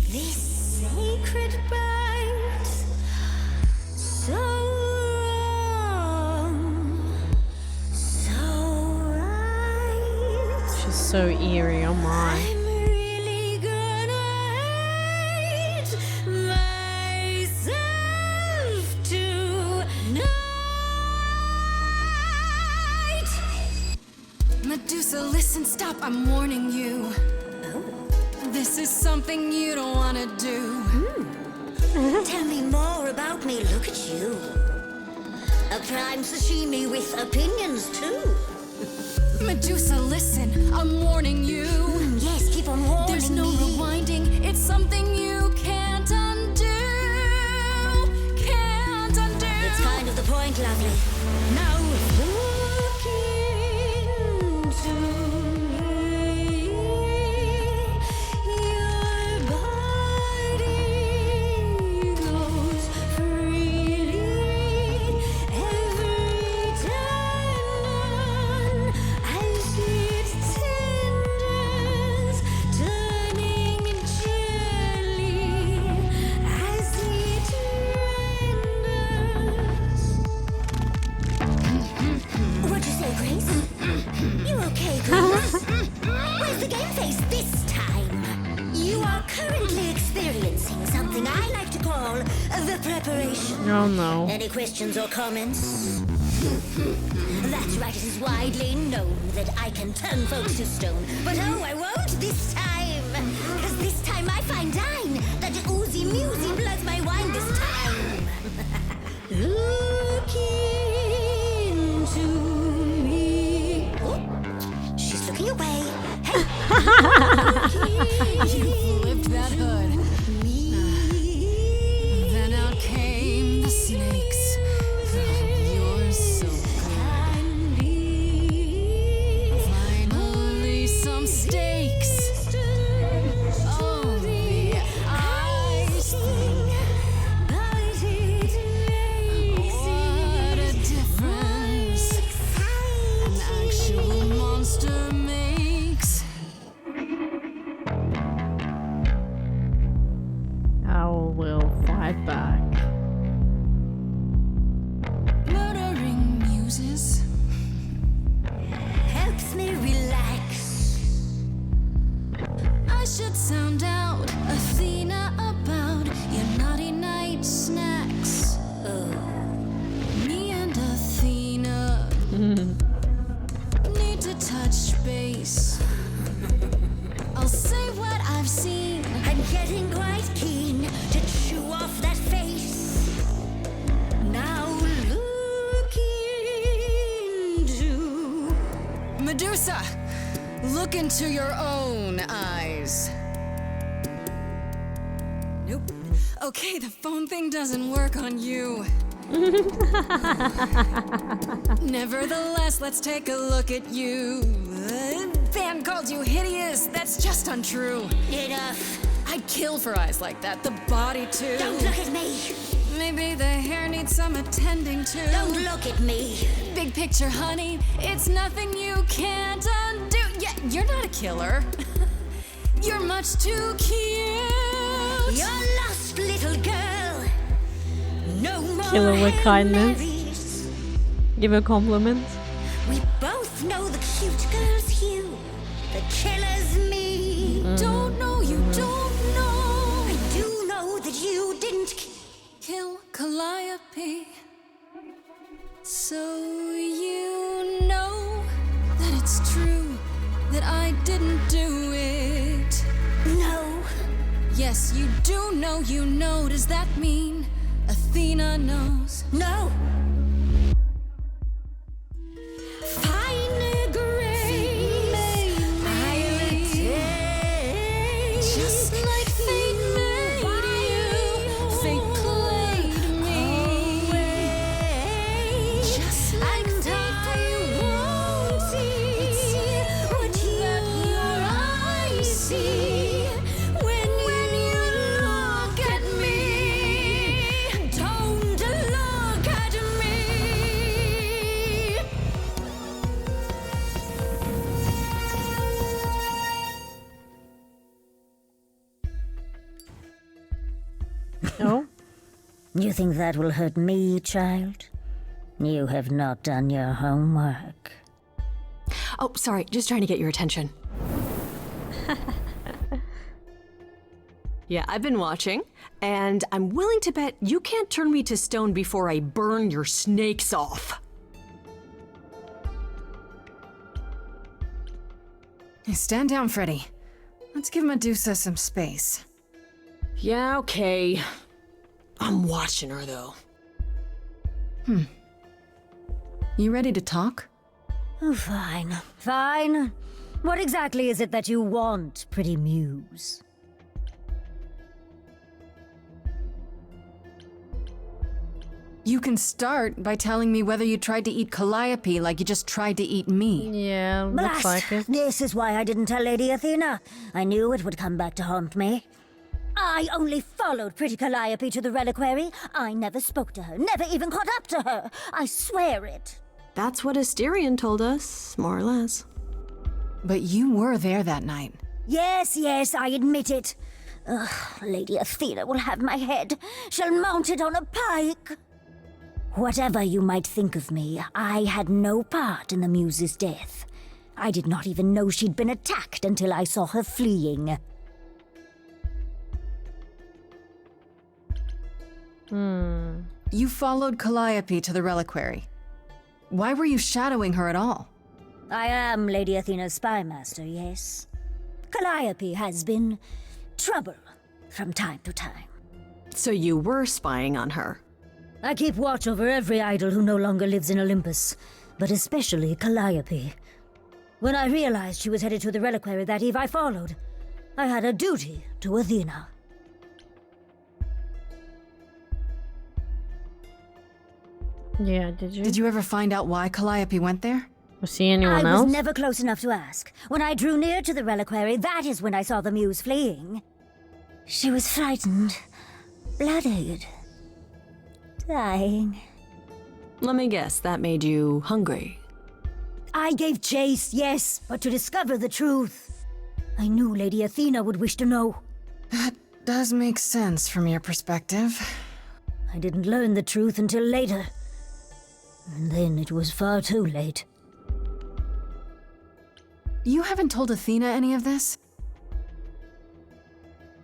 this sacred bite. So wrong, so right. She's so eerie, oh my. I'm really gonna hate myself tonight. Medusa, listen, stop, I'm warning you. This is something you don't wanna do. Tell me more about me, look at you. A prime sashimi with opinions too. Medusa, listen, I'm warning you. Yes, keep on warning There's no me. rewinding, it's something you can't undo. Can't undo. It's kind of the point, lovely. Now look into me. Your body goes freely every time as it tenders, turning gently as it renders. What'd you say, Grace? You okay, Grace? Where's the game face this time? You are currently experiencing something I like to call the preparation. Oh no. Any questions or comments? That's right, it is widely known that I can turn folks to stone. But oh, I won't this time. Because this time I find dine that oozy musy bloods my wine this time. Look into me. Oh, she's looking away. Hey. You flipped that hood. Then out came the snakes. Oh, you're so good. Finally, some steaks. Oh, the ice thing. What a difference an actual monster makes. Owl will fight back. Murdering muses. Helps me relax. I should sound out Athena about your naughty night snacks. Me and Athena need to touch base. I'll say what I've seen. I'm getting quite keen to chew off that face. Now look into Medusa, look into your own eyes. Nope. Okay, the phone thing doesn't work on you. Nevertheless, let's take a look at you. Fan called you hideous. That's just untrue. Enough. I'd kill for eyes like that. The body, too. Don't look at me. Maybe the hair needs some attending to. Don't look at me. Big picture, honey, it's nothing you can't undo. Yeah, you're not a killer. You're much too cute. You're lost, little girl. No more Kill her with Hail kindness. Marys. Give her compliments. We both know the cute girl's you. The killer's me. Don't know, you don't know. I do know that you didn't Kill Calliope. So you know that it's true that I didn't do it. No. Yes, you do know, you know. Does that mean Athena knows? No. Fine grace, I'll attain. Just like fate made you, fate played me. Just like I won't see what your eyes see when you look at me. Don't look at me. Oh? You think that will hurt me, child? You have not done your homework. Oh, sorry, just trying to get your attention. Yeah, I've been watching, and I'm willing to bet you can't turn me to stone before I burn your snakes off. Hey, stand down, Freddy. Let's give Medusa some space. Yeah, okay. I'm watching her, though. You ready to talk? Oh, fine. Fine. What exactly is it that you want, pretty muse? You can start by telling me whether you tried to eat Calliope like you just tried to eat me. Yeah, looks like it. This is why I didn't tell Lady Athena. I knew it would come back to haunt me. I only followed pretty Calliope to the reliquary. I never spoke to her, never even caught up to her. I swear it. That's what Asterion told us, more or less. But you were there that night. Yes, I admit it. Ugh, Lady Athena will have my head. She'll mount it on a pike. Whatever you might think of me, I had no part in the Muse's death. I did not even know she'd been attacked until I saw her fleeing. You followed Calliope to the reliquary. Why were you shadowing her at all? I am Lady Athena's spy master, yes. Calliope has been trouble from time to time. So you were spying on her? I keep watch over every idol who no longer lives in Olympus, but especially Calliope. When I realized she was headed to the reliquary that eve, I followed. I had a duty to Athena. Yeah, did you? Did you ever find out why Calliope went there? Was she anyone I else? was never close enough to ask. When I drew near to the reliquary, that is when I saw the Muse fleeing. She was frightened, bloodied, dying. Let me guess, that made you hungry. I gave chase, yes, but to discover the truth. I knew Lady Athena would wish to know. That does make sense from your perspective. I didn't learn the truth until later. And then it was far too late. You haven't told Athena any of this?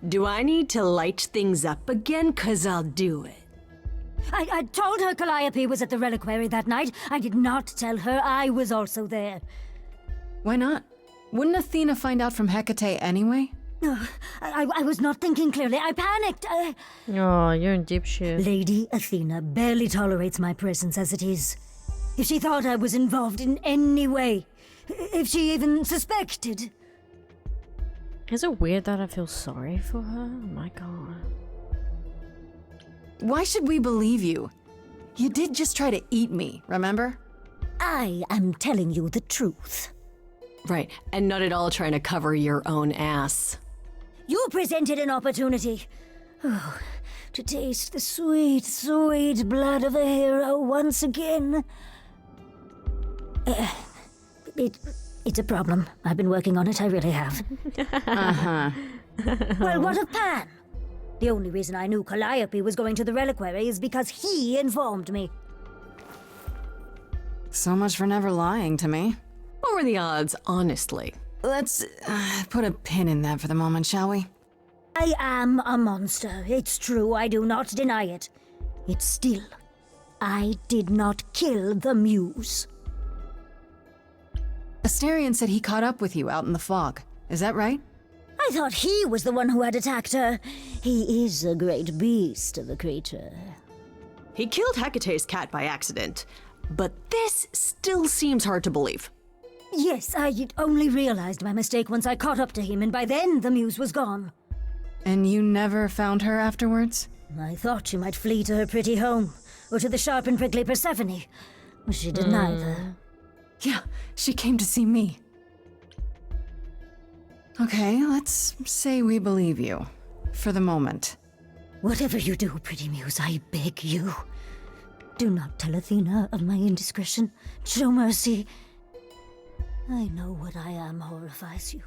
Do I need to light things up again? 'Cause I'll do it. I told her Calliope was at the reliquary that night. I did not tell her I was also there. Why not? Wouldn't Athena find out from Hecate anyway? I was not thinking clearly. I panicked. Oh, you're in deep shit. Lady Athena barely tolerates my presence as it is. If she thought I was involved in any way, if she even suspected. Is it weird that I feel sorry for her? Oh my god. Why should we believe you? You did just try to eat me, remember? I am telling you the truth. Right, and not at all trying to cover your own ass. You presented an opportunity to to taste the sweet, sweet blood of a hero once again. It's a problem. I've been working on it, I really have. Well, what of Pan? The only reason I knew Calliope was going to the reliquary is because he informed me. So much for never lying to me. What were the odds, honestly? Let's put a pin in that for the moment, shall we? I am a monster. It's true, I do not deny it. It's still, I did not kill the muse. Asterion said he caught up with you out in the fog. Is that right? I thought he was the one who had attacked her. He is a great beast of a creature. He killed Hecate's cat by accident, but this still seems hard to believe. Yes, I only realized my mistake once I caught up to him, and by then the muse was gone. And you never found her afterwards? I thought she might flee to her pretty home, or to the sharp and prickly Persephone. She did neither. Yeah, she came to see me. Okay, let's say we believe you. For the moment. Whatever you do, pretty muse, I beg you. Do not tell Athena of my indiscretion. Show mercy. I know what I am horrifies you.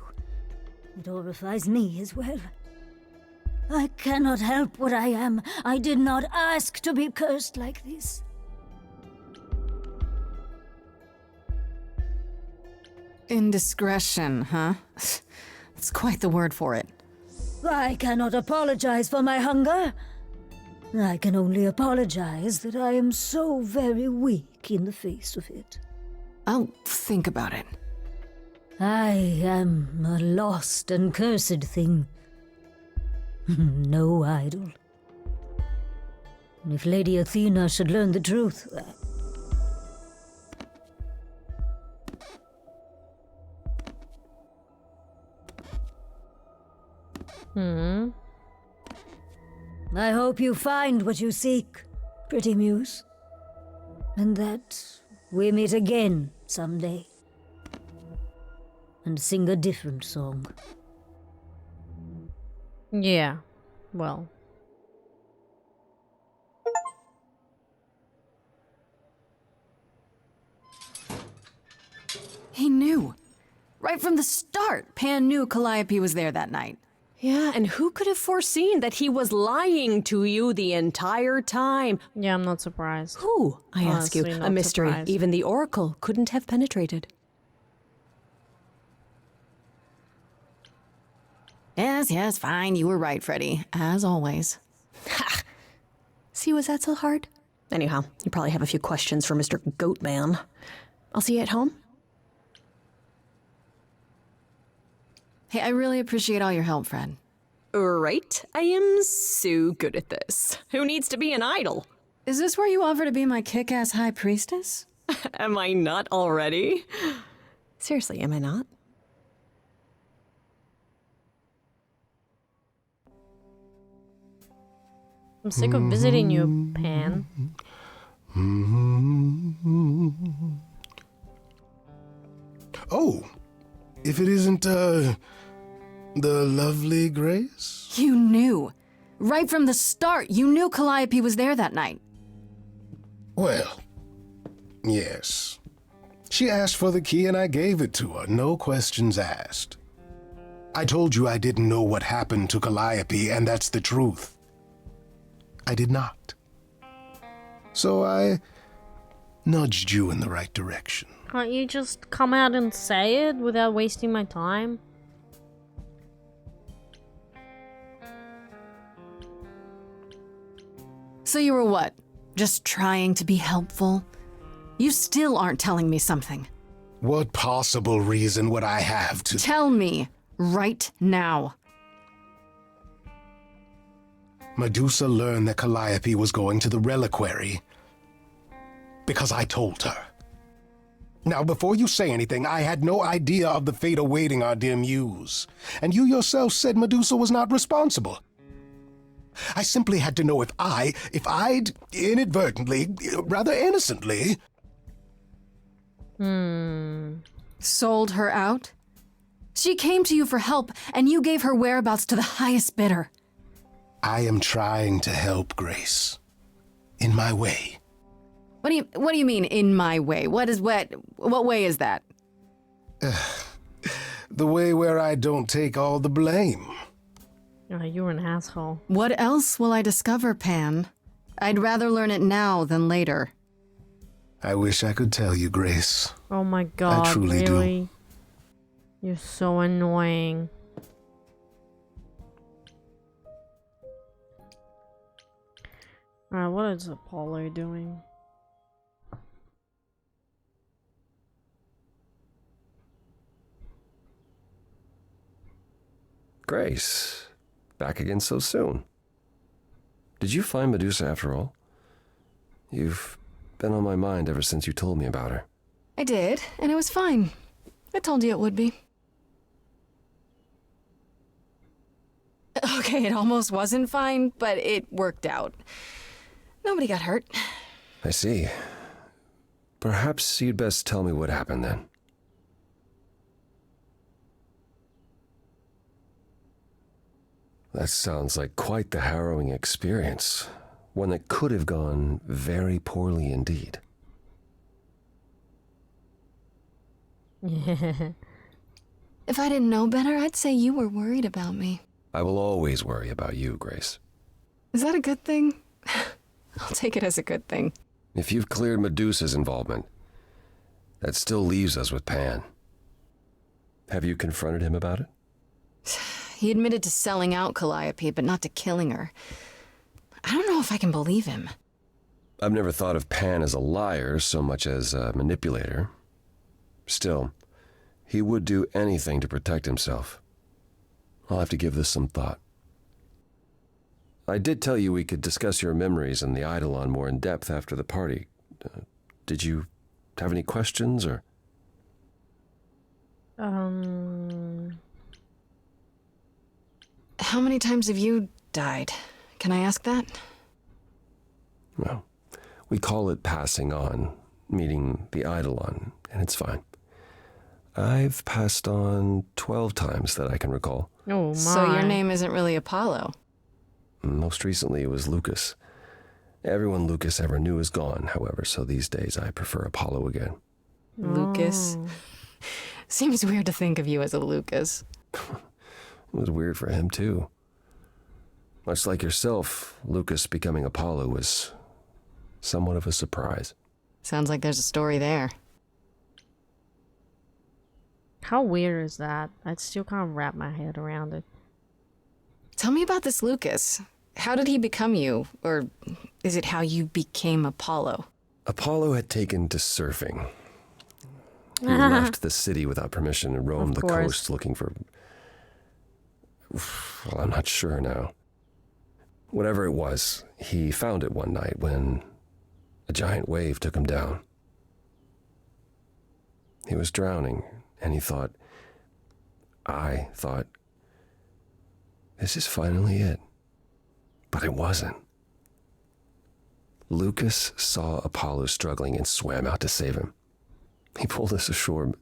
It horrifies me as well. I cannot help what I am. I did not ask to be cursed like this. Indiscretion, huh? That's quite the word for it. I cannot apologize for my hunger. I can only apologize that I am so very weak in the face of it. I'll think about it. I am a lost and cursed thing. No idol. If Lady Athena should learn the truth... I hope you find what you seek, pretty muse. And that we meet again someday. And sing a different song. Yeah, well. He knew. Right from the start, Pan knew Calliope was there that night. Yeah, and who could have foreseen that he was lying to you the entire time? Yeah, I'm not surprised. Who, I ask you? Honestly, A not mystery surprised. even the Oracle couldn't have penetrated. Yes, fine. You were right, Freddy. As always. Ha! See, was that so hard? Anyhow, you probably have a few questions for Mr. Goatman. I'll see you at home. Hey, I really appreciate all your help, Fred. Right? I am so good at this. Who needs to be an idol? Is this where you offer to be my kick-ass high priestess? Am I not already? Seriously, am I not? I'm sick of visiting you, Pan. Oh, if it isn't, the lovely Grace? You knew. Right from the start, you knew Calliope was there that night. Well, yes. She asked for the key and I gave it to her, no questions asked. I told you I didn't know what happened to Calliope, and that's the truth. I did not. So I nudged you in the right direction. Can't you just come out and say it without wasting my time? So you were what? Just trying to be helpful? You still aren't telling me something. What possible reason would I have to... Tell me, right now. Medusa learned that Calliope was going to the reliquary because I told her. Now, before you say anything, I had no idea of the fate awaiting our dear muse. And you yourself said Medusa was not responsible. I simply had to know if I'd inadvertently, rather innocently... Sold her out? She came to you for help, and you gave her whereabouts to the highest bidder. I am trying to help Grace. In my way. What do you mean, in my way? What way is that? The way where I don't take all the blame. Oh, you're an asshole. What else will I discover, Pan? I'd rather learn it now than later. I wish I could tell you, Grace. Oh my god, I truly really? do. You're so annoying. Alright, what is Apollo doing? Grace, back again so soon. Did you find Medusa after all? You've been on my mind ever since you told me about her. I did, and it was fine. I told you it would be. Okay, it almost wasn't fine, but it worked out. Nobody got hurt. I see. Perhaps you'd best tell me what happened then. That sounds like quite the harrowing experience. One that could have gone very poorly indeed. If I didn't know better, I'd say you were worried about me. I will always worry about you, Grace. Is that a good thing? I'll take it as a good thing. If you've cleared Medusa's involvement, that still leaves us with Pan. Have you confronted him about it? He admitted to selling out Calliope, but not to killing her. I don't know if I can believe him. I've never thought of Pan as a liar so much as a manipulator. Still, he would do anything to protect himself. I'll have to give this some thought. I did tell you we could discuss your memories and the Eidolon more in depth after the party. Did you have any questions, or? How many times have you died? Can I ask that? Well, we call it passing on, meeting the Eidolon, and it's fine. I've passed on 12 times that I can recall. Oh my. So your name isn't really Apollo? Most recently it was Lucas. Everyone Lucas ever knew is gone, however, so these days I prefer Apollo again. Lucas? Seems weird to think of you as a Lucas. It was weird for him, too. Much like yourself, Lucas becoming Apollo was somewhat of a surprise. Sounds like there's a story there. How weird is that? I still can't wrap my head around it. Tell me about this Lucas. How did he become you? Or is it how you became Apollo? Apollo had taken to surfing. He left the city without permission and roamed the coast looking for... Well, I'm not sure now. Whatever it was, he found it one night when a giant wave took him down. He was drowning, and I thought, this is finally it. But it wasn't. Lucas saw Apollo struggling and swam out to save him. He pulled us ashore,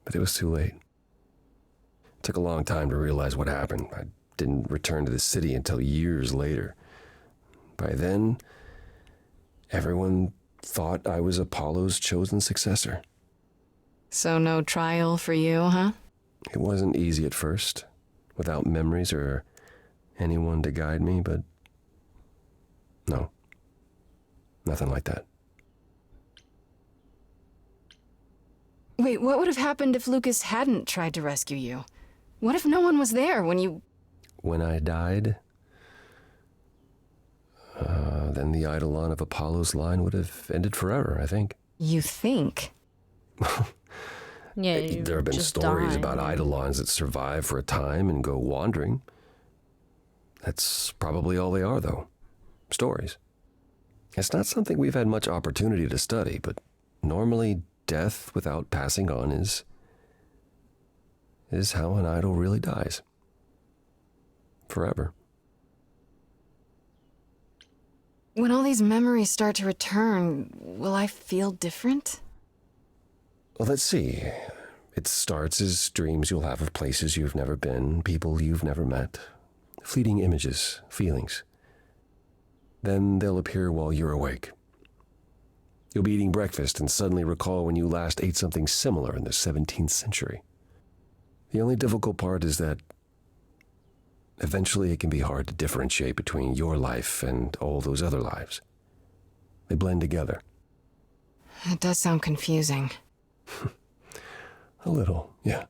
but it was too late. It took a long time to realize what happened. I didn't return to the city until years later. By then, everyone thought I was Apollo's chosen successor. So no trial for you, huh? It wasn't easy at first, without memories or anyone to guide me, but no, nothing like that. Wait, what would have happened if Lucas hadn't tried to rescue you? What if no one was there when you... When I died, then the Eidolon of Apollo's line would have ended forever, I think. You think? Yeah, there have been stories about Eidolons that survive for a time and go wandering. That's probably all they are, though. Stories. It's not something we've had much opportunity to study, but normally death without passing on is how an idol really dies. Forever. When all these memories start to return, will I feel different? Well, let's see. It starts as dreams you'll have of places you've never been, people you've never met. fleeting images, feelings. Then they'll appear while you're awake. You'll be eating breakfast and suddenly recall when you last ate something similar in the 17th century. The only difficult part is that eventually it can be hard to differentiate between your life and all those other lives. They blend together. It does sound confusing. A little, yeah.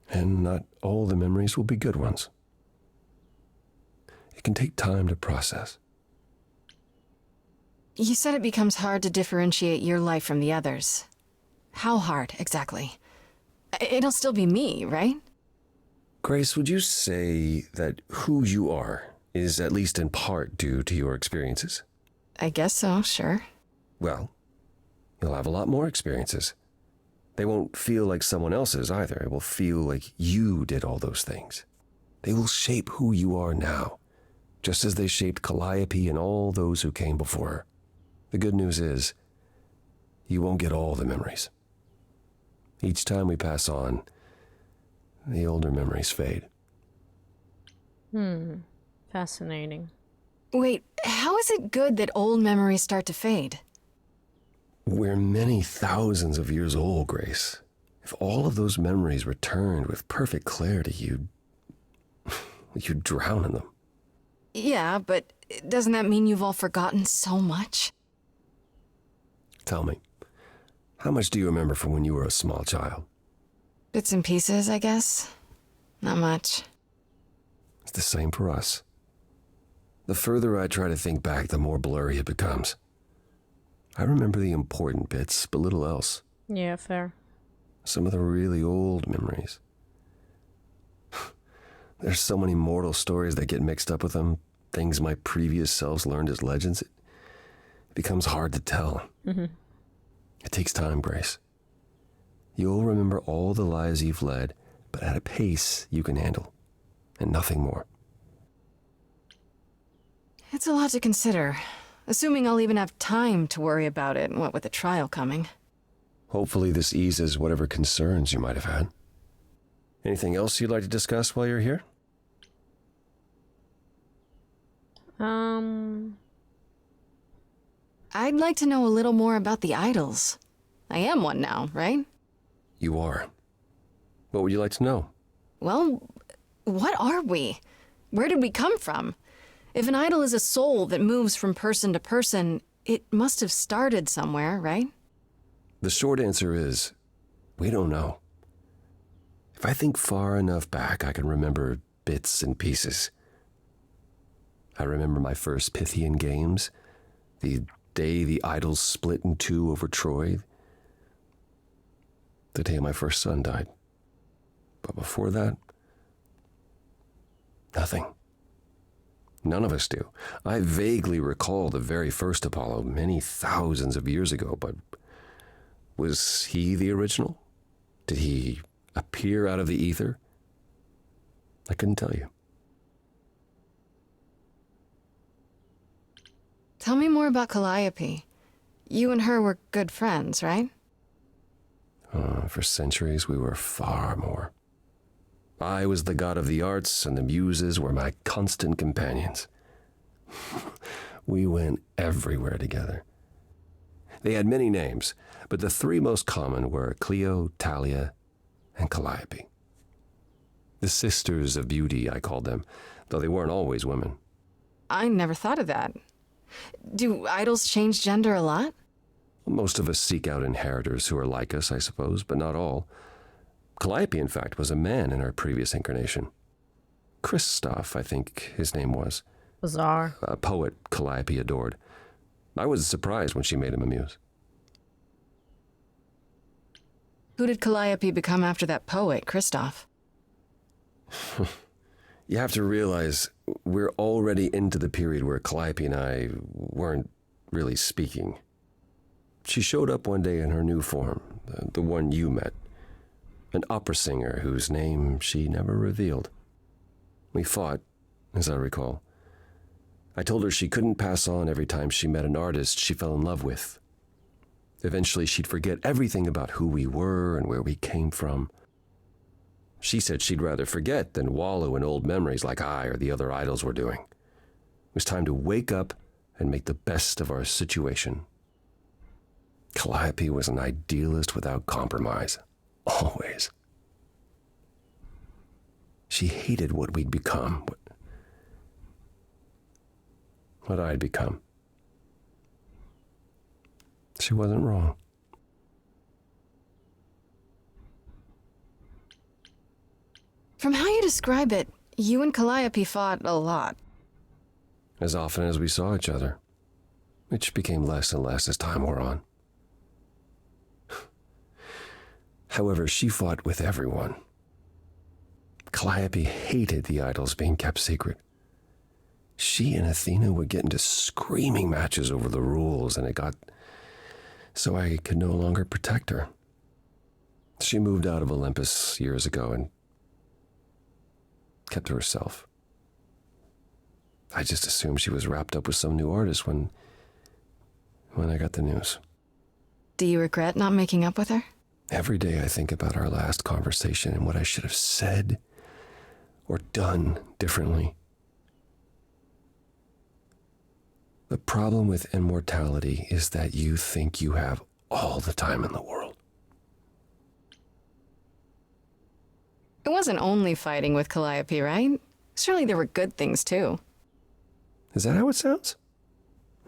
And not all the memories will be good ones. It can take time to process. You said it becomes hard to differentiate your life from the others. How hard, exactly? It'll still be me, right? Grace, would you say that who you are is at least in part due to your experiences? I guess so, sure. Well, you'll have a lot more experiences. They won't feel like someone else's either. It will feel like you did all those things. They will shape who you are now, just as they shaped Calliope and all those who came before her. The good news is, you won't get all the memories. Each time we pass on, the older memories fade. Fascinating. Wait, how is it good that old memories start to fade? We're many thousands of years old, Grace. If all of those memories returned with perfect clarity, you'd drown in them. Yeah, but doesn't that mean you've all forgotten so much? Tell me, how much do you remember from when you were a small child? Bits and pieces, I guess. Not much. It's the same for us. The further I try to think back, the more blurry it becomes. I remember the important bits, but little else. Yeah, fair. Some of the really old memories. There's so many mortal stories that get mixed up with them, things my previous selves learned as legends. It becomes hard to tell. It takes time, Grace. You'll remember all the lives you've led, but at a pace you can handle, and nothing more. It's a lot to consider, assuming I'll even have time to worry about it, what with the trial coming. Hopefully this eases whatever concerns you might have had. Anything else you'd like to discuss while you're here? I'd like to know a little more about the idols. I am one now, right? You are. What would you like to know? Well, what are we? Where did we come from? If an idol is a soul that moves from person to person, it must have started somewhere, right? The short answer is, we don't know. If I think far enough back, I can remember bits and pieces. I remember my first Pythian games, the day the idols split in two over Troy, the day my first son died. But before that, nothing. None of us do. I vaguely recall the very first Apollo many thousands of years ago, but was he the original? Did he appear out of the ether? I couldn't tell you. Tell me more about Calliope. You and her were good friends, right? For centuries, we were far more. I was the god of the arts, and the muses were my constant companions. We went everywhere together. They had many names, but the three most common were Clio, Talia, and Calliope. The sisters of beauty, I called them, though they weren't always women. I never thought of that. Do idols change gender a lot? Most of us seek out inheritors who are like us, I suppose, but not all. Calliope, in fact, was a man in our previous incarnation. Christoph, I think his name was. Bizarre. A poet Calliope adored. I was surprised when she made him a muse. Who did Calliope become after that poet, Christoph? You have to realize we're already into the period where Calliope and I weren't really speaking. She showed up one day in her new form, the one you met. An opera singer whose name she never revealed. We fought, as I recall. I told her she couldn't pass on every time she met an artist she fell in love with. Eventually she'd forget everything about who we were and where we came from. She said she'd rather forget than wallow in old memories like I or the other idols were doing. It was time to wake up and make the best of our situation. Calliope was an idealist without compromise. Always. She hated what we'd become. What I'd become. She wasn't wrong. From how you describe it, you and Calliope fought a lot. As often as we saw each other, which became less and less as time wore on. However, she fought with everyone. Calliope hated the idols being kept secret. She and Athena would get into screaming matches over the rules, and it got so I could no longer protect her. She moved out of Olympus years ago and kept to herself. I just assumed she was wrapped up with some new artist when I got the news. Do you regret not making up with her? Every day I think about our last conversation and what I should have said or done differently. The problem with immortality is that you think you have all the time in the world. It wasn't only fighting with Calliope, right? Surely there were good things too. Is that how it sounds?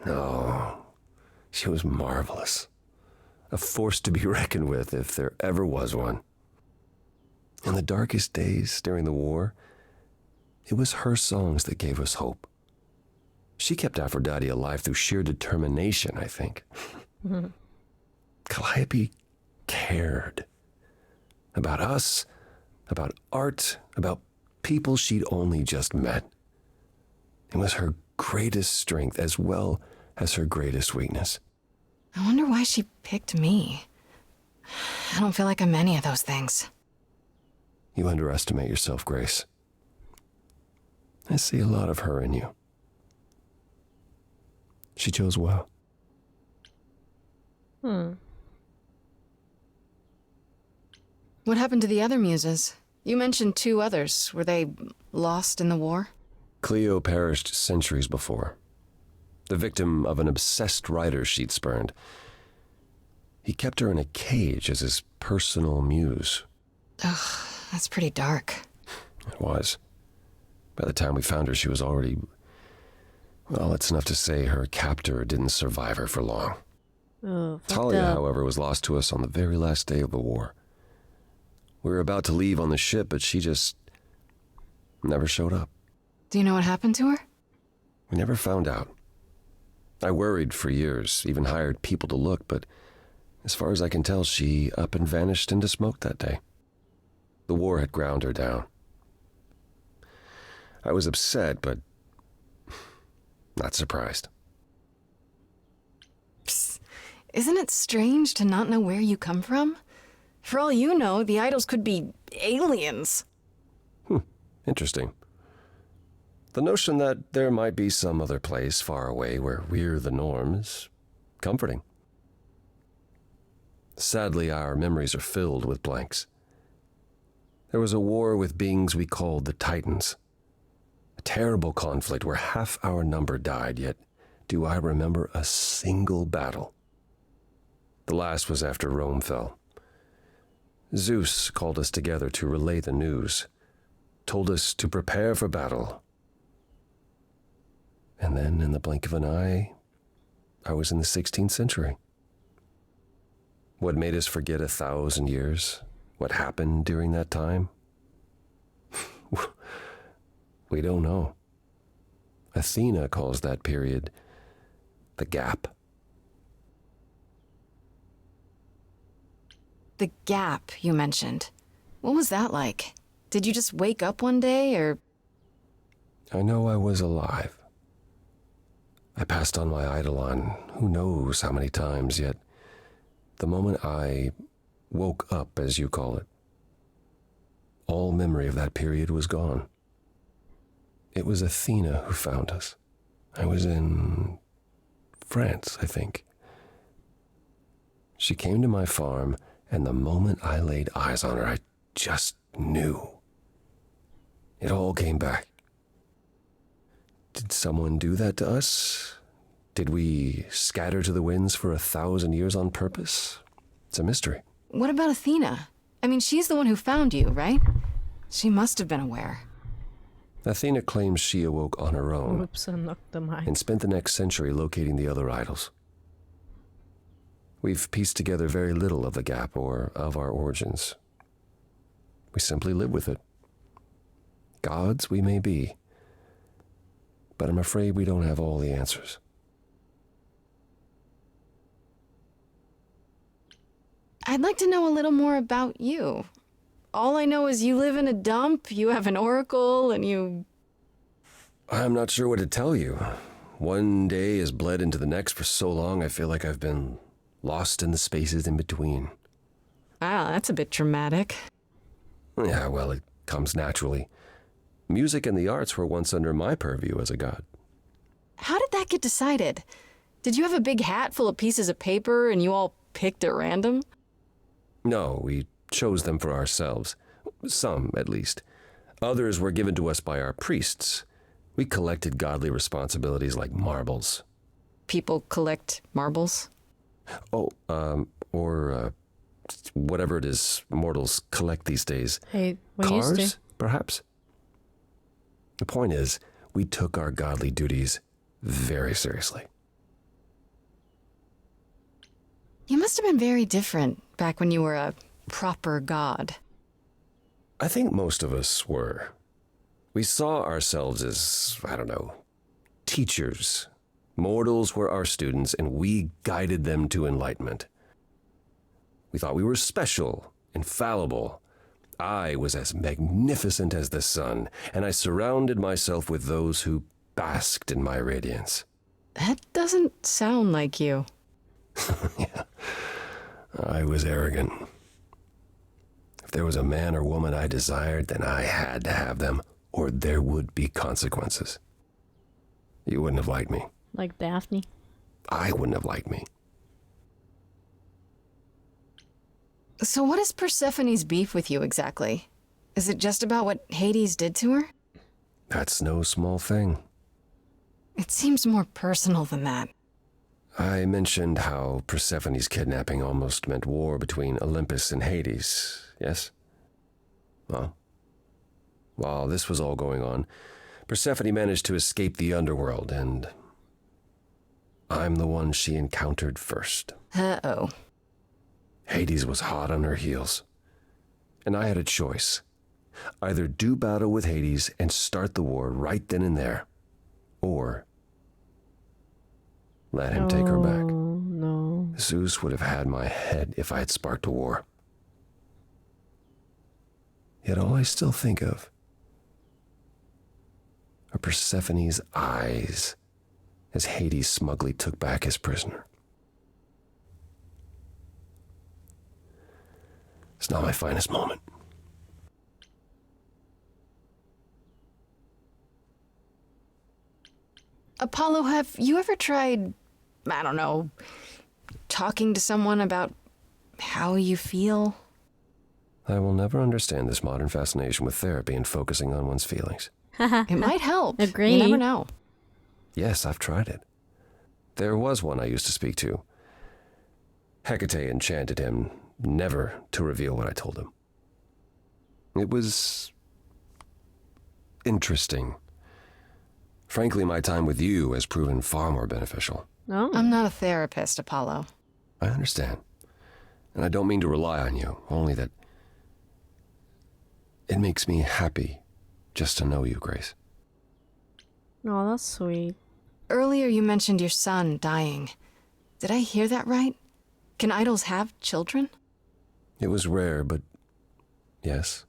No, she was marvelous. A force to be reckoned with if there ever was one. In the darkest days during the war, it was her songs that gave us hope. She kept Aphrodite alive through sheer determination, I think. Calliope cared. About us, about art, about people she'd only just met. It was her greatest strength as well as her greatest weakness. I wonder why she picked me. I don't feel like I'm any of those things. You underestimate yourself, Grace. I see a lot of her in you. She chose well. What happened to the other muses? You mentioned 2 others. Were they lost in the war? Cleo perished centuries before, the victim of an obsessed writer she'd spurned. He kept her in a cage as his personal muse. Ugh, that's pretty dark. It was. By the time we found her, she was already... Well, it's enough to say her captor didn't survive her for long. Talia, however, was lost to us on the very last day of the war. We were about to leave on the ship, but she just never showed up. Do you know what happened to her? We never found out. I worried for years, even hired people to look, but as far as I can tell, she up and vanished into smoke that day. The war had ground her down. I was upset, but not surprised. Psst. Isn't it strange to not know where you come from? For all you know, the idols could be aliens. Interesting. The notion that there might be some other place far away where we're the norm is comforting. Sadly, our memories are filled with blanks. There was a war with beings we called the Titans. A terrible conflict where half our number died, yet do I remember a single battle. The last was after Rome fell. Zeus called us together to relay the news, told us to prepare for battle. And then, in the blink of an eye, I was in the 16th century. What made us forget 1,000 years? What happened during that time? We don't know. Athena calls that period the gap. The gap you mentioned. What was that like? Did you just wake up one day, or... I know I was alive. I passed on my eidolon who knows how many times, yet the moment I woke up, as you call it, all memory of that period was gone. It was Athena who found us. I was in France, I think. She came to my farm, and the moment I laid eyes on her, I just new. It all came back. Did someone do that to us? Did we scatter to the winds for 1,000 years on purpose? It's a mystery. What about Athena? I mean, she's the one who found you, right? She must have been aware. Athena claims she awoke on her own. Oops, I knocked the mic. And spent the next century locating the other idols. We've pieced together very little of the gap or of our origins. We simply live with it. Gods we may be, but I'm afraid we don't have all the answers. I'd like to know a little more about you. All I know is you live in a dump, you have an oracle, and you... I'm not sure what to tell you. One day has bled into the next for so long I feel like I've been lost in the spaces in between. Wow, that's a bit dramatic. Yeah, well, it comes naturally. Music and the arts were once under my purview as a god. How did that get decided? Did you have a big hat full of pieces of paper and you all picked at random? No, we chose them for ourselves. Some, at least. Others were given to us by our priests. We collected godly responsibilities like marbles. People collect marbles? Oh, or whatever it is mortals collect these days. Hey, we Cars, used to. perhaps? The point is, we took our godly duties very seriously. You must have been very different back when you were a proper god. I think most of us were. We saw ourselves as, teachers. Mortals were our students, and we guided them to enlightenment. We thought we were special, infallible. I was as magnificent as the sun, and I surrounded myself with those who basked in my radiance. That doesn't sound like you. Yeah, I was arrogant. If there was a man or woman I desired, then I had to have them, or there would be consequences. You wouldn't have liked me. Like Daphne? I wouldn't have liked me. So what is Persephone's beef with you exactly? Is it just about what Hades did to her? That's no small thing. It seems more personal than that. I mentioned how Persephone's kidnapping almost meant war between Olympus and Hades, yes? Well, while this was all going on, Persephone managed to escape the underworld, and I'm the one she encountered first. Uh-oh. Hades was hot on her heels, and I had a choice. Either do battle with Hades and start the war right then and there, or let him take her back. No. Zeus would have had my head if I had sparked a war. Yet all I still think of are Persephone's eyes as Hades smugly took back his prisoner. It's not my finest moment. Apollo, have you ever tried, talking to someone about how you feel? I will never understand this modern fascination with therapy and focusing on one's feelings. It might help. Agree. You never know. Yes, I've tried it. There was one I used to speak to. Hecate enchanted him never to reveal what I told him. It was interesting. Frankly, my time with you has proven far more beneficial. No? I'm not a therapist, Apollo. I understand. And I don't mean to rely on you, only that it makes me happy just to know you, Grace. Oh, that's sweet. Earlier you mentioned your son dying. Did I hear that right? Can idols have children? It was rare, but yes.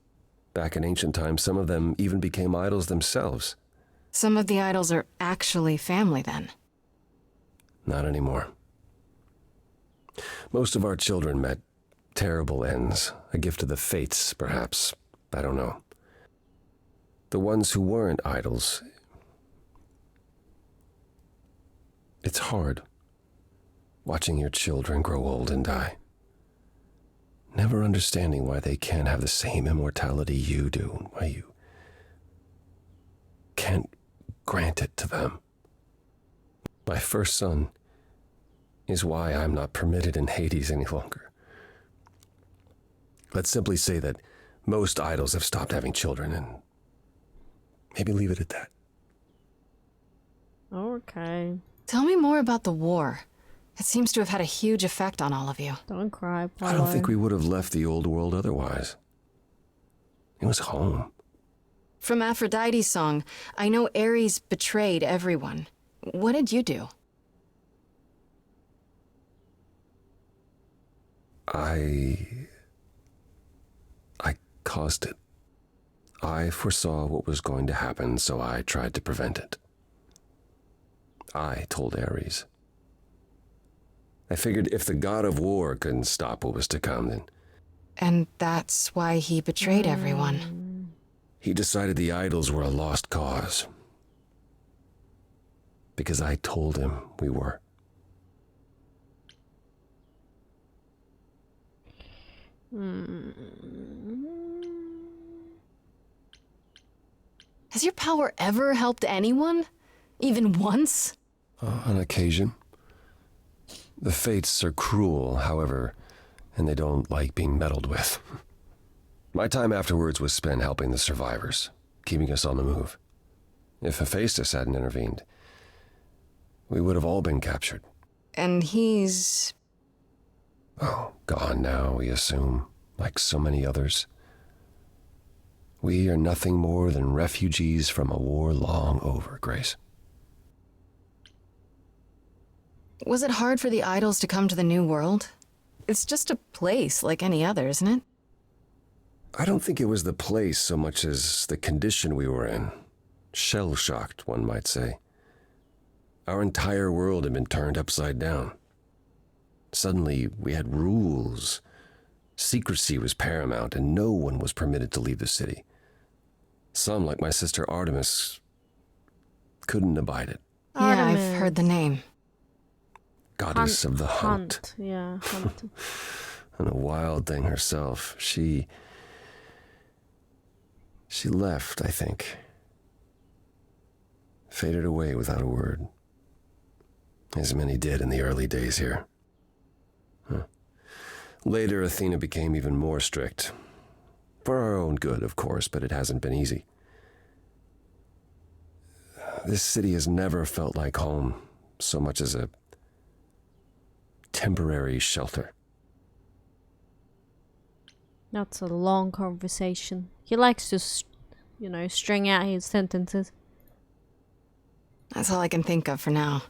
Back in ancient times, some of them even became idols themselves. Some of the idols are actually family then. Not anymore. Most of our children met terrible ends. A gift of the fates, perhaps. I don't know. The ones who weren't idols. It's hard watching your children grow old and die. never understanding why they can't have the same immortality you do, and why you can't grant it to them. My first son is why I'm not permitted in Hades any longer. Let's simply say that most idols have stopped having children, and maybe leave it at that. Okay. Tell me more about the war. It seems to have had a huge effect on all of you. Don't cry, Paulo. I don't think we would have left the old world otherwise. It was home. From Aphrodite's song, I know Ares betrayed everyone. What did you do? I caused it. I foresaw what was going to happen, so I tried to prevent it. I told Ares. I figured if the god of war couldn't stop what was to come, then... And that's why he betrayed everyone. He decided the idols were a lost cause. Because I told him we were. Has your power ever helped anyone? Even once? On occasion. The fates are cruel, however, and they don't like being meddled with. My time afterwards was spent helping the survivors, keeping us on the move. If Hephaestus hadn't intervened, we would have all been captured. And he's... Oh, gone now, we assume, like so many others. We are nothing more than refugees from a war long over, Grace. Was it hard for the idols to come to the New World? It's just a place like any other, isn't it? I don't think it was the place so much as the condition we were in. Shell-shocked, one might say. Our entire world had been turned upside down. Suddenly, we had rules. Secrecy was paramount, and no one was permitted to leave the city. Some, like my sister Artemis, couldn't abide it. Yeah, I've heard the name. Goddess of the hunt. Yeah, hunt. And a wild thing herself. She left, I think. Faded away without a word. As many did in the early days here. Later, Athena became even more strict. For our own good, of course, but it hasn't been easy. This city has never felt like home, so much as a temporary shelter. That's a long conversation. He likes to, string out his sentences. That's all I can think of for now.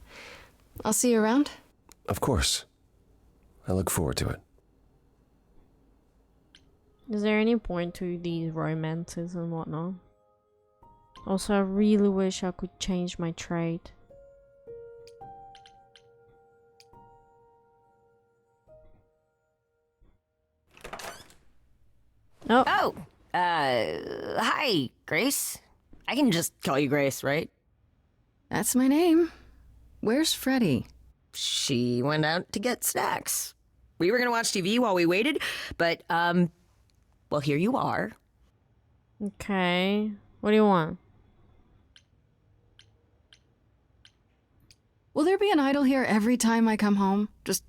I'll see you around. Of course. I look forward to it. Is there any point to these romances and whatnot? Also, I really wish I could change my trade. Oh, hi, Grace. I can just call you Grace, right? That's my name. Where's Freddie? She went out to get snacks. We were gonna watch TV while we waited, but, well, here you are. Okay. What do you want? Will there be an idol here every time I come home? Just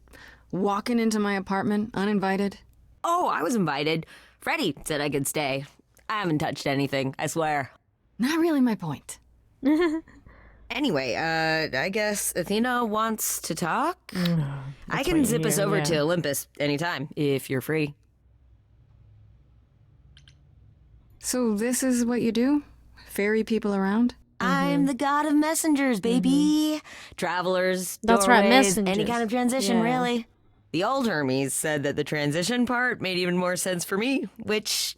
walking into my apartment, uninvited? Oh, I was invited. Freddie said I could stay. I haven't touched anything, I swear. Not really my point. Anyway, I guess Athena wants to talk? I can zip us over to Olympus anytime, if you're free. So this is what you do? Ferry people around? I'm the god of messengers, baby. Travelers, That's right, doorways, messengers. any kind of transition, Yeah. really. The old Hermes said that the transition part made even more sense for me, which,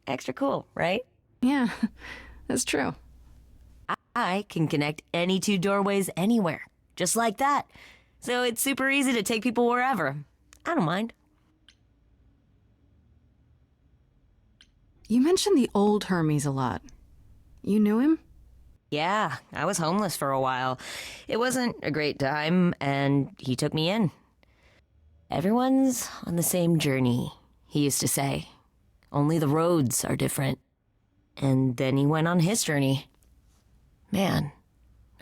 extra cool, right? Yeah, that's true. I can connect any two doorways anywhere, just like that. So it's super easy to take people wherever. I don't mind. You mentioned the old Hermes a lot. You knew him? Yeah, I was homeless for a while. It wasn't a great time, and he took me in. Everyone's on the same journey, he used to say. Only the roads are different. And then he went on his journey. Man,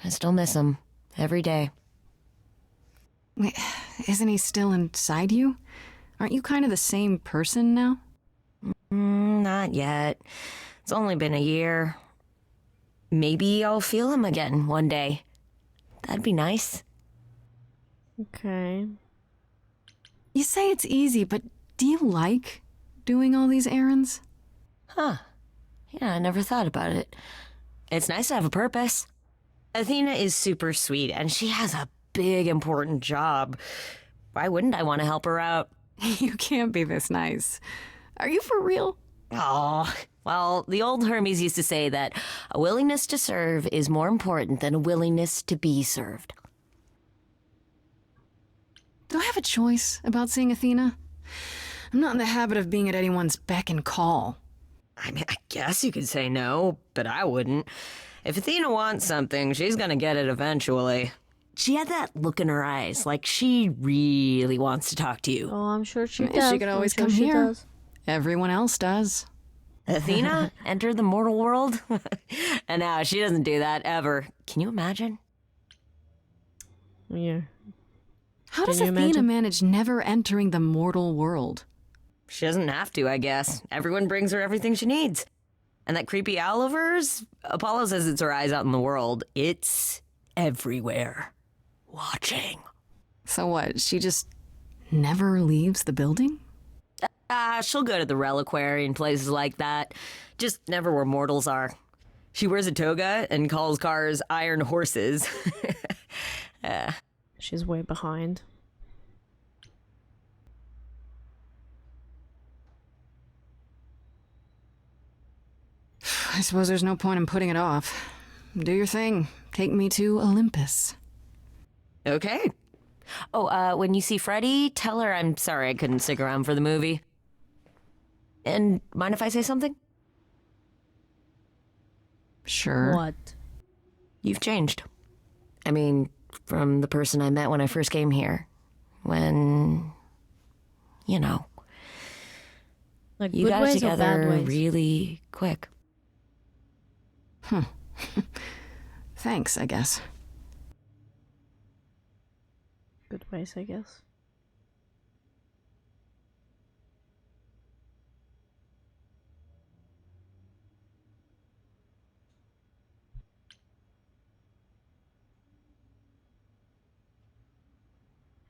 I still miss him every day. Wait, isn't he still inside you? Aren't you kind of the same person now? Not yet. It's only been a year. Maybe I'll feel him again one day. That'd be nice. Okay. You say it's easy, but do you like doing all these errands? Huh. Yeah, I never thought about it. It's nice to have a purpose. Athena is super sweet, and she has a big, important job. Why wouldn't I want to help her out? You can't be this nice. Are you for real? Oh, well, the old Hermes used to say that a willingness to serve is more important than a willingness to be served. Do I have a choice about seeing Athena? I'm not in the habit of being at anyone's beck and call. I mean, I guess you could say no, but I wouldn't. If Athena wants something, she's gonna get it eventually. She had that look in her eyes, like she really wants to talk to you. Oh, I'm sure she does. She could always come here. Everyone else does. Athena entered the mortal world? And now she doesn't do that ever. Can you imagine? Yeah. How does Athena manage never entering the mortal world? She doesn't have to, I guess. Everyone brings her everything she needs. And that creepy owl of hers? Apollo says it's her eyes out in the world. It's everywhere. Watching. So what, she just never leaves the building? She'll go to the reliquary and places like that. Just never where mortals are. She wears a toga and calls cars iron horses. She's way behind. I suppose there's no point in putting it off. Do your thing. Take me to Olympus. Okay. Oh, when you see Freddie, tell her I'm sorry I couldn't stick around for the movie. And mind if I say something? Sure. What? You've changed. I mean, from the person I met when I first came here. When, you know. Like you good got it ways or bad together ways? really quick. Thanks, I guess. Good ways, I guess.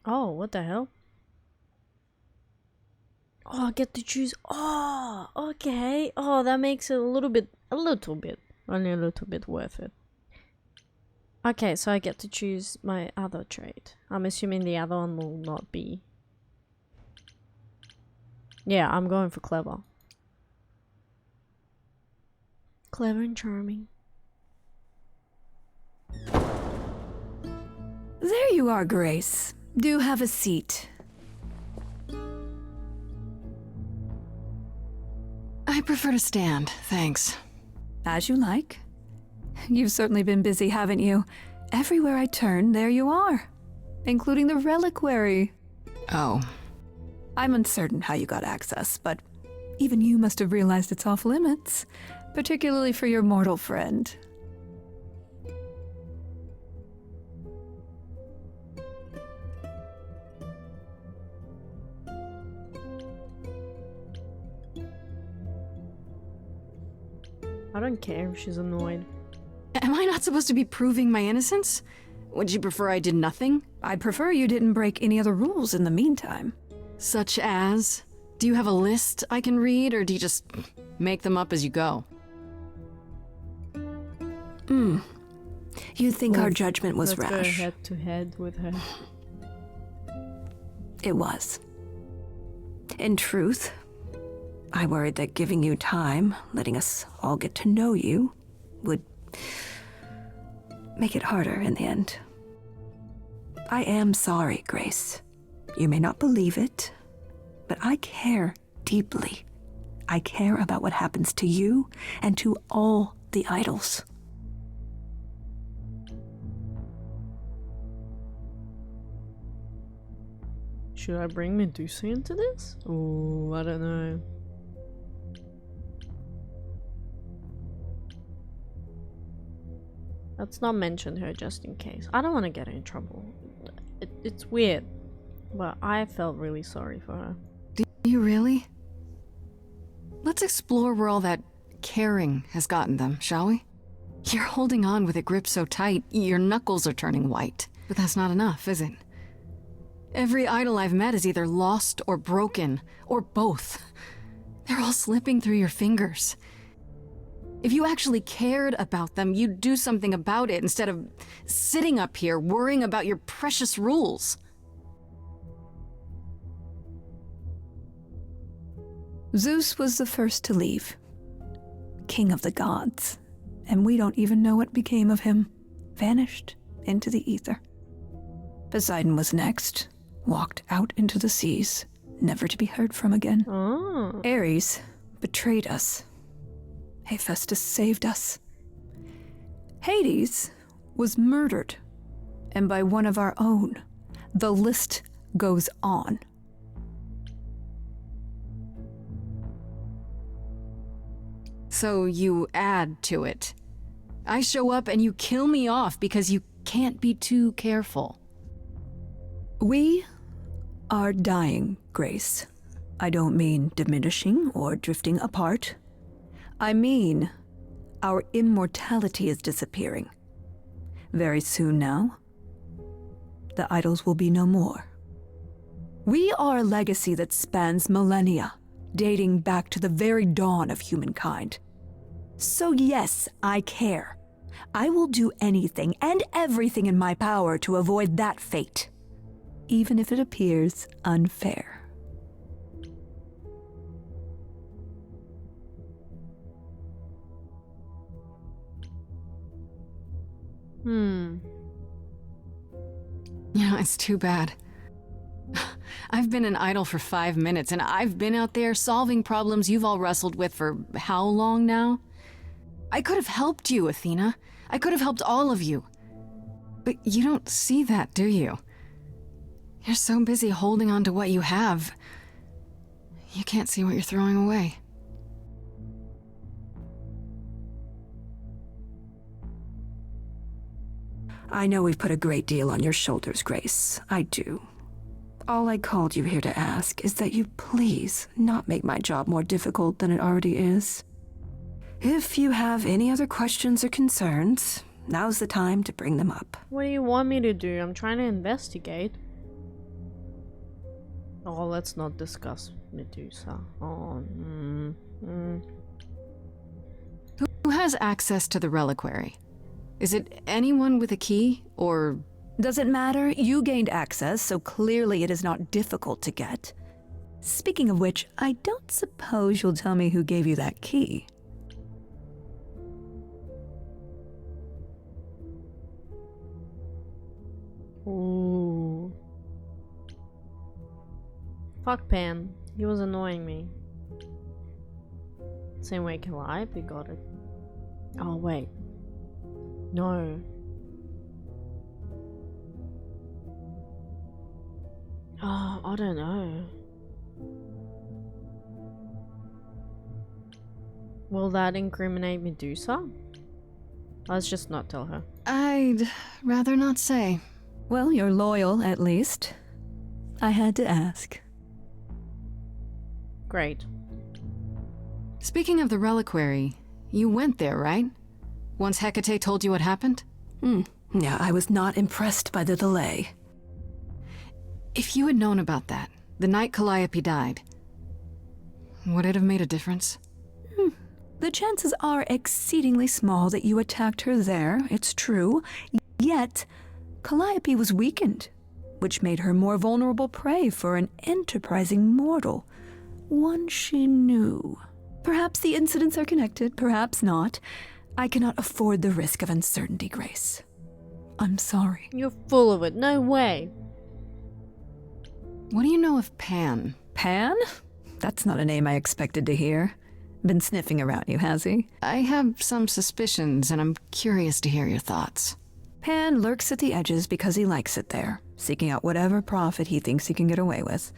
Oh, what the hell? Oh, I get to choose. Oh, okay. Oh, that makes it only a little bit worth it. Okay, so I get to choose my other trait. I'm assuming the other one will not be. Yeah, I'm going for clever. Clever and charming. There you are, Grace. Do have a seat. I prefer to stand, thanks. As you like. You've certainly been busy, haven't you? Everywhere I turn, there you are. Including the reliquary. Oh. I'm uncertain how you got access, but even you must have realized it's off limits. Particularly for your mortal friend. I don't care if she's annoyed. Am I not supposed to be proving my innocence? Would you prefer I did nothing? I'd prefer you didn't break any other rules in the meantime. Such as? Do you have a list I can read, or do you just make them up as you go? You think our judgment was Let's rash? go head to head with her. It was. In truth, I worried that giving you time, letting us all get to know you, would make it harder in the end. I am sorry, Grace. You may not believe it, but I care deeply. I care about what happens to you and to all the idols. Should I bring Medusa into this? Oh, I don't know. Let's not mention her just in case. I don't want to get her in trouble. It's weird, but I felt really sorry for her. Do you really? Let's explore where all that caring has gotten them, shall we? You're holding on with a grip so tight, your knuckles are turning white. But that's not enough, is it? Every idol I've met is either lost or broken, or both. They're all slipping through your fingers. If you actually cared about them, you'd do something about it instead of sitting up here worrying about your precious rules. Zeus was the first to leave. King of the gods. And we don't even know what became of him. Vanished into the ether. Poseidon was next. Walked out into the seas, never to be heard from again. Oh. Ares betrayed us. Hephaestus saved us. Hades was murdered, and by one of our own. The list goes on. So you add to it. I show up and you kill me off because you can't be too careful. We are dying, Grace. I don't mean diminishing or drifting apart. I mean, our immortality is disappearing. Very soon now, the idols will be no more. We are a legacy that spans millennia, dating back to the very dawn of humankind. So yes, I care. I will do anything and everything in my power to avoid that fate, even if it appears unfair. You know, it's too bad. I've been an idol for 5 minutes, and I've been out there solving problems you've all wrestled with for how long now? I could have helped you, Athena. I could have helped all of you. But you don't see that, do you? You're so busy holding on to what you have. You can't see what you're throwing away. I know we've put a great deal on your shoulders, Grace. I do. All I called you here to ask is that you please not make my job more difficult than it already is. If you have any other questions or concerns, now's the time to bring them up. What do you want me to do? I'm trying to investigate. Oh, let's not discuss Medusa. Oh, Who has access to the reliquary? Is it anyone with a key, or... Does it matter? You gained access, so clearly it is not difficult to get. Speaking of which, I don't suppose you'll tell me who gave you that key. Ooh. Fuck Pan. He was annoying me. Same way Calliope got it. Oh, wait. No. Oh, I don't know. Will that incriminate Medusa? Let's just not tell her. I'd rather not say. Well, you're loyal, at least. I had to ask. Great. Speaking of the reliquary, you went there, right? Once Hecate told you what happened? Yeah, I was not impressed by the delay. If you had known about that, the night Calliope died, would it have made a difference? The chances are exceedingly small that you attacked her there, it's true. Yet, Calliope was weakened, which made her more vulnerable prey for an enterprising mortal, one she knew. Perhaps the incidents are connected, perhaps not. I cannot afford the risk of uncertainty, Grace. I'm sorry. You're full of it. No way. What do you know of Pan? Pan? That's not a name I expected to hear. Been sniffing around you, has he? I have some suspicions, and I'm curious to hear your thoughts. Pan lurks at the edges because he likes it there. seeking out whatever profit he thinks he can get away with.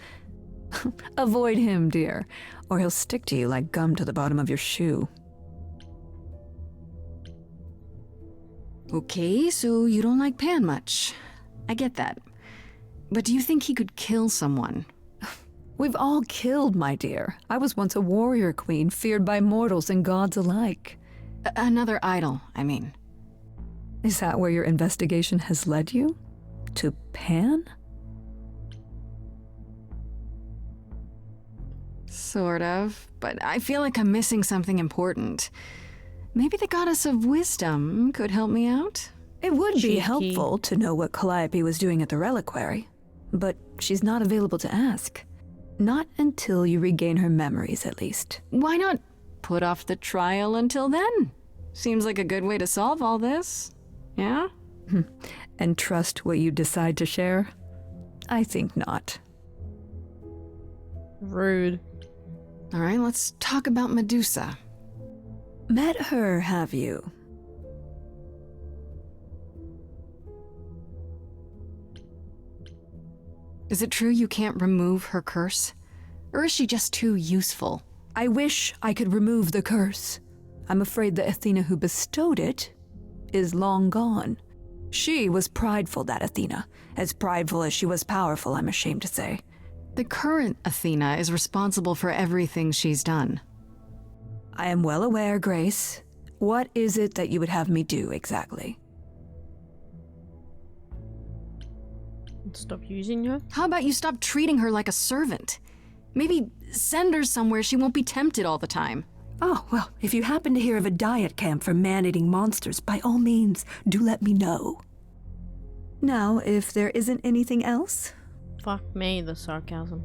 Avoid him, dear, or he'll stick to you like gum to the bottom of your shoe. Okay, so you don't like Pan much. I get that. But do you think he could kill someone? We've all killed, my dear. I was once a warrior queen, feared by mortals and gods alike. Another idol, I mean. Is that where your investigation has led you? To Pan? Sort of, but I feel like I'm missing something important. Maybe the goddess of wisdom could help me out? It would be helpful to know what Calliope was doing at the reliquary, but she's not available to ask. Not until you regain her memories, at least. Why not put off the trial until then? Seems like a good way to solve all this. Yeah? And trust what you decide to share? I think not. Rude. All right, let's talk about Medusa. Met her, have you? Is it true you can't remove her curse? Or is she just too useful? I wish I could remove the curse. I'm afraid the Athena who bestowed it is long gone. She was prideful, that Athena. As prideful as she was powerful, I'm ashamed to say. The current Athena is responsible for everything she's done. I am well aware, Grace. What is it that you would have me do exactly? Stop using her? How about you stop treating her like a servant? Maybe send her somewhere she won't be tempted all the time. Oh, well, if you happen to hear of a diet camp for man-eating monsters, by all means, do let me know. Now, if there isn't anything else... Fuck me, the sarcasm.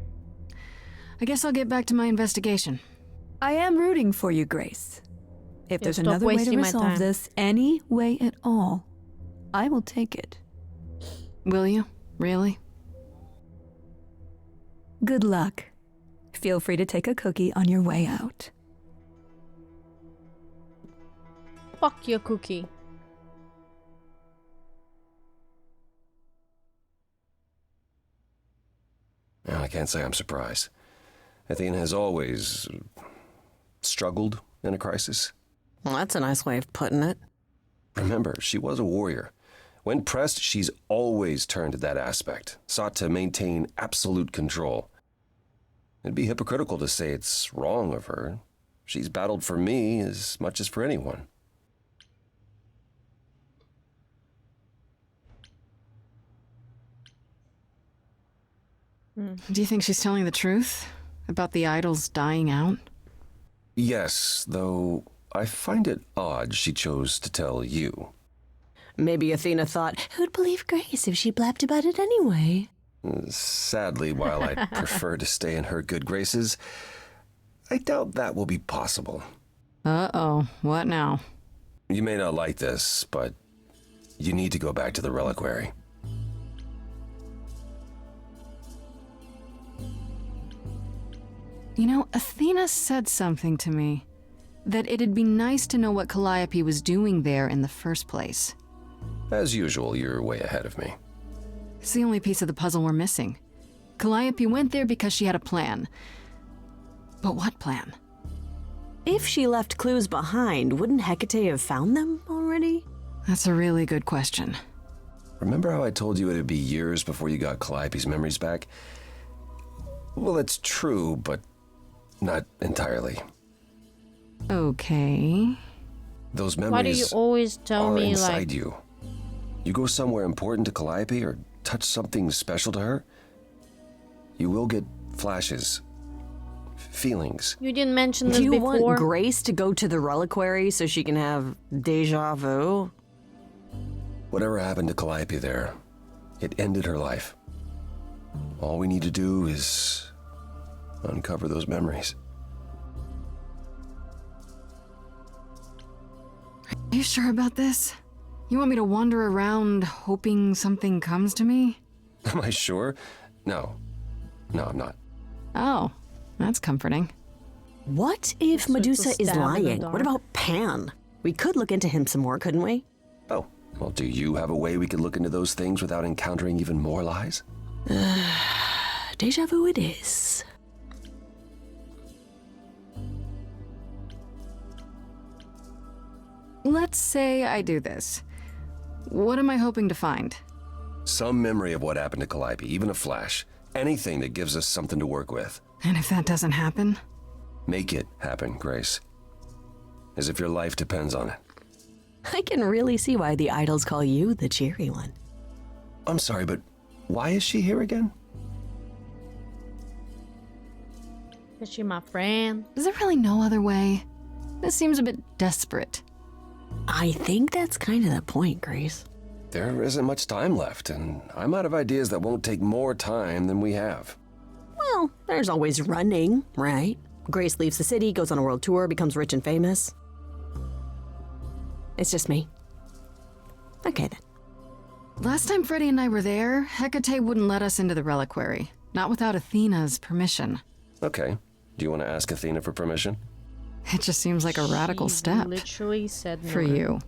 I guess I'll get back to my investigation. I am rooting for you, Grace. If there's stop another way to wasting my resolve time. this, any way at all, I will take it. Will you? Really? Good luck. Feel free to take a cookie on your way out. Fuck your cookie. Well, I can't say I'm surprised. Athena has always struggled in a crisis. Well, that's a nice way of putting it. Remember, she was a warrior. When pressed, she's always turned to that aspect, sought to maintain absolute control. It'd be hypocritical to say it's wrong of her. She's battled for me as much as for anyone. Do you think she's telling the truth about the idols dying out? Yes, though I find it odd she chose to tell you. Maybe Athena thought, who'd believe Grace if she blabbed about it anyway? Sadly, while I'd prefer to stay in her good graces, I doubt that will be possible. Uh-oh, what now? You may not like this, but you need to go back to the reliquary. You know, Athena said something to me. That it'd be nice to know what Calliope was doing there in the first place. As usual, you're way ahead of me. It's the only piece of the puzzle we're missing. Calliope went there because she had a plan. But what plan? If she left clues behind, wouldn't Hecate have found them already? That's a really good question. Remember how I told you it'd be years before you got Calliope's memories back? Well, it's true, but not entirely. Okay. Those Why do you memories always tell are me inside like you. You go somewhere important to Calliope or touch something special to her, you will get flashes, feelings. you didn't mention this Do you before? want Grace to go to the reliquary so she can have deja vu? Whatever happened to Calliope there, it ended her life. All we need to do is uncover those memories. Are you sure about this? You want me to wander around hoping something comes to me? Am I sure? No, I'm not. Oh, that's comforting. What if Medusa is stab in the lying? dark. What about Pan? We could look into him some more, couldn't we? Oh, Well, do you have a way we could look into those things without encountering even more lies? Deja vu it is. Let's say I do this. What am I hoping to find? Some memory of what happened to Calliope, even a flash. Anything that gives us something to work with. And if that doesn't happen? Make it happen, Grace. As if your life depends on it. I can really see why the idols call you the cheery one. I'm sorry, but why is she here again? Is she my friend? Is there really no other way? This seems a bit desperate. I think that's kind of the point, Grace. There isn't much time left, and I'm out of ideas that won't take more time than we have. Well, there's always running, right? Grace leaves the city, goes on a world tour, becomes rich and famous. It's just me. Okay, then. Last time Freddy and I were there, Hecate wouldn't let us into the reliquary. Not without Athena's permission. Okay. Do you want to ask Athena for permission? It just seems like a radical step. Literally said no. For you.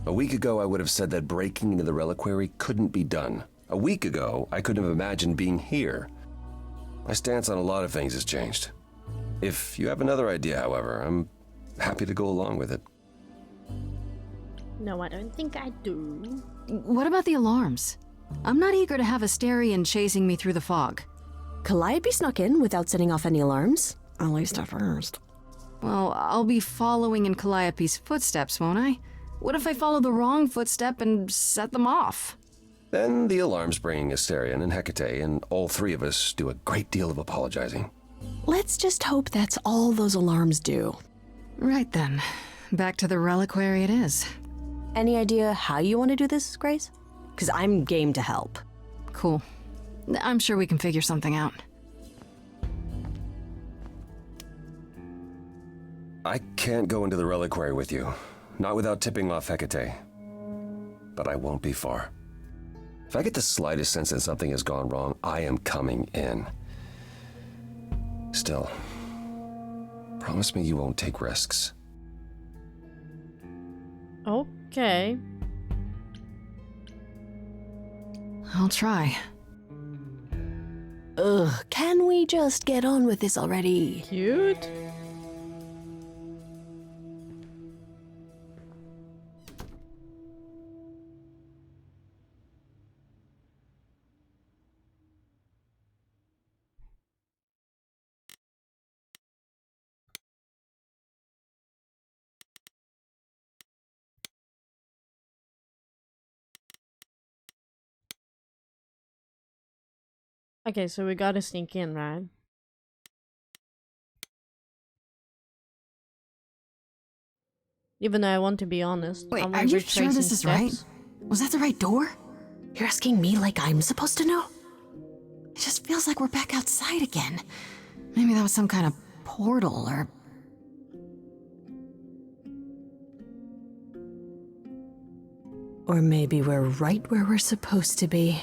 A week ago, I would have said that breaking into the reliquary couldn't be done. A week ago, I couldn't have imagined being here. My stance on a lot of things has changed. If you have another idea, however, I'm happy to go along with it. No, I don't think I do. What about the alarms? I'm not eager to have Asterion chasing me through the fog. Calliope snuck in without setting off any alarms. At least at first. Well, I'll be following in Calliope's footsteps, won't I? What if I follow the wrong footstep and set them off? Then the alarms bring Asterion and Hecate, and all three of us do a great deal of apologizing. Let's just hope that's all those alarms do. Right then. Back to the reliquary it is. Any idea how you want to do this, Grace? Because I'm game to help. Cool. I'm sure we can figure something out. I can't go into the reliquary with you. Not without tipping off Hecate. But I won't be far. If I get the slightest sense that something has gone wrong, I am coming in. Still, promise me you won't take risks. Okay. I'll try. Ugh, can we just get on with this already? Cute. Okay, so we gotta sneak in, right? Even though I want to be honest. Wait, I'm are you sure this is right? steps. Was that the right door? You're asking me like I'm supposed to know? It just feels like we're back outside again. Maybe that was some kind of portal or... Or maybe we're right where we're supposed to be.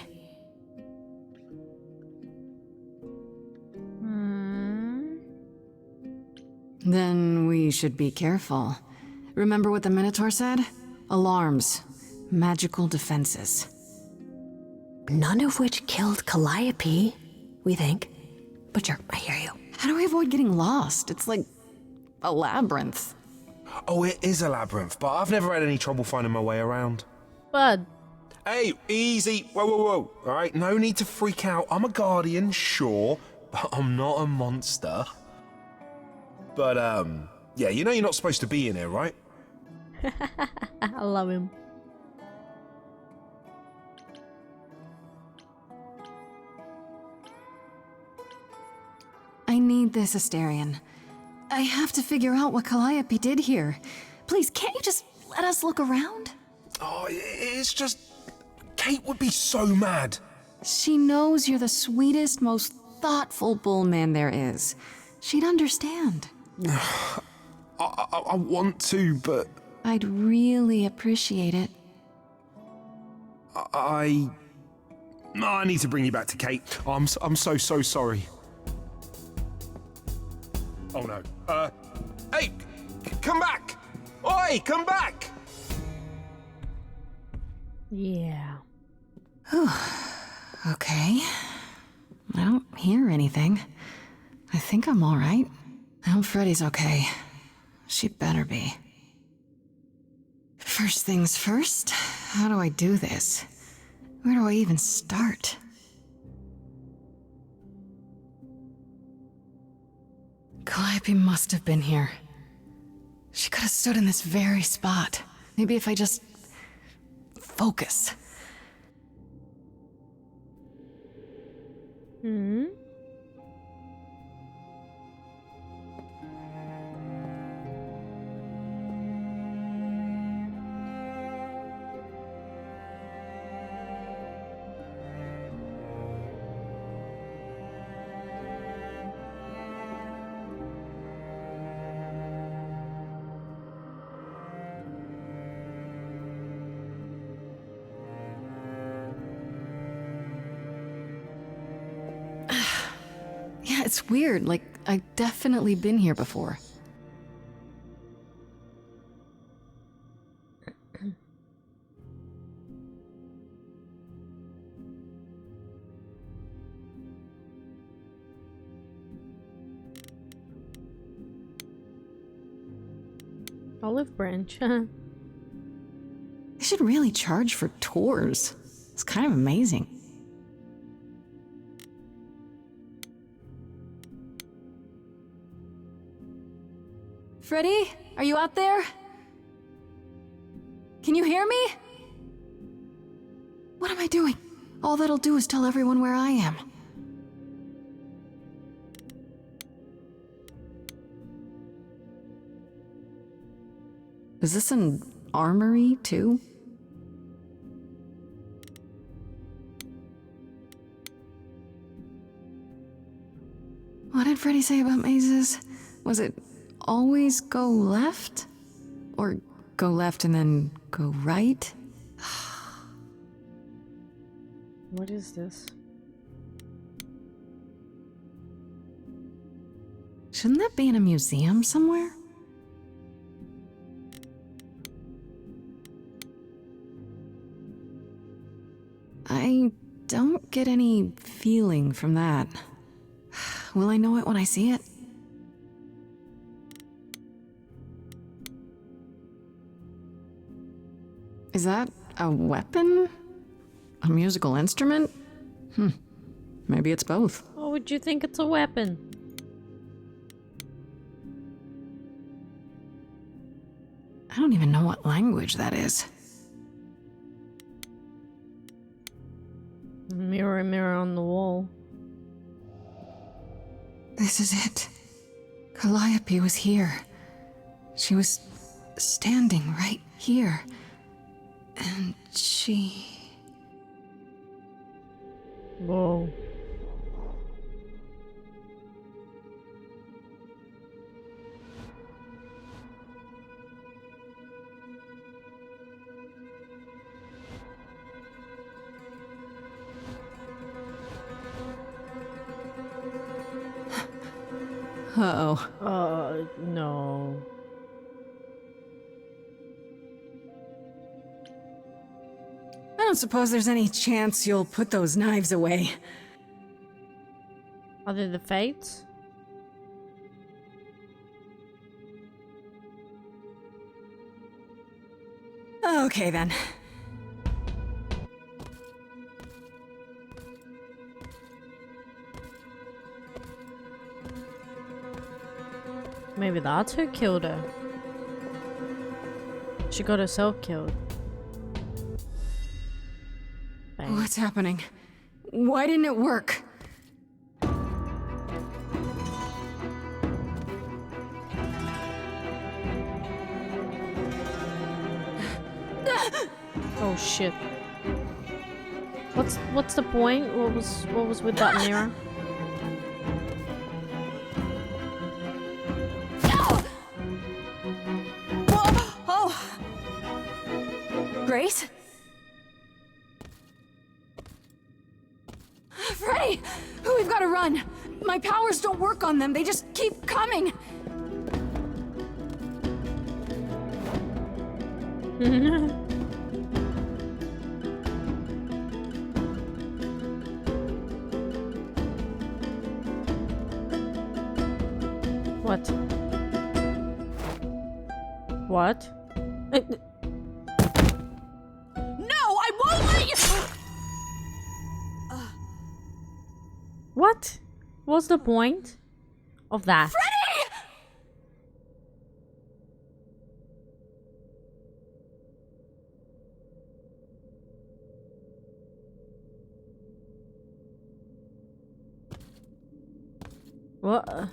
Then we should be careful. Remember what the Minotaur said? Alarms. Magical defenses. None of which killed Calliope, we think. But sure, I hear you. How do we avoid getting lost? It's like a labyrinth. Oh, it is a labyrinth, but I've never had any trouble finding my way around. Bud. Hey, easy. Whoa, whoa, whoa. All right, no need to freak out. I'm a guardian, sure, but I'm not a monster. But, yeah, you know you're not supposed to be in here, right? I love him. I need this, Asterion. I have to figure out what Calliope did here. Please, can't you just let us look around? Oh, it's just... Kate would be so mad. She knows you're the sweetest, most thoughtful bullman there is. She'd understand. I want to, but... I'd really appreciate it. I need to bring you back to Kate. I'm so sorry. Oh no. Hey! Come back! Oi, come back! Yeah. Okay. I don't hear anything. I think I'm all right. I hope Freddy's okay. She better be. First things first, how do I do this? Where do I even start? Calliope must have been here. She could have stood in this very spot. Maybe if I just focus. Hmm? Yeah, it's weird. Like, I've definitely been here before. Olive branch. They should really charge for tours. It's kind of amazing. Freddy, are you out there? Can you hear me? What am I doing? All that'll do is tell everyone where I am. Is this an armory, too? What did Freddy say about mazes? Was it always go left? Or go left and then go right? What is this? Shouldn't that be in a museum somewhere? I don't get any feeling from that. Will I know it when I see it? Is that a weapon? A musical instrument? Maybe it's both. Why would you think it's a weapon? I don't even know what language that is. Mirror, mirror on the wall. This is it. Calliope was here. She was standing right here. And she... Whoa. Uh-oh. No. I don't suppose there's any chance you'll put those knives away. Are they the fates? Okay, then. Maybe that's who killed her. She got herself killed. Bang. What's happening? Why didn't it work? Oh shit. What's the point? What was with that mirror? Grace? Freddy! We've got to run! My powers don't work on them, they just keep coming! What? No, I won't let you. What? What's the point of that? Freddy! What?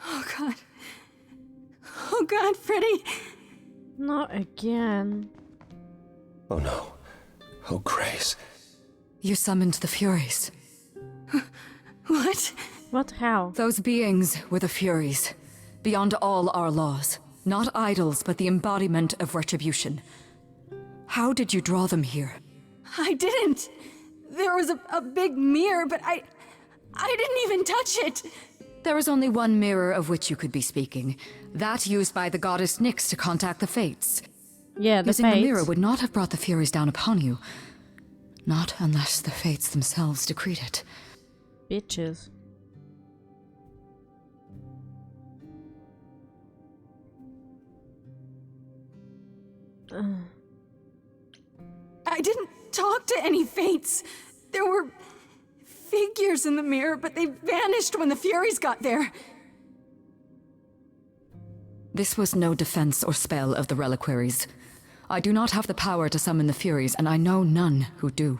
Oh god. Oh god, Freddy. Not again. Oh no. Oh, Grace. You summoned the Furies. What? What? How? Those beings were the Furies. Beyond all our laws. Not idols, but the embodiment of retribution. How did you draw them here? I didn't. There was a big mirror, but I didn't even touch it. There is only one mirror of which you could be speaking. That used by the goddess Nyx to contact the Fates. Yeah, the Using Fates. the mirror would not have brought the Furies down upon you. Not unless the Fates themselves decreed it. Bitches. I didn't talk to any Fates. There were figures in the mirror, but they vanished when the Furies got there. This was no defense or spell of the reliquaries. I do not have the power to summon the Furies, and I know none who do.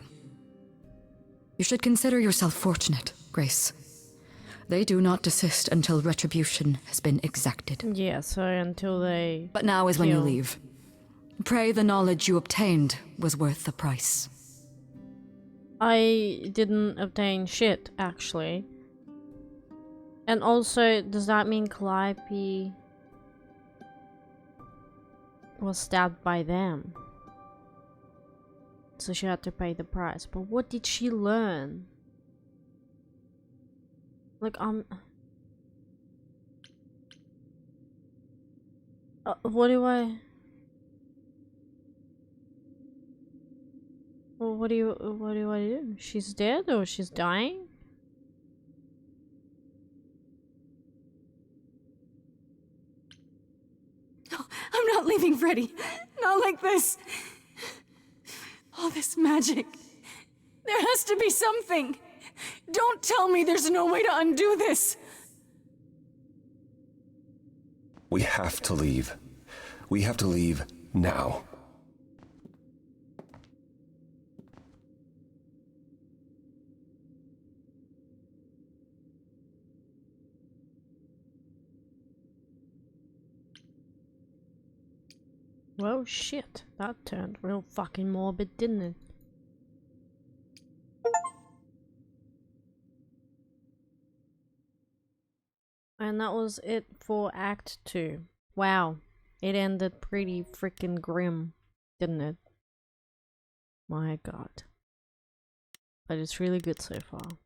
You should consider yourself fortunate, Grace. They do not desist until retribution has been exacted. Yeah, so until they... But now is when you kill. leave. Pray the knowledge you obtained was worth the price. I didn't obtain shit, actually. And also, does that mean Calliope was stabbed by them? So she had to pay the price. But what did she learn? Like, what do I... Well, what do I do? She's dead or she's dying? No, I'm not leaving, Freddy. Not like this. All this magic. There has to be something. Don't tell me there's no way to undo this. We have to leave. We have to leave now. Well, shit. That turned real fucking morbid, didn't it? And that was it for Act 2. Wow. It ended pretty freaking grim, didn't it? My god. But it's really good so far.